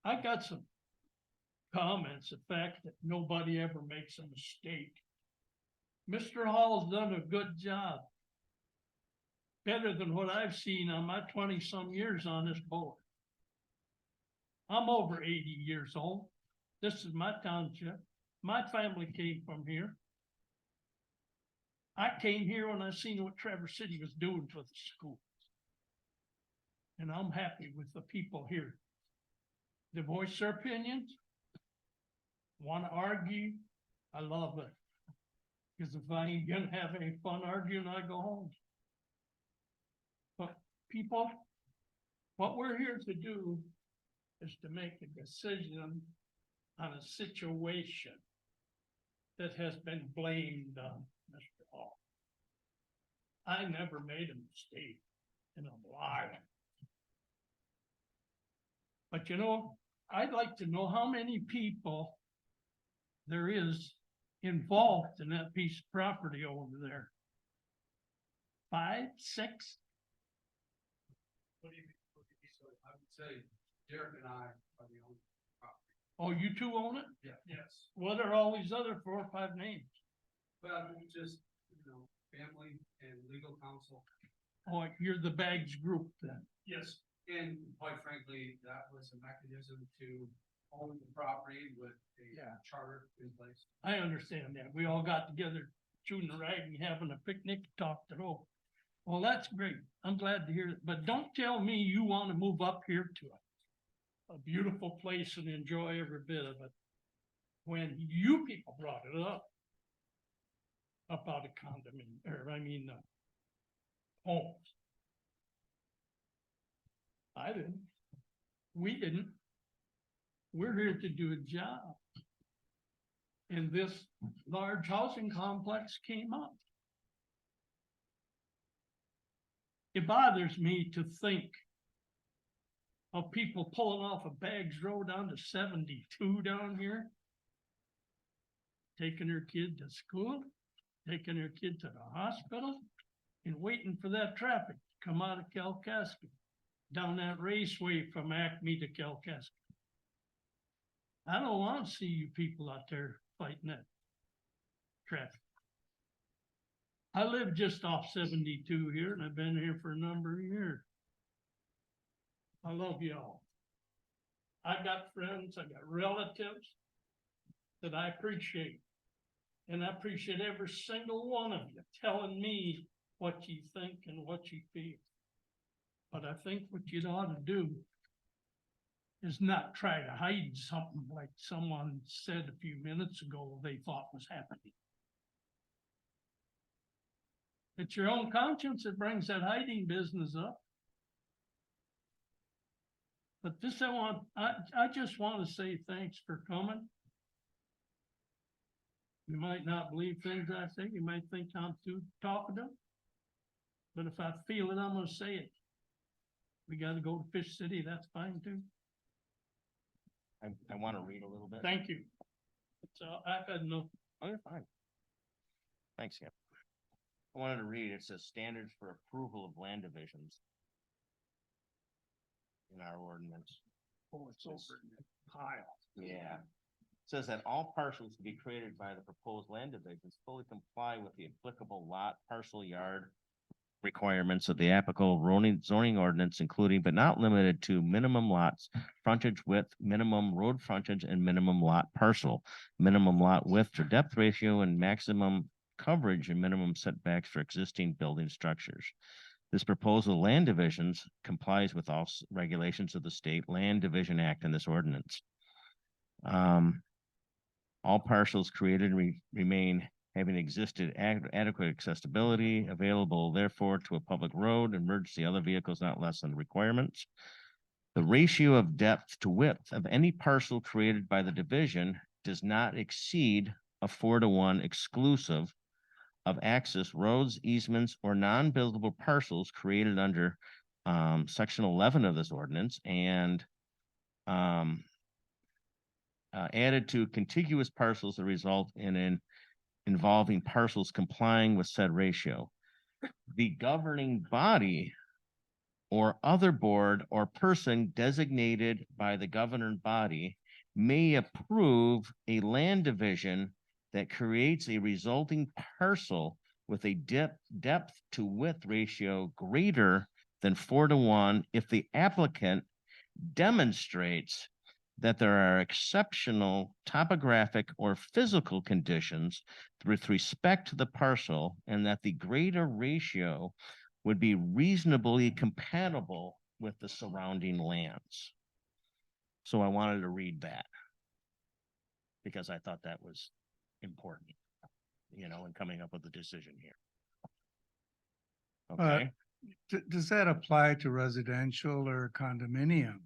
I got some comments, the fact that nobody ever makes a mistake. Mr. Hall's done a good job. Better than what I've seen on my 20-some years on this board. I'm over 80 years old. This is my township. My family came from here. I came here when I seen what Traverse City was doing for the schools. And I'm happy with the people here. They voice their opinions, want to argue. I love it. Because if I ain't gonna have any fun arguing, I go home. But people, what we're here to do is to make a decision on a situation that has been blamed on Mr. Hall. I never made a mistake, and I'm lying. But you know, I'd like to know how many people there is involved in that piece of property over there. 5, 6? What do you mean? I would say Derek and I are the only property. Oh, you two own it? Yeah. Yes. What are all these other 4 or 5 names? Well, just, family and legal counsel. Oh, you're the Bags group then? Yes. And quite frankly, that was a mechanism to own the property with a charter in place. I understand that. We all got together, chewing the rag and having a picnic, talked it over. Well, that's great. I'm glad to hear it. But don't tell me you want to move up here to a beautiful place and enjoy every bit of it. When you people brought it up out of condominium, homes. I didn't. We didn't. We're here to do a job. And this large housing complex came up. It bothers me to think of people pulling off of Bags Road onto 72 down here, taking their kid to school, taking their kid to the hospital, and waiting for that traffic to come out of Kalkaska, down that raceway from Acme to Kalkaska. I don't want to see you people out there fighting that traffic. I live just off 72 here, and I've been here for a number of years. I love y'all. I got friends, I got relatives that I appreciate. And I appreciate every single one of you telling me what you think and what you feel. But I think what you ought to do is not try to hide something like someone said a few minutes ago they thought was happening. It's your own conscience that brings that hiding business up. But this I just want to say thanks for coming. You might not believe things I say, you might think I'm too talkative. But if I feel it, I'm gonna say it. We gotta go to Fish City, that's fine too. I want to read a little bit. Thank you. So I've had no. Oh, you're fine. Thanks, Skip. I wanted to read, it says standards for approval of land divisions in our ordinance. Oh, it's over in that pile. Yeah. It says that all parcels to be created by the proposed land divisions fully comply with the applicable lot, parcel, yard requirements of the applicable zoning ordinance, including but not limited to minimum lots, frontage width, minimum road frontage, and minimum lot parcel, minimum lot width or depth ratio, and maximum coverage and minimum setbacks for existing building structures. This proposal land divisions complies with all regulations of the State Land Division Act and this ordinance. All parcels created remain having existed adequate accessibility, available therefore to a public road, emergency other vehicles not less than the requirements. The ratio of depth to width of any parcel created by the division does not exceed a 4:1 exclusive of access roads, easements, or non-buildable parcels created under section 11 of this ordinance and added to contiguous parcels that result in an involving parcels complying with said ratio. The governing body or other board or person designated by the governing body may approve a land division that creates a resulting parcel with a depth to width ratio greater than 4:1 if the applicant demonstrates that there are exceptional topographic or physical conditions with respect to the parcel and that the greater ratio would be reasonably compatible with the surrounding lands. So I wanted to read that because I thought that was important, you know, in coming up with a decision here. Okay. Does that apply to residential or condominiums?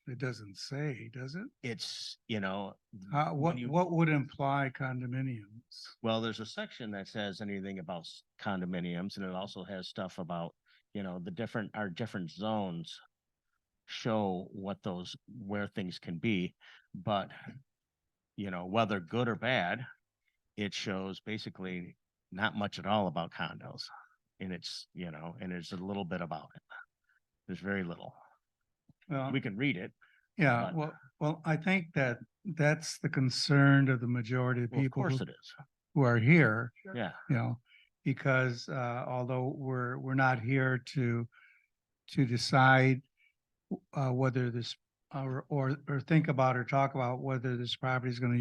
It doesn't say, does it? It's, you know. What would imply condominiums? Well, there's a section that says anything about condominiums, and it also has stuff about, you know, our different zones show where things can be, but, you know, whether good or bad, it shows basically not much at all about condos. And it's, you know, and there's a little bit about it. There's very little. Well, we can read it. Yeah, well, I think that's the concern of the majority of Well, of people course it is. who are here. Yeah. You know, because although we're not here to decide whether this or think about or talk about whether this property is going to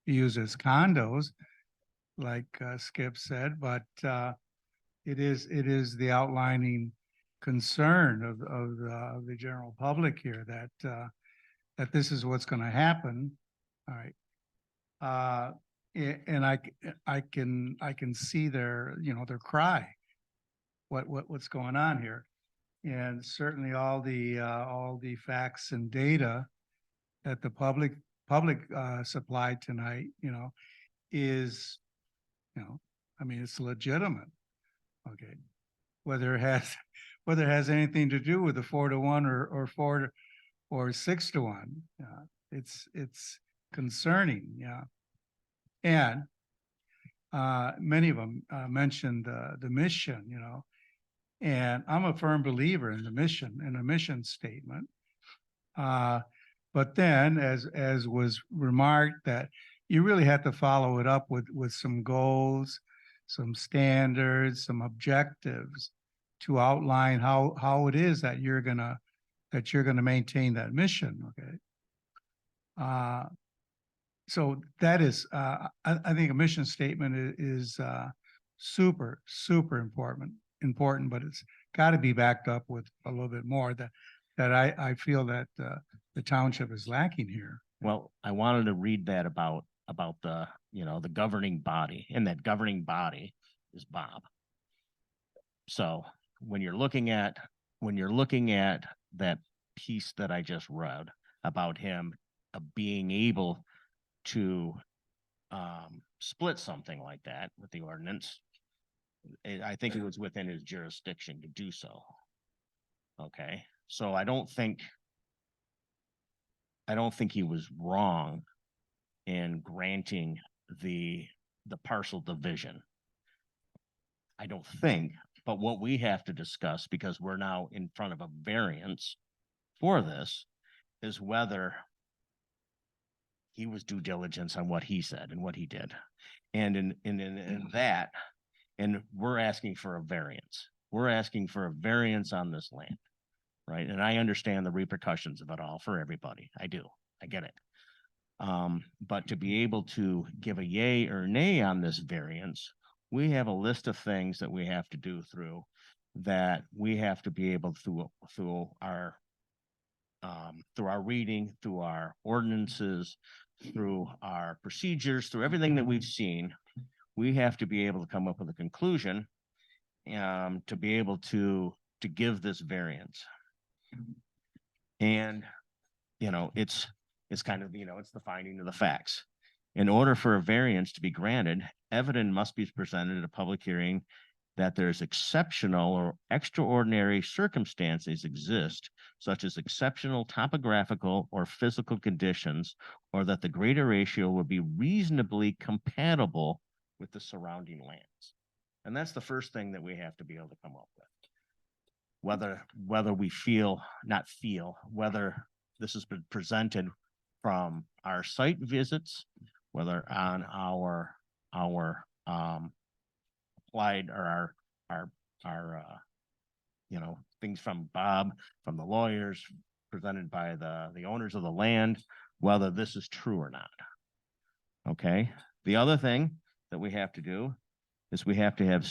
be used as condos, like Skip said, but it is the outlining concern of the general public here that this is what's going to happen. All right. And I can see their cry, what's going on here. And certainly all the facts and data that the public supplied tonight, is, I mean, it's legitimate. Okay. Whether it has anything to do with the 4:1 or 4 or 6:1, it's concerning. Yeah. And many of them mentioned the mission, and I'm a firm believer in the mission statement. But then as was remarked, that you really have to follow it up with some goals, some standards, some objectives to outline how it is that you're gonna that you're going to maintain that mission, okay? So that is, I think a mission statement is super, super important, but it's got to be backed up with a little bit more that I feel that the township is lacking here. Well, I wanted to read that about the, the governing body, and that governing body is Bob. So when you're looking at that piece that I just read about him being able to split something like that with the ordinance, I think it was within his jurisdiction to do so. Okay, so I don't think he was wrong in granting the parcel division. I don't think, but what we have to discuss, because we're now in front of a variance for this, is whether he was due diligence on what he said and what he did. And in that, and we're asking for a variance. We're asking for a variance on this land, right? And I understand the repercussions of it all for everybody. I do. I get it. But to be able to give a yay or nay on this variance, we have a list of things that we have to do through, that we have to be able through our reading, through our ordinances, through our procedures, through everything that we've seen. We have to be able to come up with a conclusion to be able to give this variance. And, it's kind of, it's the finding of the facts. In order for a variance to be granted, evidence must be presented at a public hearing that there's exceptional or extraordinary circumstances exist, such as exceptional topographical or physical conditions, or that the greater ratio would be reasonably compatible with the surrounding lands. And that's the first thing that we have to be able to come up with. Whether we whether this has been presented from our site visits, whether on our applied or our things from Bob, from the lawyers, presented by the owners of the land, whether this is true or not. Okay. The other thing that we have to do is we have to have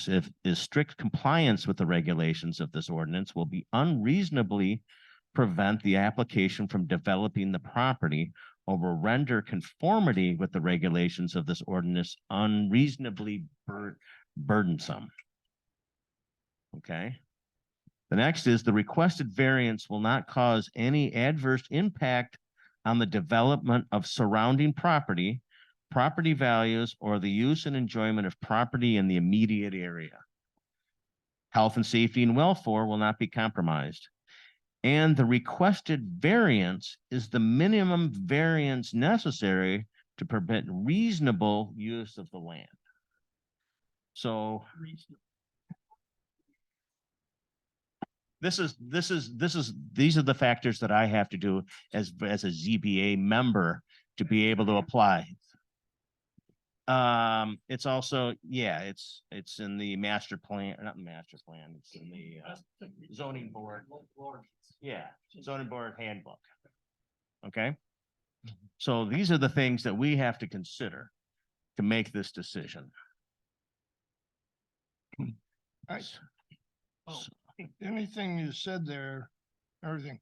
strict compliance with the regulations of this ordinance will be unreasonably prevent the application from developing the property, or will render conformity with the regulations of this ordinance unreasonably burdensome. Okay. The next is the requested variance will not cause any adverse impact on the development of surrounding property values, or the use and enjoyment of property in the immediate area. Health and safety and welfare will not be compromised. And the requested variance is the minimum variance necessary to permit reasonable use of the land. So these are the factors that I have to do as a ZBA member to be able to apply. It's also, it's in the master plan, not the master plan, it's in the zoning board. Yeah, zoning board handbook. Okay. So these are the things that we have to consider to make this decision. Anything you said there, everything,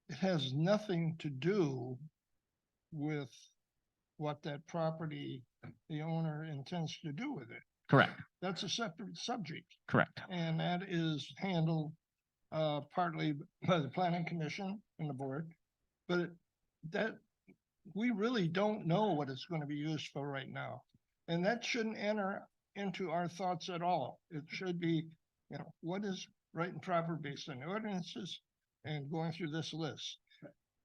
it has nothing to do with what that property the owner intends to do with it. Correct. That's a separate subject. Correct. And that is handled partly by the planning commission and the board, but that we really don't know what it's going to be used for right now. And that shouldn't enter into our thoughts at all. It should be, what is right and proper based on the ordinances and going through this list.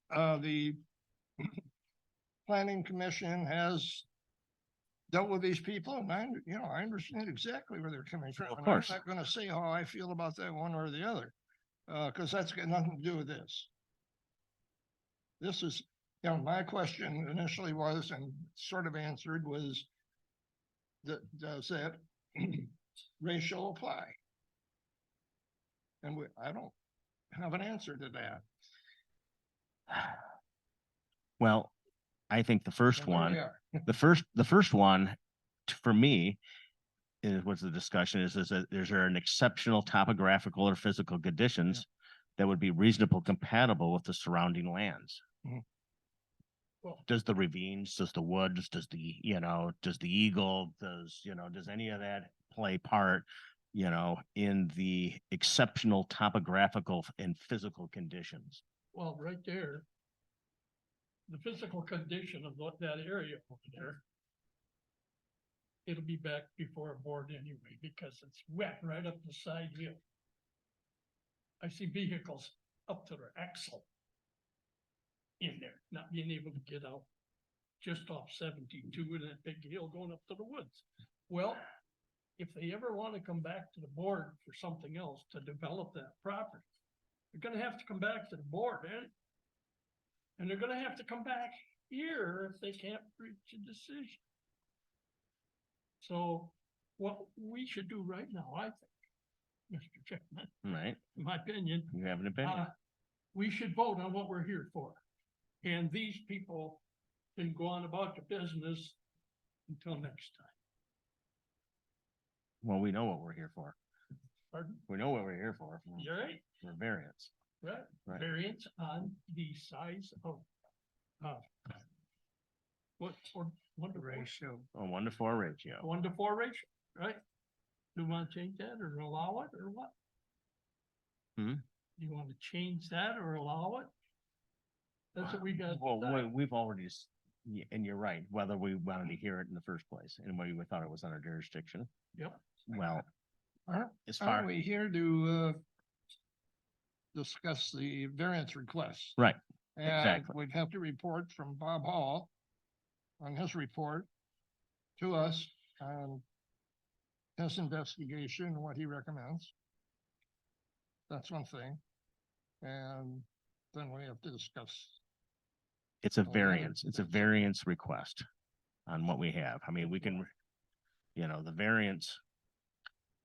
The planning commission has dealt with these people, and I understand exactly where they're coming from. Of course. I'm not going to say how I feel about that one or the other, because that's got nothing to do with this. This is, my question initially was, and sort of answered, was does that ratio apply? And I don't have an answer to that. Well, I think the first Well, there one, we are. the first one, for me, is what's the discussion is that there's there an exceptional topographical or physical conditions that would be reasonable compatible with the surrounding lands. Mhm. Does the ravines, does the woods, does the, does the eagle, does any of that play part, in the exceptional topographical and physical conditions? Well, right there, the physical condition of that area over there, it'll be back before a board anyway, because it's wet right up the side hill. I see vehicles up to their axle in there, not being able to get out just off 72 and that big hill going up to the woods. Well, if they ever want to come back to the board for something else to develop that property, they're gonna have to come back to the board, and they're gonna have to come back here if they can't reach a decision. So what we should do right now, I think, Mr. Chairman, Right? in my opinion, You have an opinion? we should vote on what we're here for. And these people can go on about their business until next time. Well, we know what we're here for. Pardon? We know what we're here for. You're right, For variance. right? Right. Variance on the size of, what, or one to ratio, A 1-to-4 ratio. 1-to-4 ratio, right? Do you want to change that or allow it or what? Hmm? You want to change that or allow it? That's what we got. Well, we've already, and you're right, whether we wanted to hear it in the first place and whether we thought it was under jurisdiction. Yep. Well, Aren't, as aren't far, we here to discuss the variance request? right, And exactly. we'd have to report from Bob Hall on his report to us on his investigation and what he recommends. That's one thing. And then we have to discuss. It's a Well, variance. It's a variance request on what we have. I mean, we can, the variance,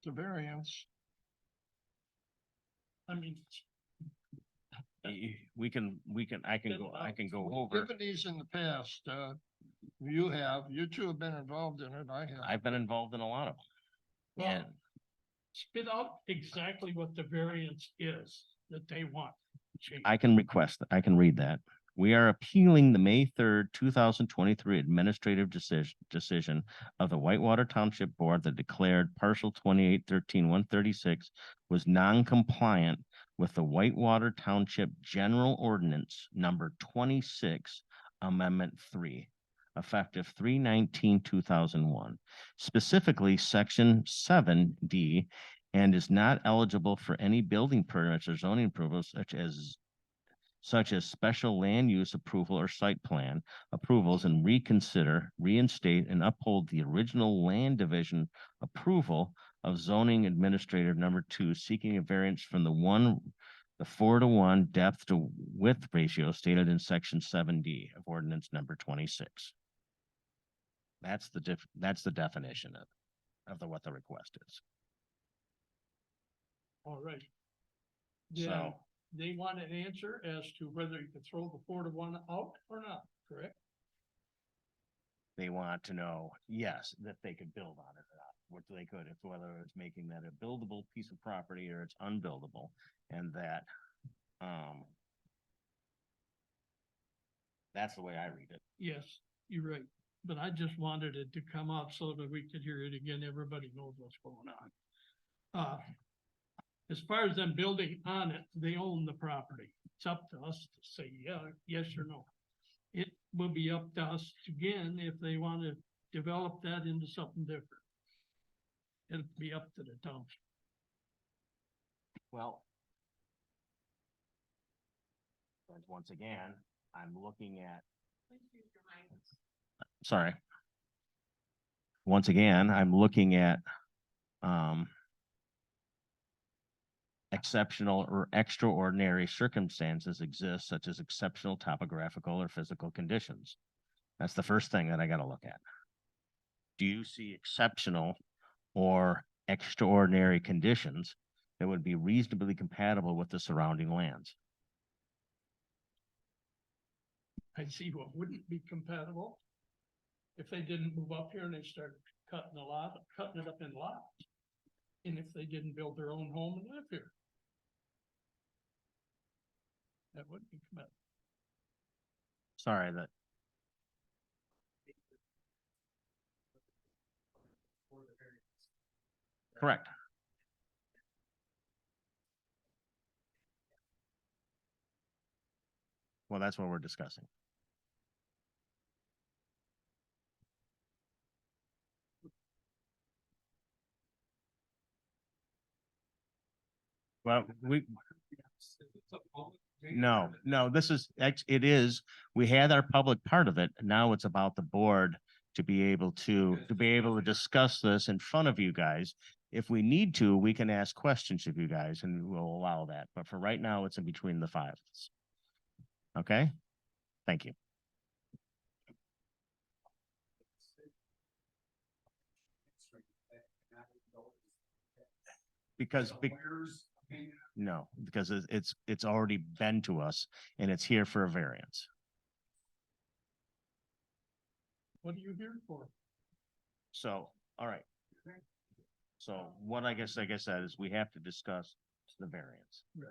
The variance. I mean, I can go over. Given these in the past, you two have been involved in it. I have. I've been involved in a lot of them. And well, spit out exactly what the variance is that they want. Change. I can read that. We are appealing the May 3rd, 2023 administrative decision of the Whitewater Township Board that declared parcel 2813-136 was non-compliant with the Whitewater Township General Ordinance number 26, Amendment 3, effective 3/19/2001, specifically Section 7D, and is not eligible for any building permits or zoning approvals such as special land use approval or site plan approvals, and reinstate and uphold the original land division approval of zoning administrator number 2, seeking a variance from the 4-to-1 depth to width ratio stated in section 7D of ordinance number 26. That's the definition of what the request is. All right. So- Yeah, they want an answer as to whether you can throw the 4-to-1 out or not, correct? They want to know, yes, that they could build on it or not, which they could, if whether it's making that a buildable piece of property or it's unbuildable, and that, that's the way I read it. Yes, you're right. But I just wanted it to come up so that we could hear it again. Everybody knows what's going on. As far as them building on it, they own the property. It's up to us to say, yeah, yes or no. It will be up to us again if they want to develop that into something different. It'll be up to the township. Well, once again, I'm looking at. Sorry. Once again, I'm looking at, exceptional or extraordinary circumstances exist, such as exceptional topographical or physical conditions. That's the first thing that I got to look at. Do you see exceptional or extraordinary conditions that would be reasonably compatible with the surrounding lands? I see what wouldn't be compatible. If they didn't move up here and they started cutting it up in lots. And if they didn't build their own home and live here. That wouldn't be compatible. Sorry that. Correct. Well, that's what we're discussing. Well, no, this is, it is, we had our public part of it. Now it's about the board to be able to discuss this in front of you guys. If we need to, we can ask questions of you guys and we'll allow that. But for right now, it's in between the five. Okay? Thank you. Because no, because it's already been to us and it's here for a variance. What are you here for? So, all right. So what I guess, like I said, is we have to discuss the variance. Right.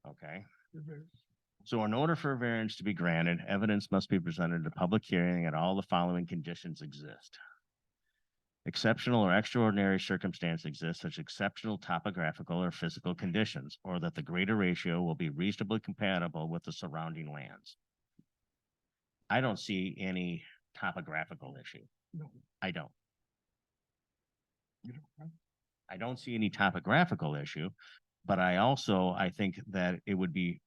Okay. The variance. So in order for a variance to be granted, evidence must be presented at a public hearing and all the following conditions exist. Exceptional or extraordinary circumstance exists, such exceptional topographical or physical conditions, or that the greater ratio will be reasonably compatible with the surrounding lands. I don't see any topographical issue. No. I don't. You don't, huh? I don't see any topographical issue, but I think that it would be,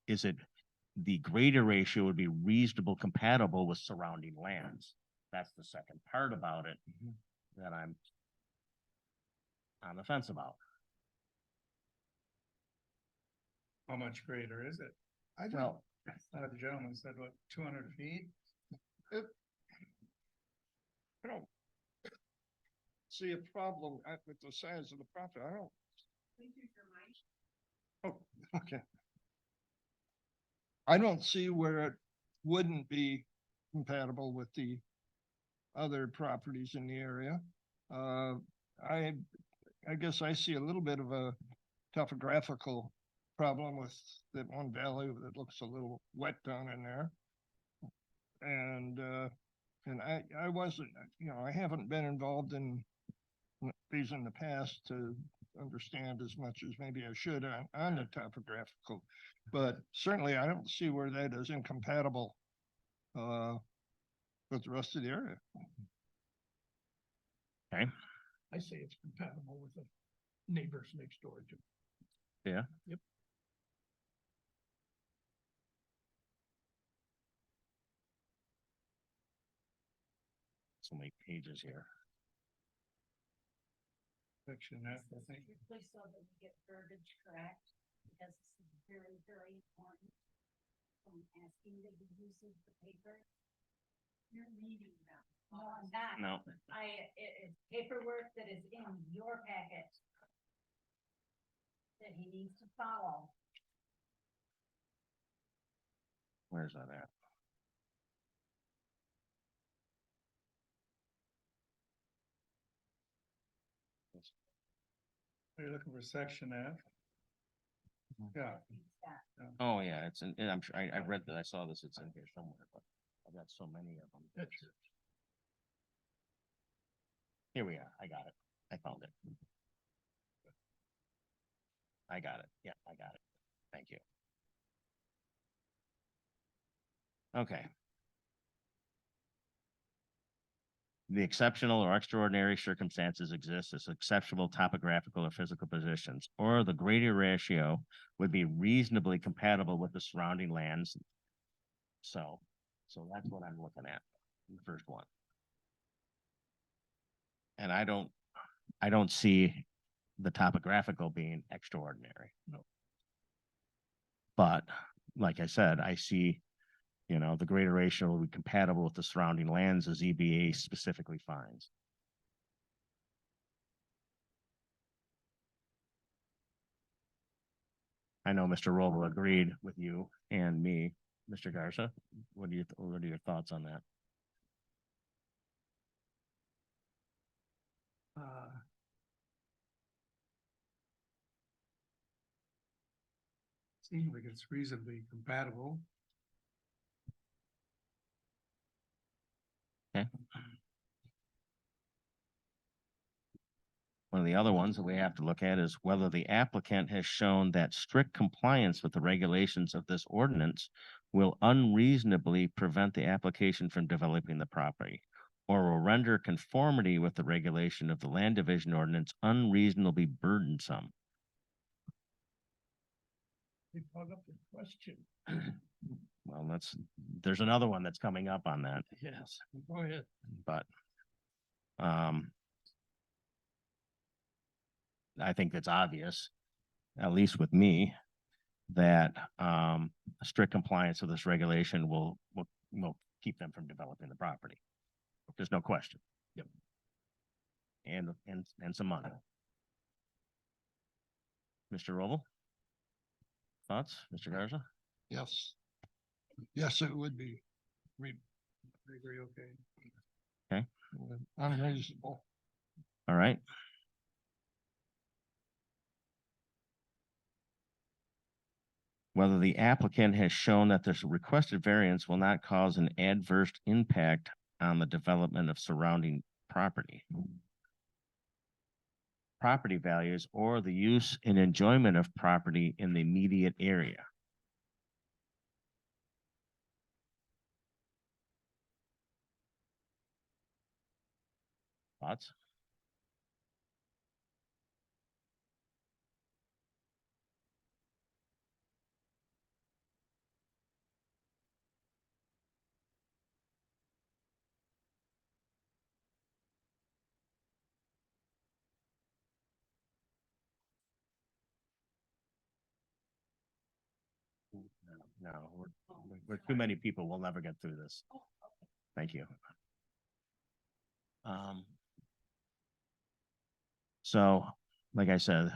the greater ratio would be reasonable compatible with surrounding lands. That's the second part about it that I'm on the fence about. How much greater is it? I don't, Well, the gentleman said, what, 200 feet? I don't see a problem with the size of the property. I don't. Oh, okay. I don't see where it wouldn't be compatible with the other properties in the area. I guess I see a little bit of a topographical problem with that one valley that looks a little wet down in there. And I wasn't, I haven't been involved in these in the past to understand as much as maybe I should on the topographical, but certainly I don't see where that is incompatible with the rest of the area. okay. I say it's compatible with the neighbors next door to. Yeah. Yep. So many pages here. Section F, I think. Please so that we get verbiage correct, because this is very, very important. I'm asking that you use the paper. You're reading them. No, I'm not. No. It's paperwork that is in your packet that he needs to follow. Where's that at? Are you looking for section F? Yeah. Oh, yeah, it's in, I'm sure, I read that, I saw this, it's in here somewhere, but I've got so many of them. That's it. Here we are, I got it, I found it. I got it, yeah, I got it, thank you. Okay. The exceptional or extraordinary circumstances exist as exceptional topographical or physical positions, or the greater ratio would be reasonably compatible with the surrounding lands. So that's what I'm looking at, the first one. And I don't see the topographical being extraordinary. No. But like I said, I see, the greater ratio will be compatible with the surrounding lands as ZBA specifically finds. I know Mr. Roble agreed with you and me Mr. Garza, what are your thoughts on that? Seems like it's reasonably compatible. Okay. One of the other ones that we have to look at is whether the applicant has shown that strict compliance with the regulations of this ordinance will unreasonably prevent the application from developing the property, or will render conformity with the regulation of the land division ordinance unreasonably burdensome. They brought up the question. Well, there's another one that's coming up on that, Yes, go ahead. but I think it's obvious, at least with me, that strict compliance with this regulation will keep them from developing the property. There's no question. Yep. And some money. Mr. Roble? Thoughts, Mr. Garza? Yes. Yes, it would be. I agree, okay. Okay. Unreasonable. All right. Whether the applicant has shown that this requested variance will not cause an adverse impact on the development of surrounding property, property values, or the use and enjoyment of property in the immediate area. Thoughts? No, we're too many people. We'll never get through this. Thank you. So, like I said,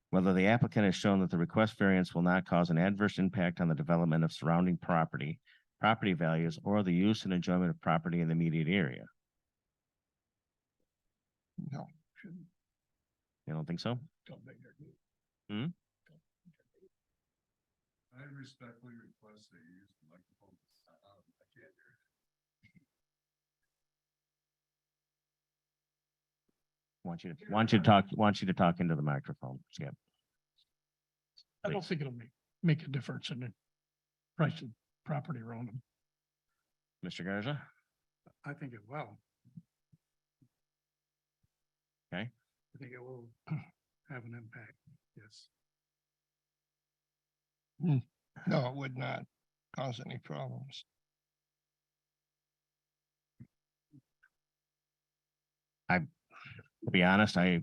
whether the applicant has shown that the request variance will not cause an adverse impact on the development of surrounding property, property values, or the use and enjoyment of property in the immediate area. No. You don't think so? Hmm? I respectfully request that you use the microphone. I can't hear. Want you to talk into the microphone, Skip. I don't think it'll make a difference in the price of property around them. Mr. Garza? I think it will. Okay. I think it will have an impact, yes. No, it would not cause any problems. To be honest, I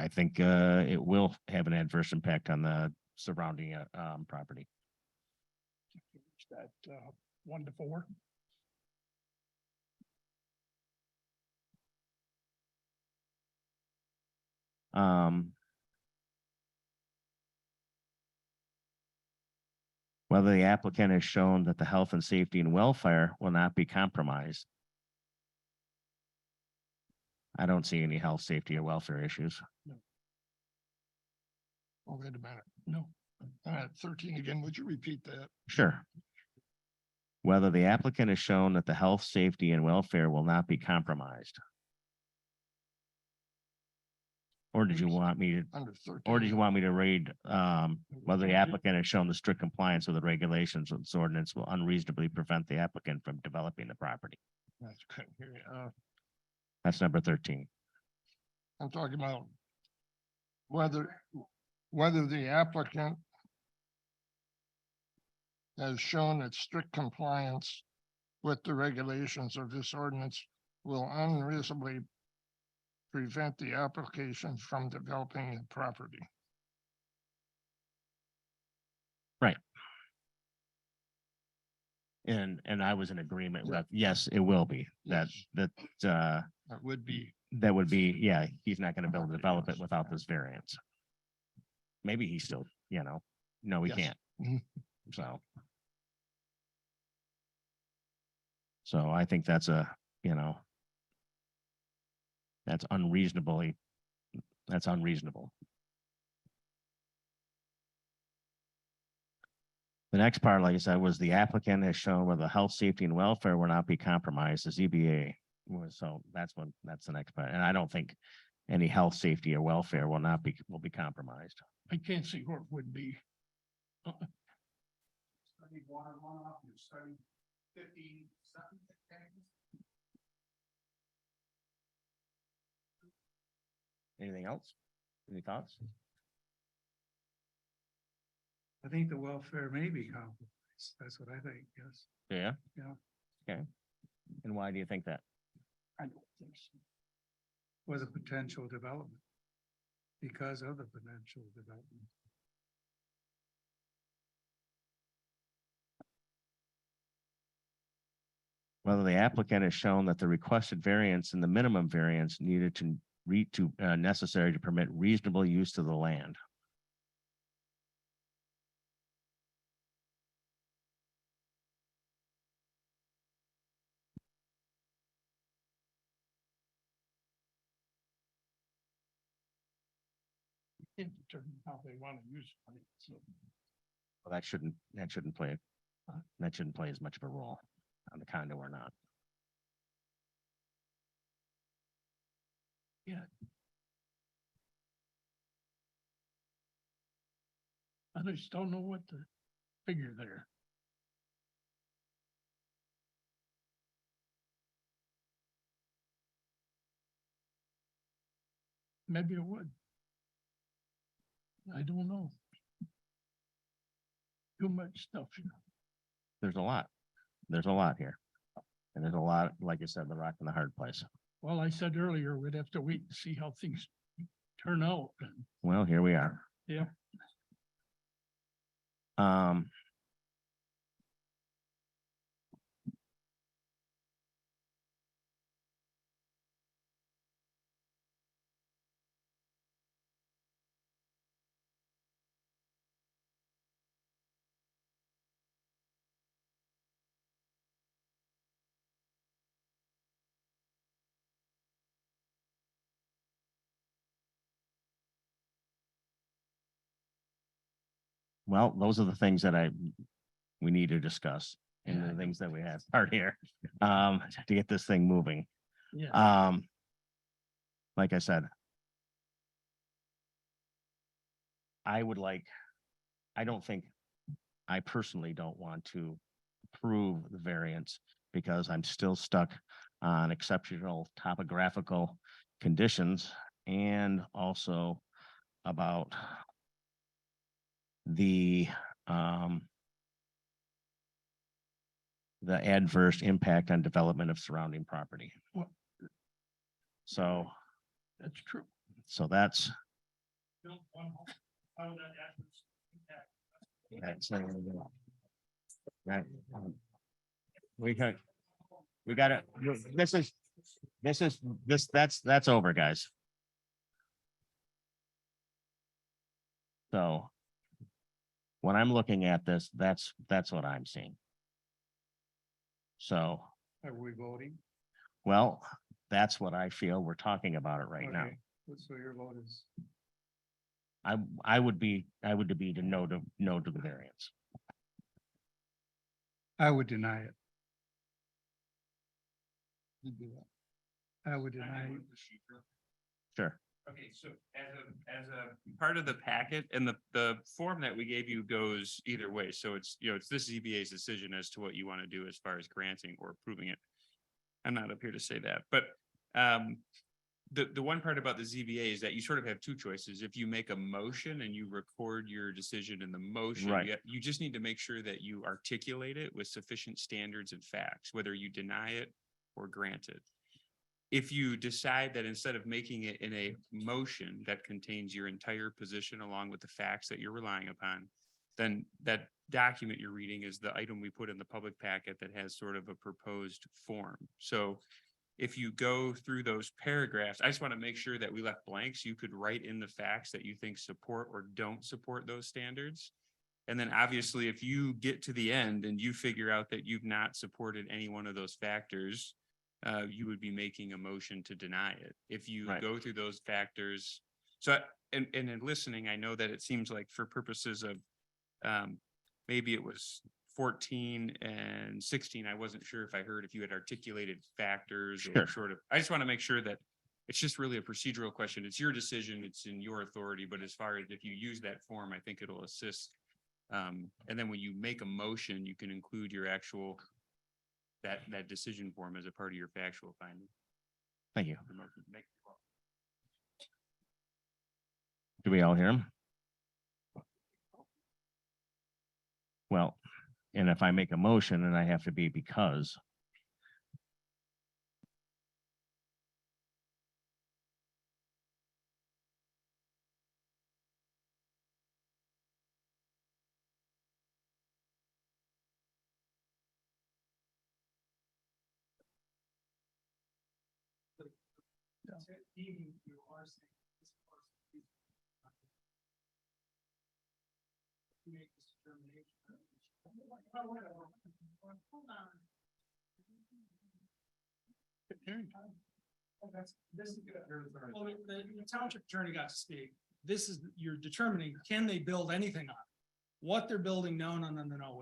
think it will have an adverse impact on the surrounding property. That 1 to 4. Whether the applicant has shown that the health and safety and welfare will not be compromised. I don't see any health, safety, or welfare issues. Oh, wait a minute. No. 13 again, would you repeat that? Sure. Whether the applicant has shown that the health, safety, and welfare will not be compromised. Or did you want me to, Under 13. or did you want me to read, whether the applicant has shown the strict compliance with the regulations of this ordinance will unreasonably prevent the applicant from developing the property? That's good. That's number 13. I'm talking about whether the applicant has shown that strict compliance with the regulations of this ordinance will unreasonably prevent the application from developing the property. Right. And I was in agreement with, yes, it will be, that would be. That would be, yeah, he's not gonna be able to develop it without this variance. Maybe he still, no, he Yes. can't. Mhm. So, So I think that's that's unreasonable. The next part, like I said, was the applicant has shown where the health, safety, and welfare will not be compromised, the ZBA. So that's the next part. And I don't think any health, safety, or welfare will be compromised. I can't see where it would be. Study water runoff, you study 50 something. Anything else? Any thoughts? I think the welfare may be compromised. That's what I think, yes. Yeah. Yeah. Okay. And why do you think that? I don't think so. Was a potential development. Because of the potential development. Whether the applicant has shown that the requested variance and the minimum variance needed to necessary to permit reasonable use of the land. Determine how they want to use money. So Well, that shouldn't play as much of a role on the condo or not. yeah. I just don't know what to figure there. Maybe it would. I don't know. Too much stuff. There's a lot. There's a lot here. And there's a lot, like I said, the rock and the hard place. Well, I said earlier, we'd have to wait and see how things turn out. Well, here we are. Yeah. Well, those are the things that we need to discuss and the things that we have are here, to get this thing moving. Yeah. Like I said, I personally don't want to approve the variance because I'm still stuck on exceptional topographical conditions and also about the adverse impact on development of surrounding property. Well, So, that's true. so that's, right. We got it. That's over, guys. So when I'm looking at this, that's what I'm seeing. So, Are we voting? well, that's what I feel. We're talking about it right now. Okay. So your vote is, I would be to no to the variance. I would deny it. I would deny it. Sure. Okay, so as a part of the packet and the form that we gave you goes either way. So it's this ZBA's decision as to what you want to do as far as granting or approving it. I'm not up here to say that, but the one part about the ZBA is that you sort of have two choices. If you make a motion and you record your decision in the motion, Right. you just need to make sure that you articulate it with sufficient standards and facts, whether you deny it or grant it. If you decide that instead of making it in a motion that contains your entire position along with the facts that you're relying upon, then that document you're reading is the item we put in the public packet that has sort of a proposed form. So if you go through those paragraphs, I just want to make sure that we left blanks. You could write in the facts that you think support or don't support those standards. And then obviously, if you get to the end and you figure out that you've not supported any one of those factors, you would be making a motion to deny it. If you Right. go through those factors. So, and in listening, I know that it seems like for purposes of, maybe it was 14 and 16, I wasn't sure if I heard if you had articulated factors or Sure. sort of, I just want to make sure that it's just really a procedural question. It's your decision, it's in your authority, but as far as if you use that form, I think it'll assist. And then when you make a motion, you can include your actual, that decision form as a part of your factual finding. Thank you. The motion. Do we all hear him? Well, and if I make a motion and I have to be because. Well, the township attorney got to speak. This is, you're determining, can they build anything on it? What they're building, no,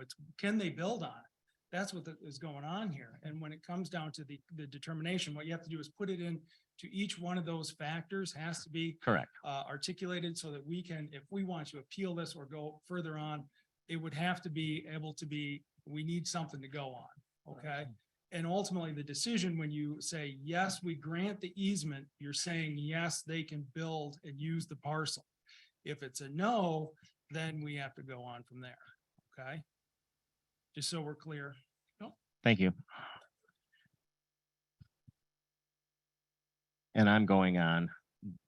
it's, can they build on it? That's what is going on here. And when it comes down to the determination, what you have to do is put it in to each one of those factors has to be Correct. articulated so that we can, if we want to appeal this or go further on, it would have to be able to be, we need something to go on, okay? And ultimately, the decision, when you say, yes, we grant the easement, you're saying, yes, they can build and use the parcel. If it's a no, then we have to go on from there, okay? Just so we're clear. Thank you. And I'm going on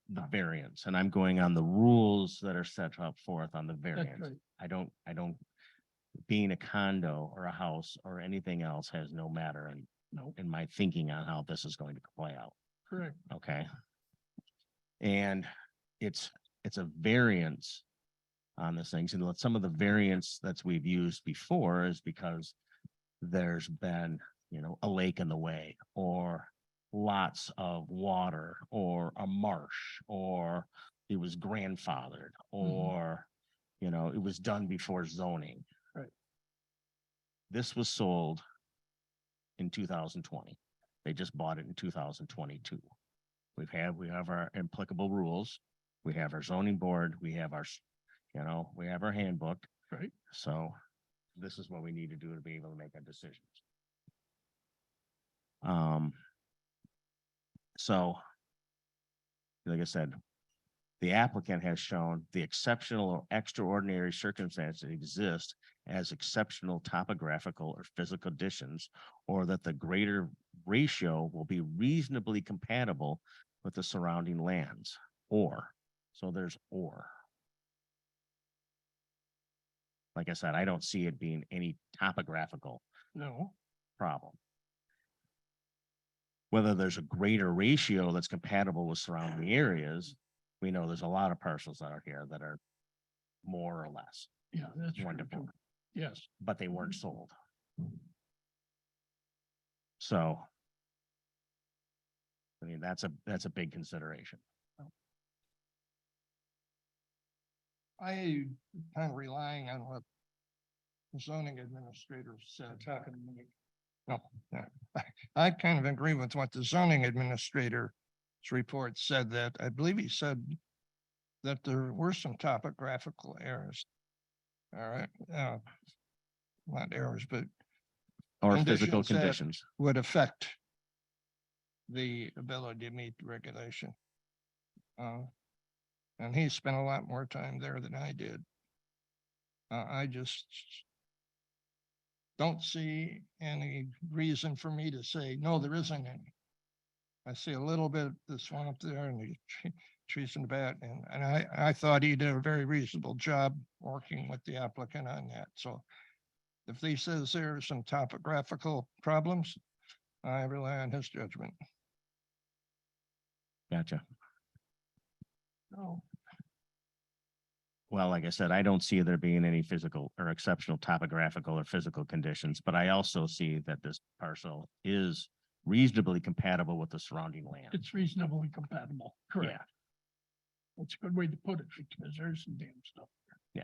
the variance and I'm going on the rules that are set up forth on the variance. right. I don't, being a condo or a house or anything else has no matter in my thinking on how this is going to play out. Correct. Okay. And it's a variance on this things. And some of the variance that we've used before is because there's been, a lake in the way or lots of water or a marsh, or it was grandfathered or, it was done before zoning. Right. This was sold in 2020. They just bought it in 2022. We have our applicable rules. We have our zoning board. We have our, we have our handbook. Right. So this is what we need to do to be able to make our decisions. So like I said, the applicant has shown the exceptional or extraordinary circumstances that exist as exceptional topographical or physical conditions, or that the greater ratio will be reasonably compatible with the surrounding lands, so there's or. Like I said, I don't see it being any topographical problem. Whether there's a greater ratio that's compatible with surrounding areas, we know there's a lot of parcels that are here that are more or less. Yeah, that's one to true, four, too. Yes. but they weren't sold. So, I mean, that's a big consideration. I kind of relying on what the zoning administrator said. No, I kind of agree with what the zoning administrator's report said, that I believe he said that there were some topographical errors. All right, not errors, but Or physical that conditions. would affect the ability to meet the regulation. And he spent a lot more time there than I did. I just don't see any reason for me to say, no, there isn't any. I see a little bit, this one up there and the trees in the back, and I thought he did a very reasonable job working with the applicant on that. So if he says there are some topographical problems, I rely on his judgment. Gotcha. No. well, like I said, I don't see there being any physical or exceptional topographical or physical conditions, but I also see that this parcel is reasonably compatible with the surrounding land. It's reasonably compatible, Yeah, correct. That's a good way to put it, because there's some damn stuff. yeah.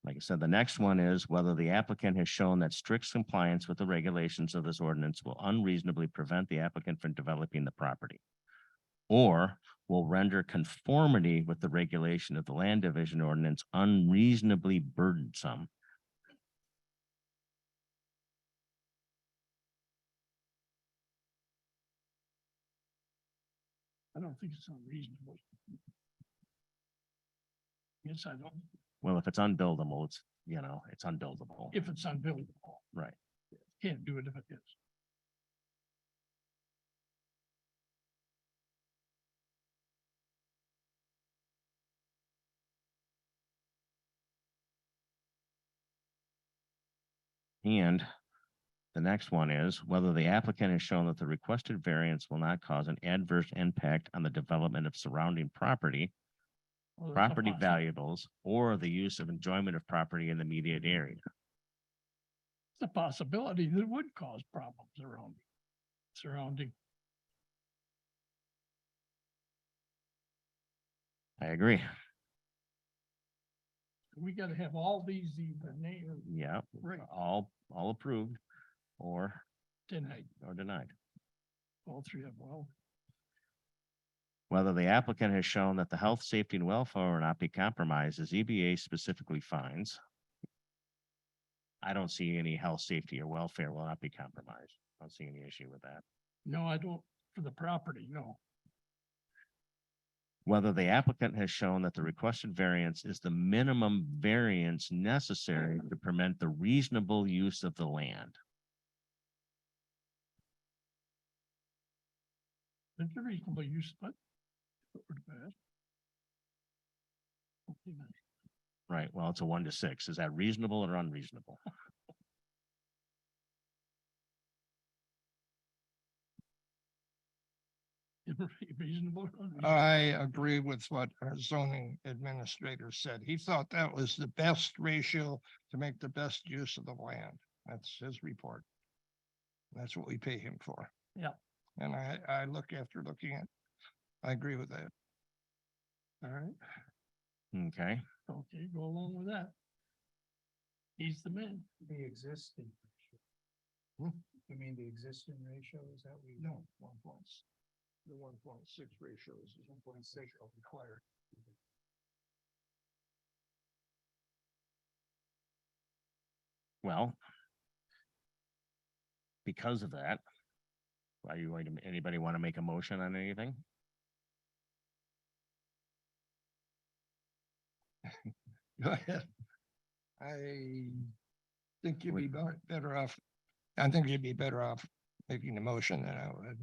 Like I said, the next one is whether the applicant has shown that strict compliance with the regulations of this ordinance will unreasonably prevent the applicant from developing the property, or will render conformity with the regulation of the land division ordinance unreasonably burdensome. I don't think it's unreasonable. Yes, I don't, Well, if it's unbuildable, it's, you know, it's unbuildable. if it's unbuildable, Right. can't do it if it is. And the next one is whether the applicant has shown that the requested variance will not cause an adverse impact on the development of surrounding property, Well, there's a property possi- valuables, or the use of enjoyment of property in the immediate area. It's a possibility that it would cause problems surrounding. I agree. We gotta have all these either named Yeah, right all approved or tonight, denied. all three of them, well, Whether the applicant has shown that the health, safety, and welfare will not be compromised, the ZBA specifically finds. I don't see any health, safety, or welfare will not be compromised. I don't see any issue with that. no, I don't, for the property, no. Whether the applicant has shown that the requested variance is the minimum variance necessary to permit the reasonable use of the land. It's a reasonable use, but. it would pass. Okay, nice. Right, well, it's a 1 to 6. Is that reasonable or unreasonable? Reasonable. or unreasonable? I agree with what our zoning administrator said. He thought that was the best ratio to make the best use of the land. That's his report. That's what we pay him for. Yeah. And I I agree with that. All right, Okay, okay, go along with that. He's the man. The existing. Hmm? You mean the existing ratio, is that we? No, 1 point, the 1.6 ratio is 1.6 required. well. Because of that. Are you, anybody want to make a motion on anything? Go ahead. I think you'd be better off. I think you'd be better off making the motion than I would.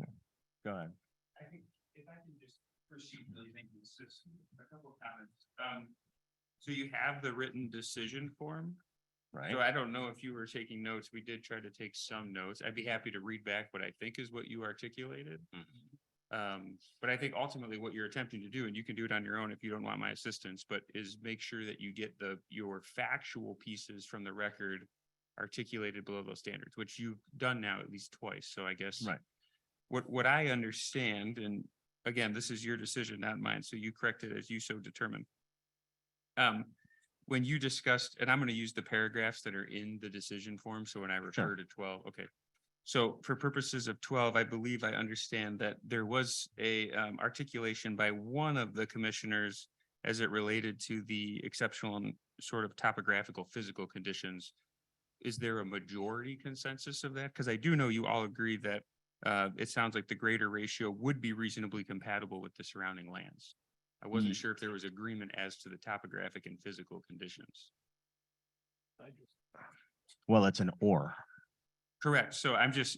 Go ahead. I think if I can just proceed, really making this, a couple of comments. So you have the written decision form. Right. So I don't know if you were taking notes. We did try to take some notes. I'd be happy to read back what I think is what you articulated. But I think ultimately what you're attempting to do, and you can do it on your own if you don't want my assistance, but is make sure that you get your factual pieces from the record articulated below those standards, which you've done now at least twice. So I guess Right. What I understand, and again, this is your decision, not mine, so you correct it as you so determine. When you discussed, and I'm going to use the paragraphs that are in the decision form, so when I refer to 12, okay. So for purposes of 12, I believe I understand that there was a articulation by one of the commissioners as it related to the exceptional and sort of topographical physical conditions. Is there a majority consensus of that? Because I do know you all agree that it sounds like the greater ratio would be reasonably compatible with the surrounding lands. I wasn't sure if there was agreement as to the topographic and physical conditions. Well, it's an or. Correct. So I'm just,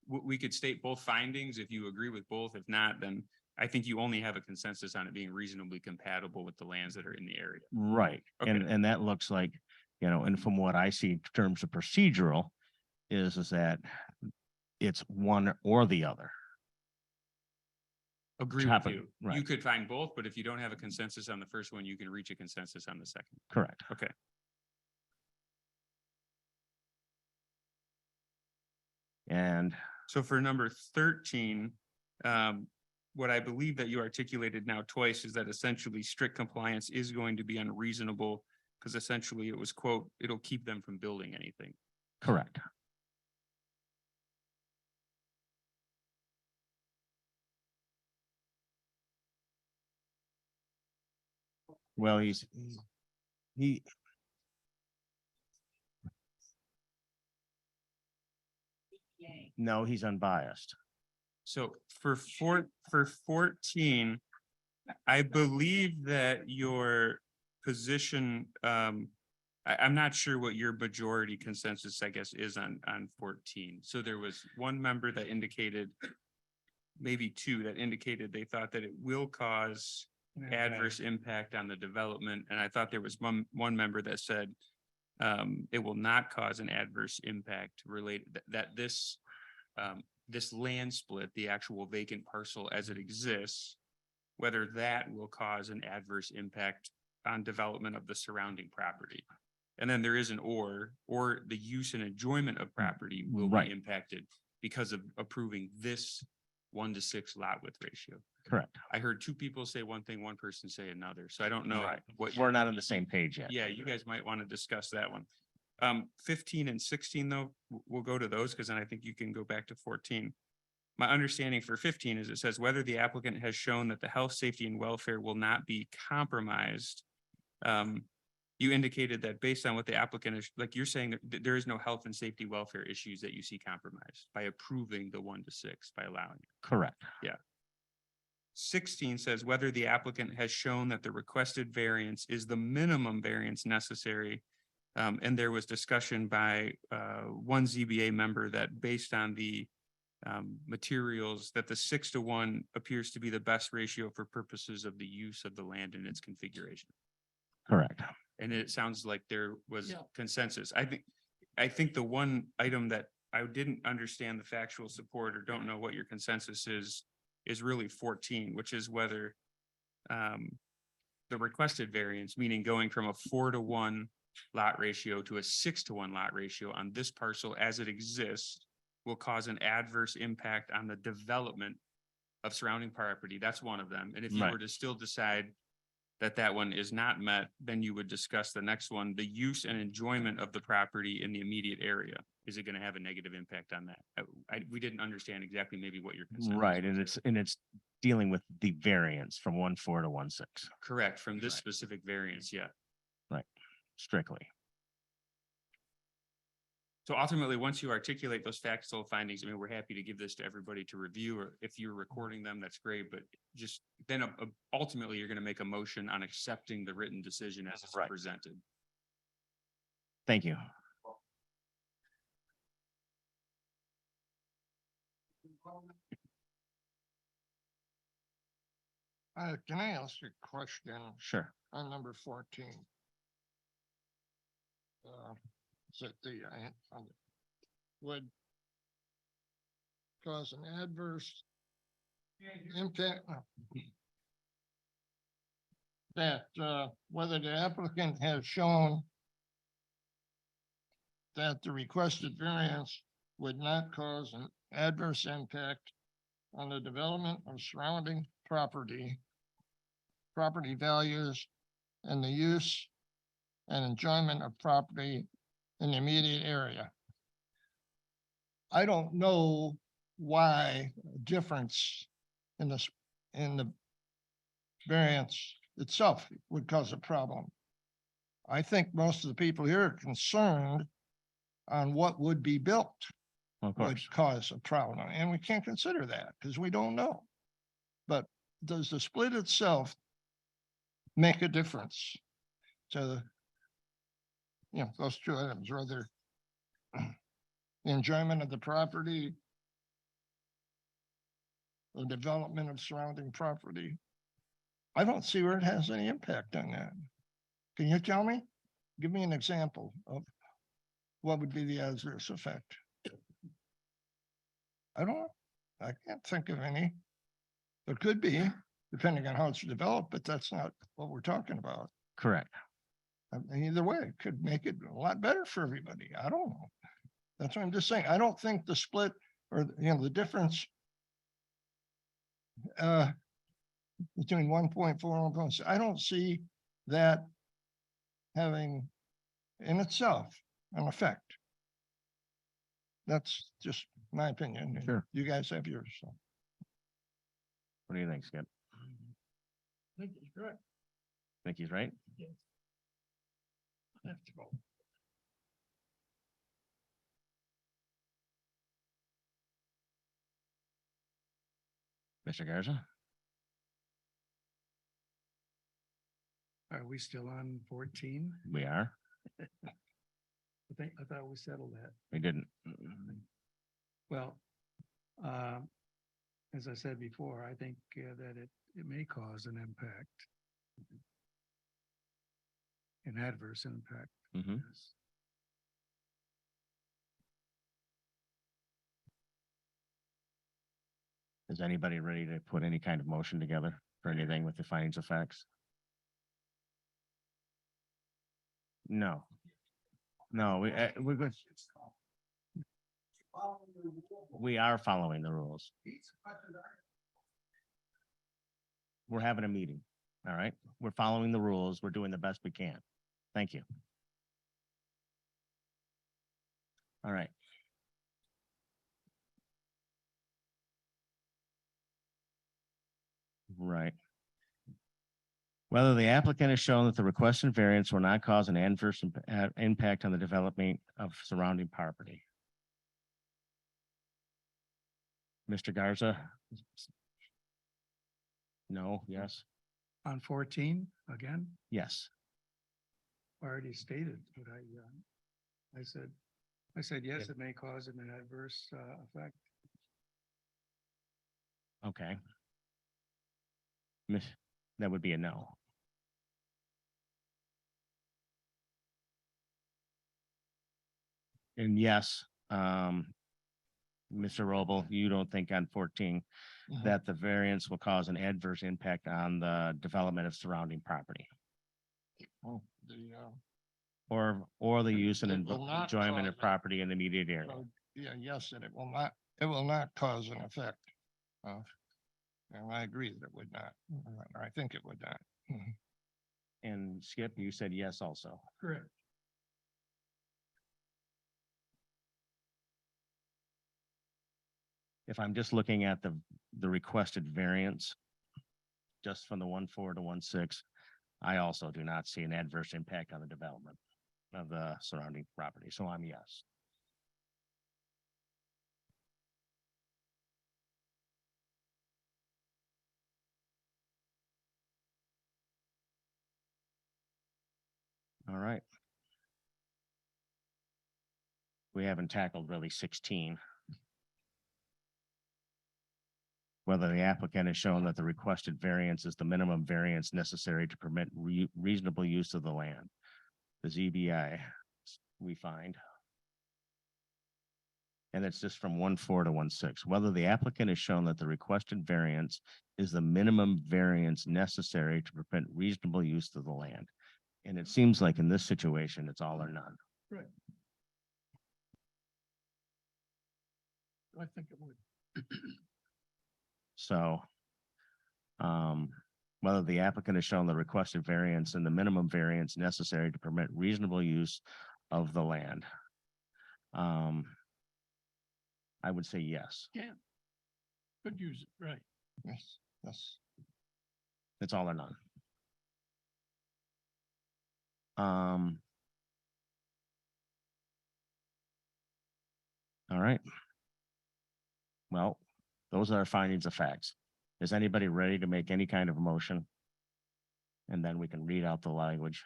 we could state both findings if you agree with both. If not, then I think you only have a consensus on it being reasonably compatible with the lands that are in the area. Right. Okay. And that looks like, and from what I see in terms of procedural is that it's one or the other. agree with happen, you. You right. could find both, but if you don't have a consensus on the first one, you can reach a consensus on the second. Correct. Okay. And So for number 13, what I believe that you articulated now twice is that essentially strict compliance is going to be unreasonable because essentially it was quote, it'll keep them from building anything. correct. Well, he, no, he's unbiased. So for 14, I believe that your position, I'm not sure what your majority consensus, I guess, is on 14. So there was one member that indicated, maybe two that indicated they thought that it will cause adverse impact on the development. And I thought there was one member that said it will not cause an adverse impact related that this this land split, the actual vacant parcel as it exists, whether that will cause an adverse impact on development of the surrounding property. And then there is an or the use and enjoyment of property will Right. be impacted because of approving this 1:6 lot width ratio. Correct. I heard two people say one thing, one person say another, so I don't know Right. what. We're not on the same page yet. Yeah, you guys might want to discuss that one. 15 and 16 though, we'll go to those because then I think you can go back to 14. My understanding for 15 is it says whether the applicant has shown that the health, safety and welfare will not be compromised. You indicated that based on what the applicant is, like you're saying that there is no health and safety welfare issues that you see compromised by approving the 1:6 by allowing it. Correct. Yeah. 16 says whether the applicant has shown that the requested variance is the minimum variance necessary. And there was discussion by one ZBA member that based on the materials that the 6:1 appears to be the best ratio for purposes of the use of the land and its configuration. Correct. And it sounds like there was consensus. I think the one item that I didn't understand the factual support or don't know what your consensus is really 14, which is whether the requested variance, meaning going from a 4:1 lot ratio to a 6:1 lot ratio on this parcel as it exists, will cause an adverse impact on the development of surrounding property. That's one of them. And if you Right. were to still decide that one is not met, then you would discuss the next one, the use and enjoyment of the property in the immediate area. Is it going to have a negative impact on that? We didn't understand exactly maybe what your consensus Right. was And there. it's dealing with the variance from 1.4 to 1.6. Correct, from this specific variance, yeah. Right. Strictly. So ultimately, once you articulate those factual findings, I mean, we're happy to give this to everybody to review, or if you're recording them, that's great, but just then ultimately, you're going to make a motion on accepting the written decision as it's Right. presented. Thank you. Can I ask you a question Sure. on number 14? Is it would cause an adverse impact that whether the applicant has shown that the requested variance would not cause an adverse impact on the development of surrounding property values, and the use and enjoyment of property in the immediate area. I don't know why a difference in the variance itself would cause a problem. I think most of the people here are concerned on what would be built Of would course. cause a problem, and we can't consider that because we don't know. But does the split itself make a difference to those two items, whether the enjoyment of the property, the development of surrounding property? I don't see where it has any impact on that. Can you tell me? Give me an example of what would be the adverse effect. I can't think of any. It could be, depending on how it's developed, but that's not what we're talking about. Correct. Either way, it could make it a lot better for everybody. I don't know. That's what I'm just saying. I don't think the split or, the difference between 1.4 and 1.6, I don't see that having in itself an effect. That's just my opinion. and Sure. You guys have yours. So. What do you think, Skip? I think he's correct. Think he's right? Yes. I have to go. Mr. Garza? Are we still on 14? We are. I thought we settled that. We didn't. Well, as I said before, I think that it may cause an impact. An adverse impact. Mm-hmm. Yes. Is anybody ready to put any kind of motion together for anything with the findings of facts? No. No, we're good. We are following the rules. We're having a meeting. All right. We're following the rules. We're doing the best we can. Thank you. All right. Right. Whether the applicant has shown that the requested variance will not cause an adverse impact on the development of surrounding property. Mr. Garza? No, yes, On 14, again, yes. already stated, but I said, yes, it may cause an adverse effect. Okay. That would be a no. And yes, Mr. Roble, you don't think on 14 that the variance will cause an adverse impact on the development of surrounding property Oh, or the use and it will not enjoyment of cause- property in the immediate area. Yeah, yes, and it will not cause an effect. And I agree that it would not. I think it would not. Mhm. And Skip, you said yes also. Correct. If I'm just looking at the requested variance, just from the 1.4 to 1.6, I also do not see an adverse impact on the development of the surrounding property. So I'm yes. All right. We haven't tackled really 16. Whether the applicant has shown that the requested variance is the minimum variance necessary to permit reasonable use of the land. The ZBA, we find. And it's just from 1.4 to 1.6. Whether the applicant has shown that the requested variance is the minimum variance necessary to prevent reasonable use of the land. And it seems like in this situation, it's all or none. Right. I think it would. So, whether the applicant has shown the requested variance and the minimum variance necessary to permit reasonable use of the land. I would say yes. Yeah. Could use it, right. Yes, yes. It's all or none. All right. Well, those are our findings of facts. Is anybody ready to make any kind of a motion? And then we can read out the language.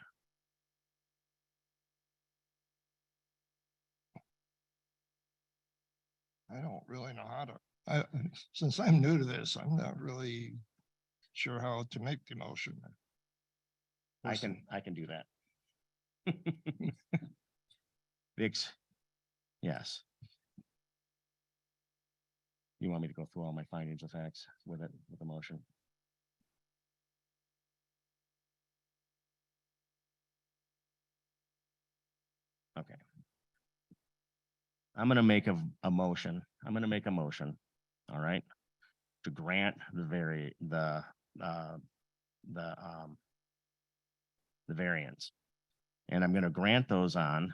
I don't really know how to, since I'm new to this, I'm not really sure how to make the motion. I can do that. Vix, yes. You want me to go through all my findings of facts with it, with the motion? Okay. I'm gonna make a motion. I'm gonna make a motion, all right? To grant the variance. And I'm gonna grant those on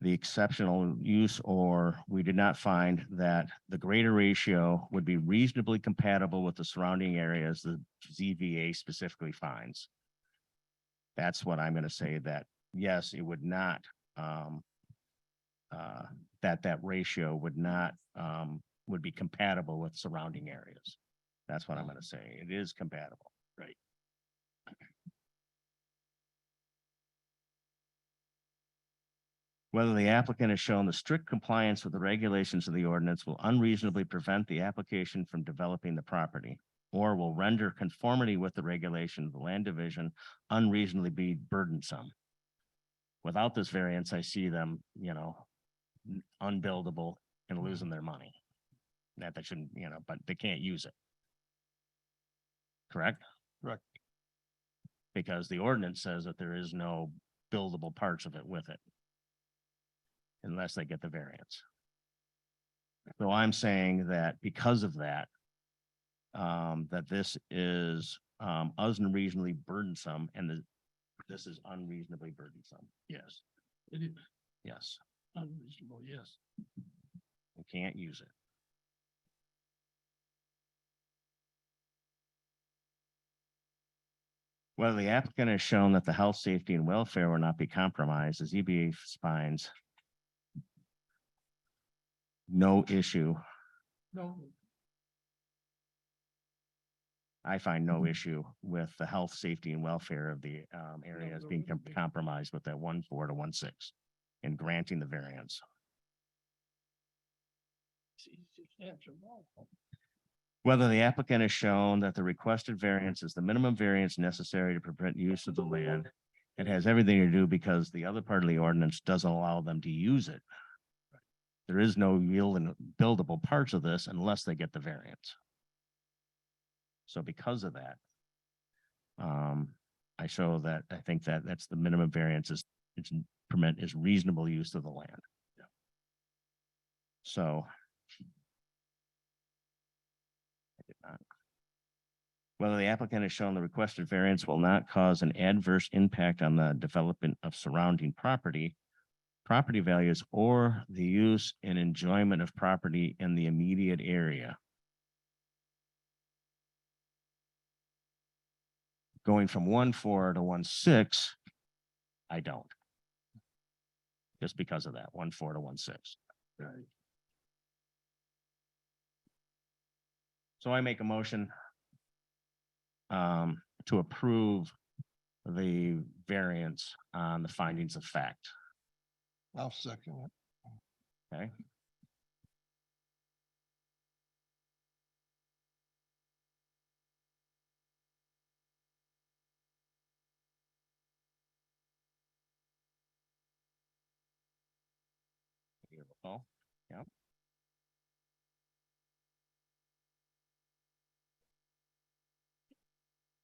the exceptional use, or we did not find that the greater ratio would be reasonably compatible with the surrounding areas the ZBA specifically finds. That's what I'm gonna say, that yes, it would not, that ratio would not, would be compatible with surrounding areas. That's what I'm gonna say. It is compatible. Right. Whether the applicant has shown the strict compliance with the regulations of the ordinance will unreasonably prevent the application from developing the property, or will render conformity with the regulation of the land division unreasonably be burdensome. Without this variance, I see them, unbuildable and losing their money. That shouldn't, but they can't use it. Correct? Correct. Because the ordinance says that there is no buildable parts of it with it, unless they get the variance. So I'm saying that because of that, that this is unreasonably burdensome, and this is unreasonably burdensome. Yes, it is Yes, unreasonable, yes. we can't use it. Whether the applicant has shown that the health, safety, and welfare will not be compromised, the ZBA finds no issue. No, I find no issue with the health, safety, and welfare of the areas being compromised with that 1.4 to 1.6 and granting the variance. Whether the applicant has shown that the requested variance is the minimum variance necessary to prevent use of the land. It has everything to do because the other part of the ordinance doesn't allow them to use it. There is no real and buildable parts of this unless they get the variance. So because of that, I show that I think that that's the minimum variance is permit is reasonable use of the land. So. I did not. Whether the applicant has shown the requested variance will not cause an adverse impact on the development of surrounding property values, or the use and enjoyment of property in the immediate area. Going from 1.4 to 1.6, I don't. Just because of that, 1.4 to 1.6. right. So I make a motion to approve the variance on the findings of fact. I'll second it. Okay. Beautiful. Yep.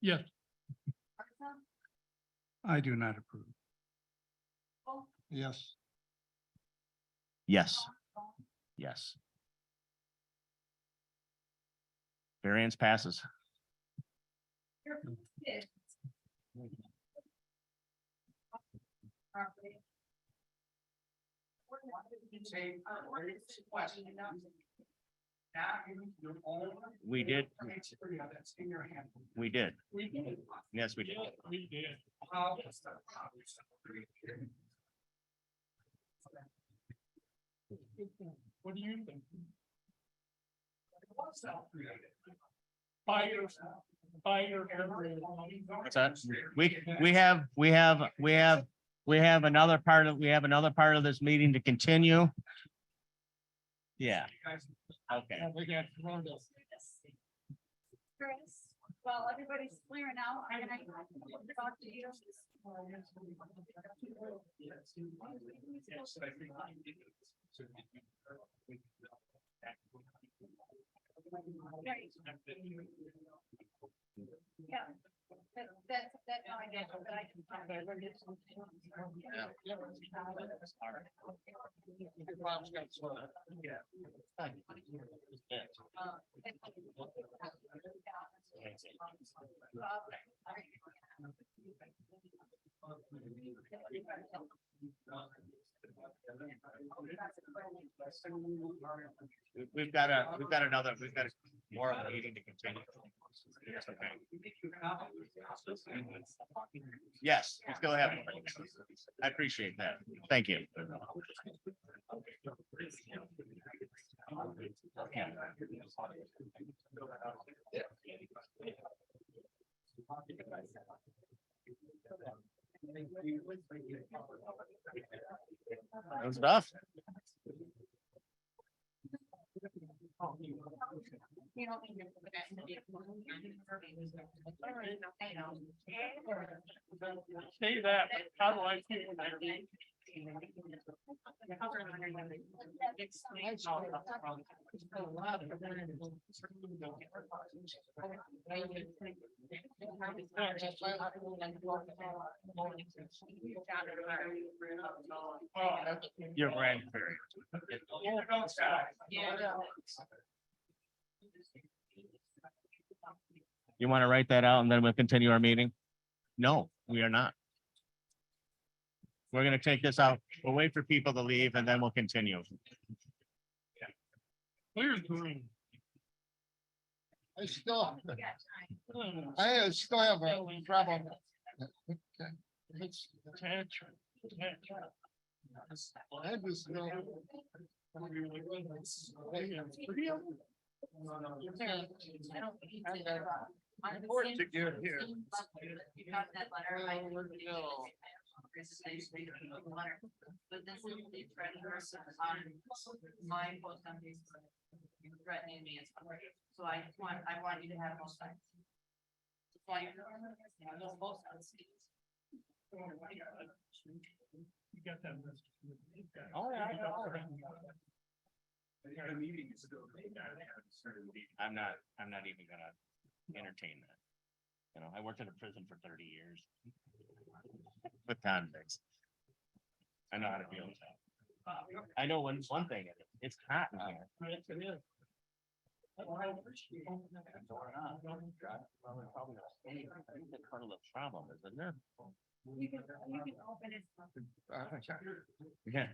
Yes. I do not approve. Yes. Yes. Yes. Variance passes. We did. We did. Yes, we did. We did. What do you think? What's that? We have another part of this meeting to continue. Yeah. Okay. Chris, well, everybody's clear now. I'm gonna talk to you. Yeah. That's how I get, but I can. We've got more of a meeting to continue. It's okay. Yes, we still have. I appreciate that. Thank you. Good stuff. You don't need to put that in the Say that, how do I feel? Your grandparent. You want to write that out and then we'll continue our meeting? No, we are not. We're gonna take this out. We'll wait for people to leave and then we'll continue. Where's green? I still have a problem. It's, I just know. Important to get here. You got that letter. But this is the treasurer on my post on Facebook. You threatening me, so I want you to have no sides. Why you know, both sides. You got that. Oh, yeah. I'm not even gonna entertain that. You know, I worked in a prison for 30 years. With convicts. I know how to deal with that. I know one thing, it's hot in here. Yes, it is. The kernel of problem, isn't there? You can open it. Yeah.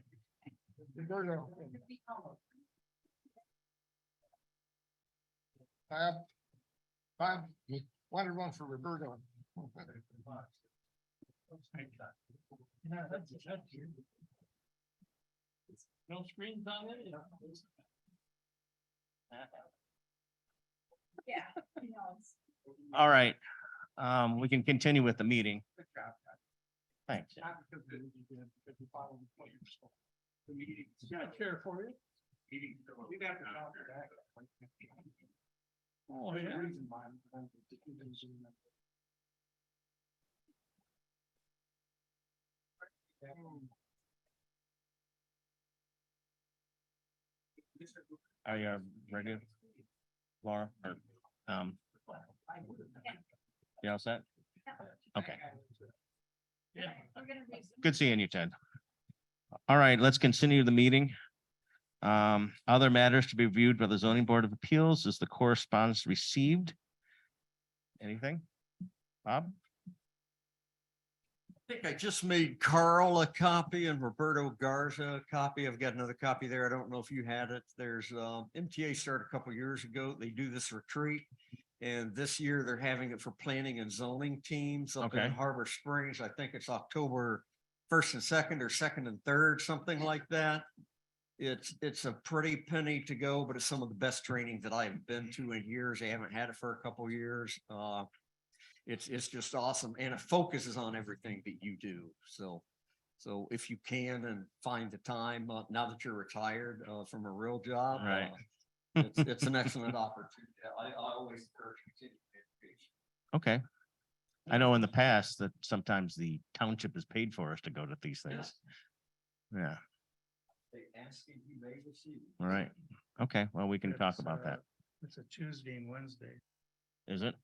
I wanted one for Roberto. No screens on it? Yeah. All right, we can continue with the meeting. Thanks. Got a chair for you. Oh, yeah. Are you ready, Laura, or, you all set? Okay, Yeah. good seeing you, Ted. All right, let's continue the meeting. Other matters to be reviewed by the zoning board of appeals is the correspondence received. Anything? Bob? I think I just made Carl a copy and Roberto Garza a copy. I've got another copy there. I don't know if you had it. There's MTA started a couple years ago. They do this retreat. And this year they're having it for planning and zoning teams up in Okay. Harbor Springs. I think it's October 1st and 2nd or 2nd and 3rd, something like that. It's a pretty penny to go, but it's some of the best training that I've been to in years. I haven't had it for a couple years. It's just awesome, and it focuses on everything that you do. So if you can and find the time, now that you're retired from a real job, Right. It's an excellent opportunity. I always encourage continued education. Okay. I know in the past that sometimes the township has paid for us to go to these things. Yeah, They ask you, you may receive. all right. Okay, well, we can talk It's, about that. It's a Tuesday and Wednesday. Is it?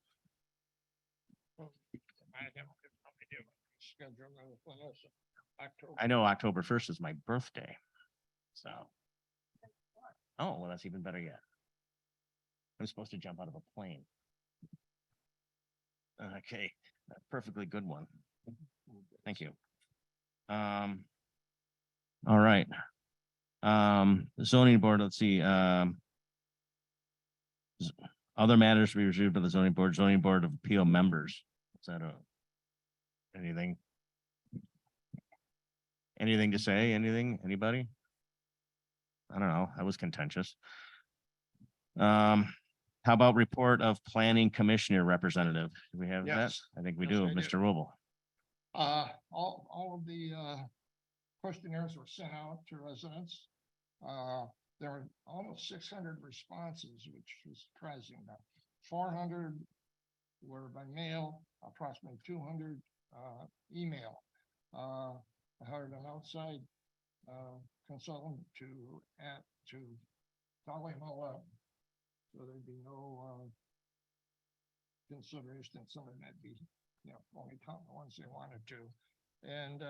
I know October 1st is my birthday. So. Oh, well, that's even better yet. I'm supposed to jump out of a plane. Okay, a perfectly good one. Thank you. All right. Zoning board, let's see, other matters to be reviewed by the zoning board of appeal members. Is that anything? Anything to say? Anything? Anybody? I don't know. That was contentious. How about report of planning commissioner representative? Do we have that? Yes. I think we Yes, do, I do. Mr. Rubel. All of the, questionnaires were sent out to residents. There were almost 600 responses, which was surprising. 400 were by mail, approximately 200, email. I hired an outside, consultant to tally them all up. So there'd be no, consideration that somebody might be, only count the ones they wanted to. And,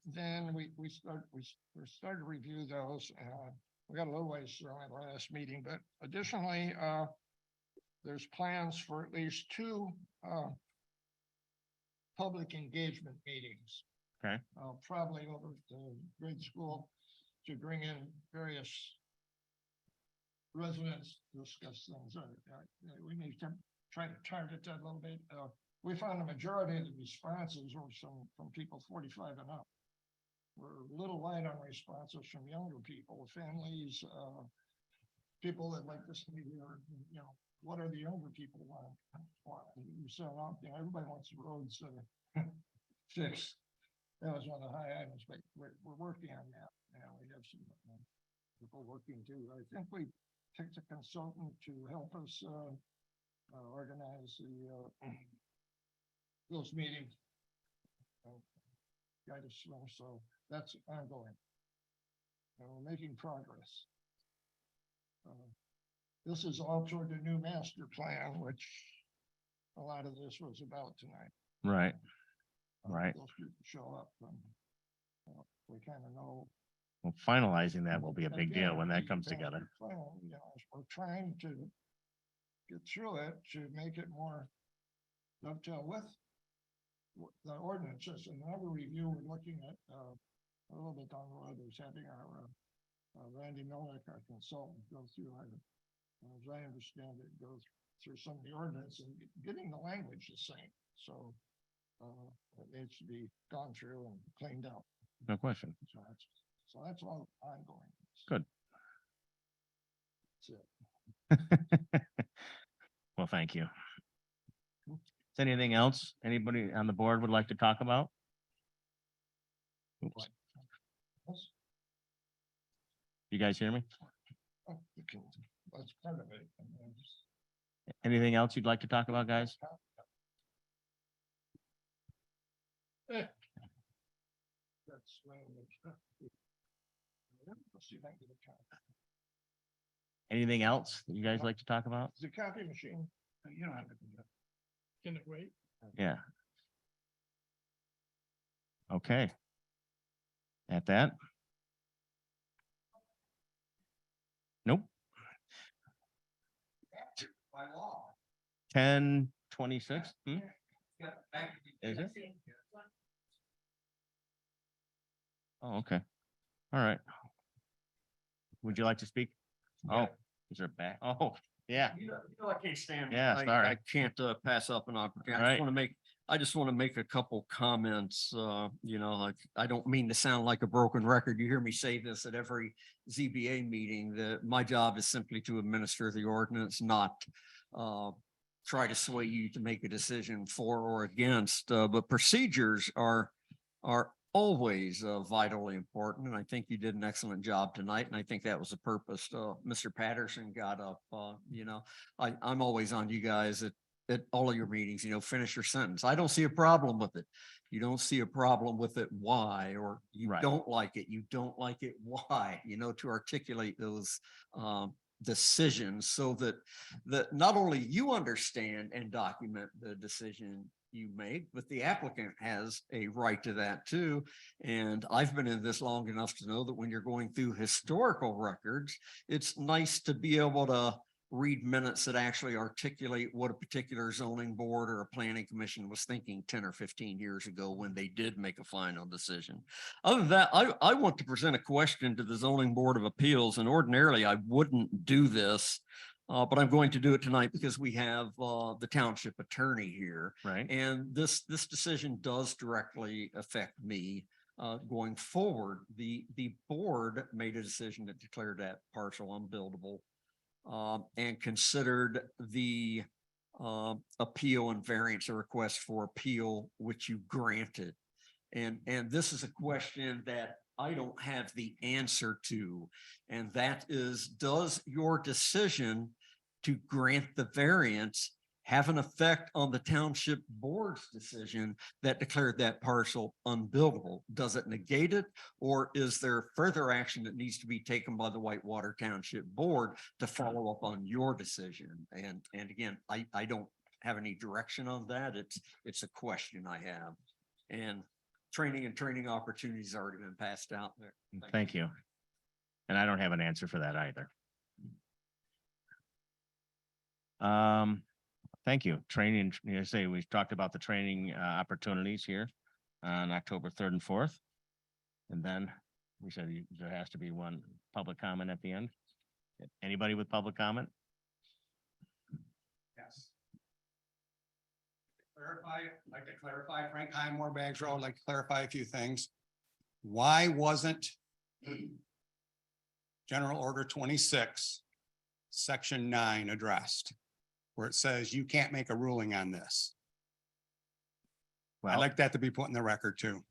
then we started to review those. We got a little ways through in the last meeting, but additionally, there's plans for at least 2, public engagement meetings. Okay. Probably over at the grade school to bring in various residents to discuss things. We need to try to target that a little bit. We found the majority of the responses were from people 45 and up. We're a little light on responses from younger people, families, people that like this meeting, or, what are the younger people want? You said, everybody wants the roads fixed. That was one of the high items, but we're working on that. We have some people working too. I think we picked a consultant to help us organize those meetings. Guide us through, so that's ongoing. And we're making progress. This is all toward the new master plan, which a lot of this was about tonight. Right. Right. Those people show up and we kind of know. Well, finalizing that will be a big deal Again, when that the comes master together. plan, we're trying to get through it to make it more dovetail with the ordinances. And another review, we're looking at a little bit down the road, is having our Randy Millick, our consultant, go through, as I understand it, goes through some of the ordinance and getting the language the same. So it needs to be gone through and cleaned up. No question. So that's all ongoing. Good. That's it. Well, thank you. Is anything else anybody on the board would like to talk about? Oops. You guys hear me? That's part of it. Anything else you'd like to talk about, guys? That's Anything else that you guys like to talk about? the copy machine. You don't have to do that. Can it wait? Yeah. Okay. At that? Nope. By law. 10:26. Is it? Oh, okay. All right. Would you like to speak? Oh, is there a back? Oh, yeah. I can't stand. Yeah, sorry. I can't pass up an opportunity. All right. I just want to make a couple comments. Like, I don't mean to sound like a broken record. You hear me say this at every ZBA meeting, that my job is simply to administer the ordinance, not try to sway you to make a decision for or against. But procedures are always vitally important. And I think you did an excellent job tonight. And I think that was the purpose. Mr. Patterson got up, I'm always on you guys at all of your meetings, finish your sentence. I don't see a problem with it. You don't see a problem with it. Why? Or you Right. don't like it. You don't like it. Why? To articulate those decisions so that not only you understand and document the decision you make, but the applicant has a right to that too. And I've been in this long enough to know that when you're going through historical records, it's nice to be able to read minutes that actually articulate what a particular zoning board or a planning commission was thinking 10 or 15 years ago when they did make a final decision. Other than that, I want to present a question to the Zoning Board of Appeals, and ordinarily I wouldn't do this, but I'm going to do it tonight because we have the township attorney here. Right. And this decision does directly affect me. Going forward, the board made a decision that declared that parcel unbuildable. And considered the appeal and variance, a request for appeal, which you granted. And this is a question that I don't have the answer to. And that is, does your decision to grant the variance have an effect on the township board's decision that declared that parcel unbuildable? Does it negate it, or is there further action that needs to be taken by the Whitewater Township Board to follow up on your decision? And again, I don't have any direction on that. It's a question I have. And training opportunities already been passed out there. Thank you. And I don't have an answer for that either. Thank you. Training, we talked about the training opportunities here on October 3rd and 4th. And then we said there has to be one public comment at the end. Anybody with public comment? Yes. Like to clarify, Frank Highmore, Bags Road, like to clarify a few things. Why wasn't General Order 26, Section 9 addressed, where it says you can't make a ruling on this? I'd Well, like that to be put in the record too.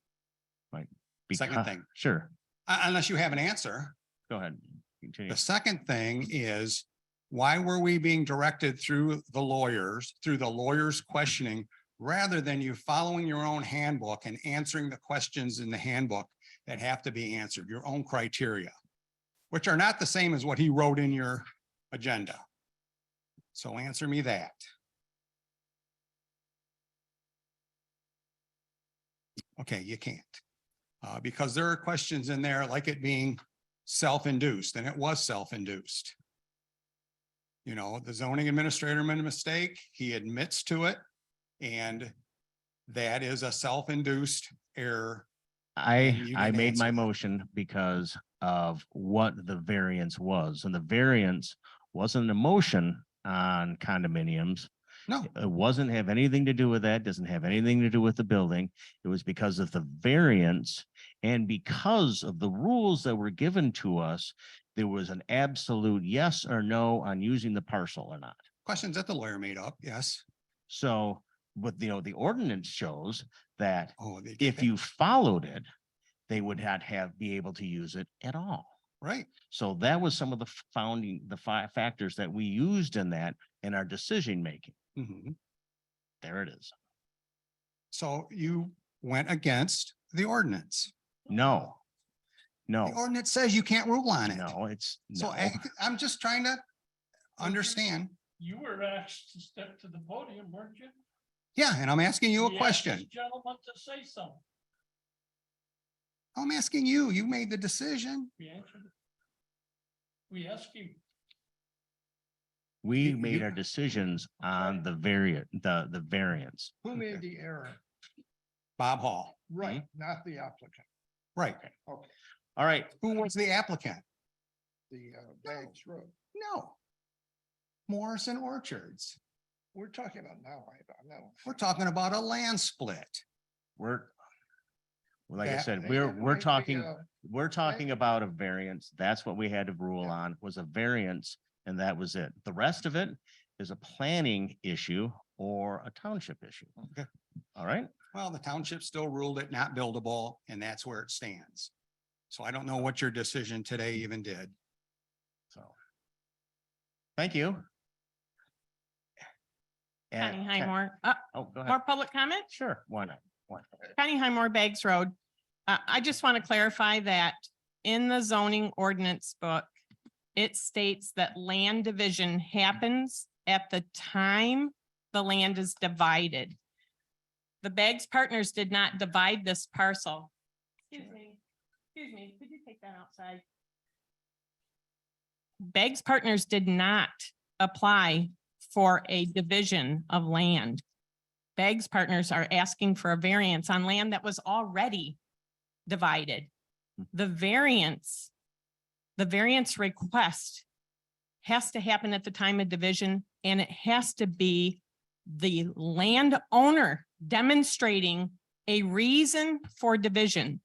right. Second thing. Sure. Unless you have an answer. Go ahead. Continue. The second thing is, why were we being directed through the lawyers questioning, rather than you following your own handbook and answering the questions in the handbook that have to be answered, your own criteria, which are not the same as what he wrote in your agenda. So answer me that. Okay, you can't. Because there are questions in there like it being self-induced, and it was self-induced. The zoning administrator made a mistake. He admits to it. And that is a self-induced error. I made my motion because of what the variance was, and the variance wasn't a motion on condominiums. No. It wasn't have anything to do with that, doesn't have anything to do with the building. It was because of the variance and because of the rules that were given to us. There was an absolute yes or no on using the parcel or not. Questions that the lawyer made up, yes. So, but the ordinance shows that Oh, they did if that. you followed it, they would not be able to use it at all. Right. So that was some of the factors that we used in our decision making. Mhm. There it is. So you went against the ordinance. No. The ordinance says you can't rule on it. No, it's So no. I'm just trying to understand. You were asked to step to the podium, weren't you? Yeah, and I'm asking you a We asked question. this gentleman to say something. I'm asking you, you made the decision. We answered it. We asked you. We made our decisions on the variance. Who made the error? Bob Hall. Right, not the applicant, Right. okay, All right. Who was the applicant? the Bags Road. No. Morrison Orchards. We're talking about now, right? No. We're talking about a land split. Like I That- said, They we're didn't make the, we're talking about a variance. That's what we had to rule on, was a variance, and that was it. The rest of it is a planning issue or a township issue. Okay. All right. Well, the township still ruled it not buildable, and that's where it stands. So I don't know what your decision today even did. So. Thank you. Connie Ken- Highmore, Oh, go more ahead. public comment? Sure, why not? Why not? Connie Highmore, Bags Road. I just want to clarify that in the zoning ordinance book, it states that land division happens at the time the land is divided. The Bags Partners did not divide this parcel. Excuse me, could you take that outside? Bags Partners did not apply for a division of land. Bags Partners are asking for a variance on land that was already divided. The variance request has to happen at the time of division, and it has to be the landowner demonstrating a reason for division.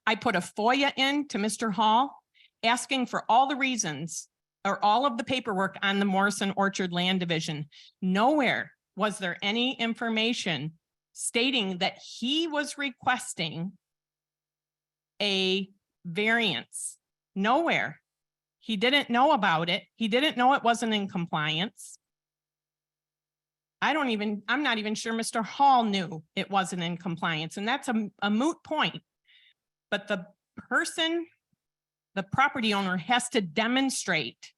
I put a FOIA in to Mr. Hall, asking for all the reasons or all of the paperwork on the Morrison Orchard land division. Nowhere was there any information stating that he was requesting a variance. Nowhere. He didn't know about it. He didn't know it wasn't in compliance. I'm not even sure Mr. Hall knew it wasn't in compliance, and that's a moot point. But the property owner has to demonstrate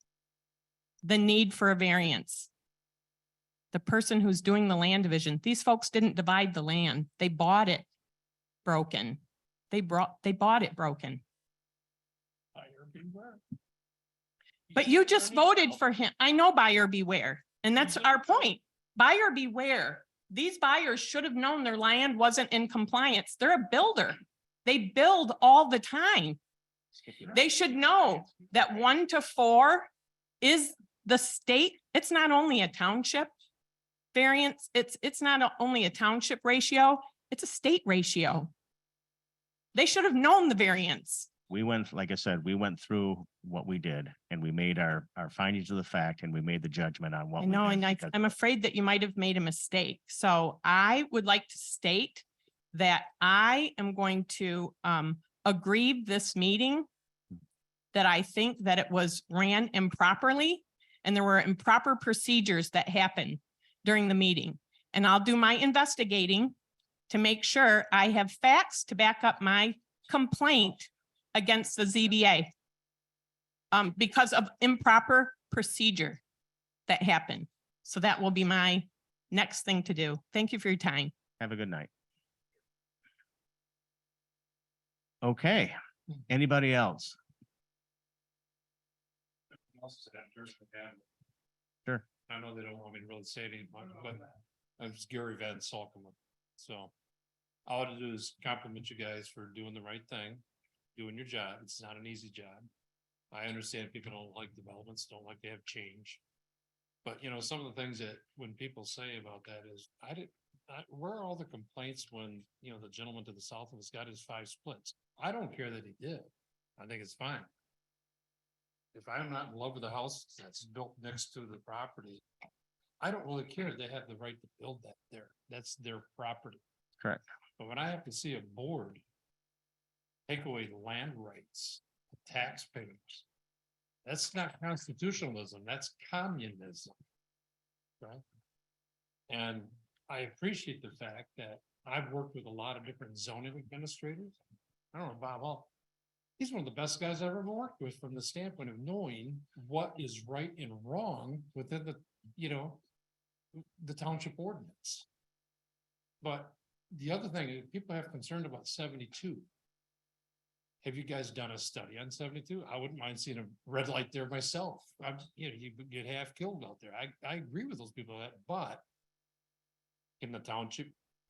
the need for a variance. The person who's doing the land division, these folks didn't divide the land. They bought it broken. They bought it broken. But you just voted for him. I know buyer beware. And that's our point. Buyer beware. These buyers should have known their land wasn't in compliance. They're a builder. They build all the time. They should know that 1 to 4 is the state. It's not only a township variance. It's not only a township ratio. It's a state ratio. They should have known the variance. We went, like I said, we went through what we did and we made our findings of the fact and we made the judgment on what. I we know, did and because- I'm afraid that you might have made a mistake. So I would like to state that I am going to aggrieve this meeting, that I think that it was ran improperly and there were improper procedures that happened during the meeting. And I'll do my investigating to make sure I have facts to back up my complaint against the ZBA because of improper procedure that happened. So that will be my next thing to do. Thank you for your time. Have a good night. Okay, anybody else? Sure. I know they don't want me to really say anything, but I'm just Gary Van Salkema. So all I have to do is compliment you guys for doing the right thing, doing your job. It's not an easy job. I understand people don't like developments, don't like to have change. But you know, some of the things that when people say about that is, where are all the complaints when, you know, the gentleman to the south of us got his 5 splits? I don't care that he did. I think it's fine. If I'm not in love with the house that's built next to the property, I don't really care. They have the right to build that there. That's their property. Correct. But when I have to see a board take away land rights, of taxpayers, that's not constitutionalism, that's communism. Right? And I appreciate the fact that I've worked with a lot of different zoning administrators. I don't know, Bob, he's one of the best guys I've ever worked with from the standpoint of knowing what is right and wrong within the, you know, the township ordinance. But the other thing is people have concern about 72. Have you guys done a study on 72? I wouldn't mind seeing a red light there myself. You know, you get half killed out there. I agree with those people that, but can the township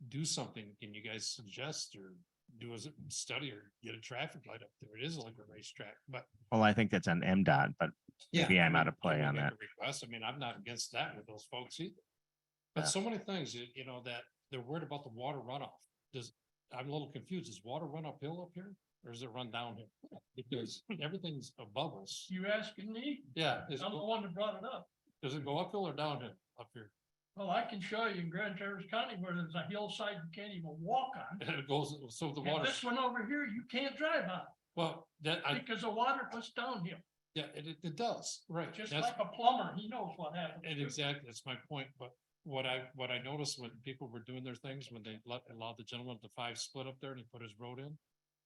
do something? Can you guys suggest or do a study or get a traffic light up there? It is like a racetrack, but. Well, I think that's on MDOT, but maybe I'm out of play on that. Request. I mean, I'm not against that with those folks either. But so many things, you know, that they're worried about the water runoff. I'm a little confused. Does water run uphill up here or does it run downhill? Because everything's above us. You asking me? Yeah. I'm the one that brought it up. Does it go uphill or downhill up here? Well, I can show you in Grand Traverse County where there's a hillside you can't even walk on. And it goes, so the And water. this one over here, you can't drive on. Well, Because the water goes downhill. Yeah, it does, right. Just That's- like a plumber, he knows what happens. And exactly, that's my point, but what I noticed when people were doing their things, when they allowed the gentleman to 5 split up there and he put his road in,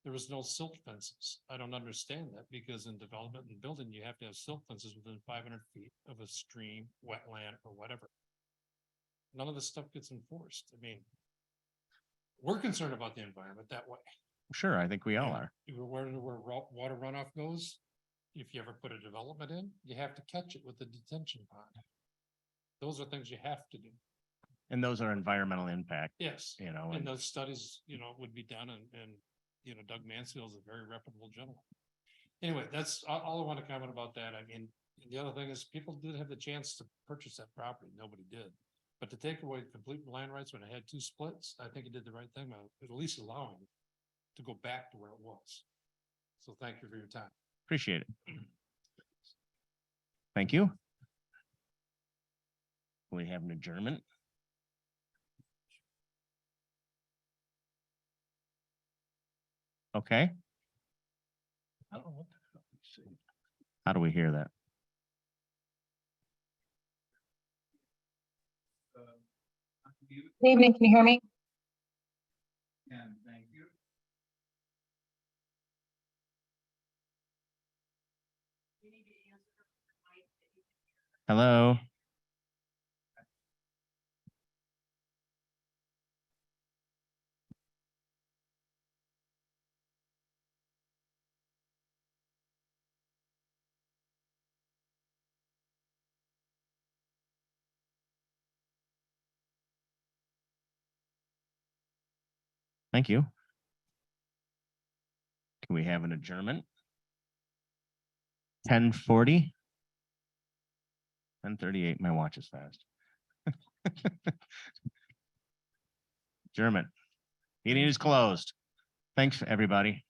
there was no silt fences. I don't understand that because in development and building, you have to have silt fences within 500 feet of a stream, wetland, or whatever. None of this stuff gets enforced. I mean, we're concerned about the environment that way. Sure, I think we all are. Where water runoff goes, if you ever put a development in, you have to catch it with the detention pond. Those are things you have to do. And those are environmental impact. Yes. You know, And and those studies, would be done and, Doug Mansfield is a very reputable gentleman. Anyway, that's all I want to comment about that. I mean, the other thing is people did have the chance to purchase that property. Nobody did. But to take away complete land rights when it had 2 splits, I think it did the right thing by at least allowing it to go back to where it was. So thank you for your time. appreciate it. Thank you. We have an adjournment. Okay, I don't know what the hell you say. how do we hear that? Good evening, can you hear me? And thank you. Hello? Thank you. Can we have an adjournment? 10:40? 10:38, my watch is fast. Adjournment. Meeting is closed. Thanks, everybody.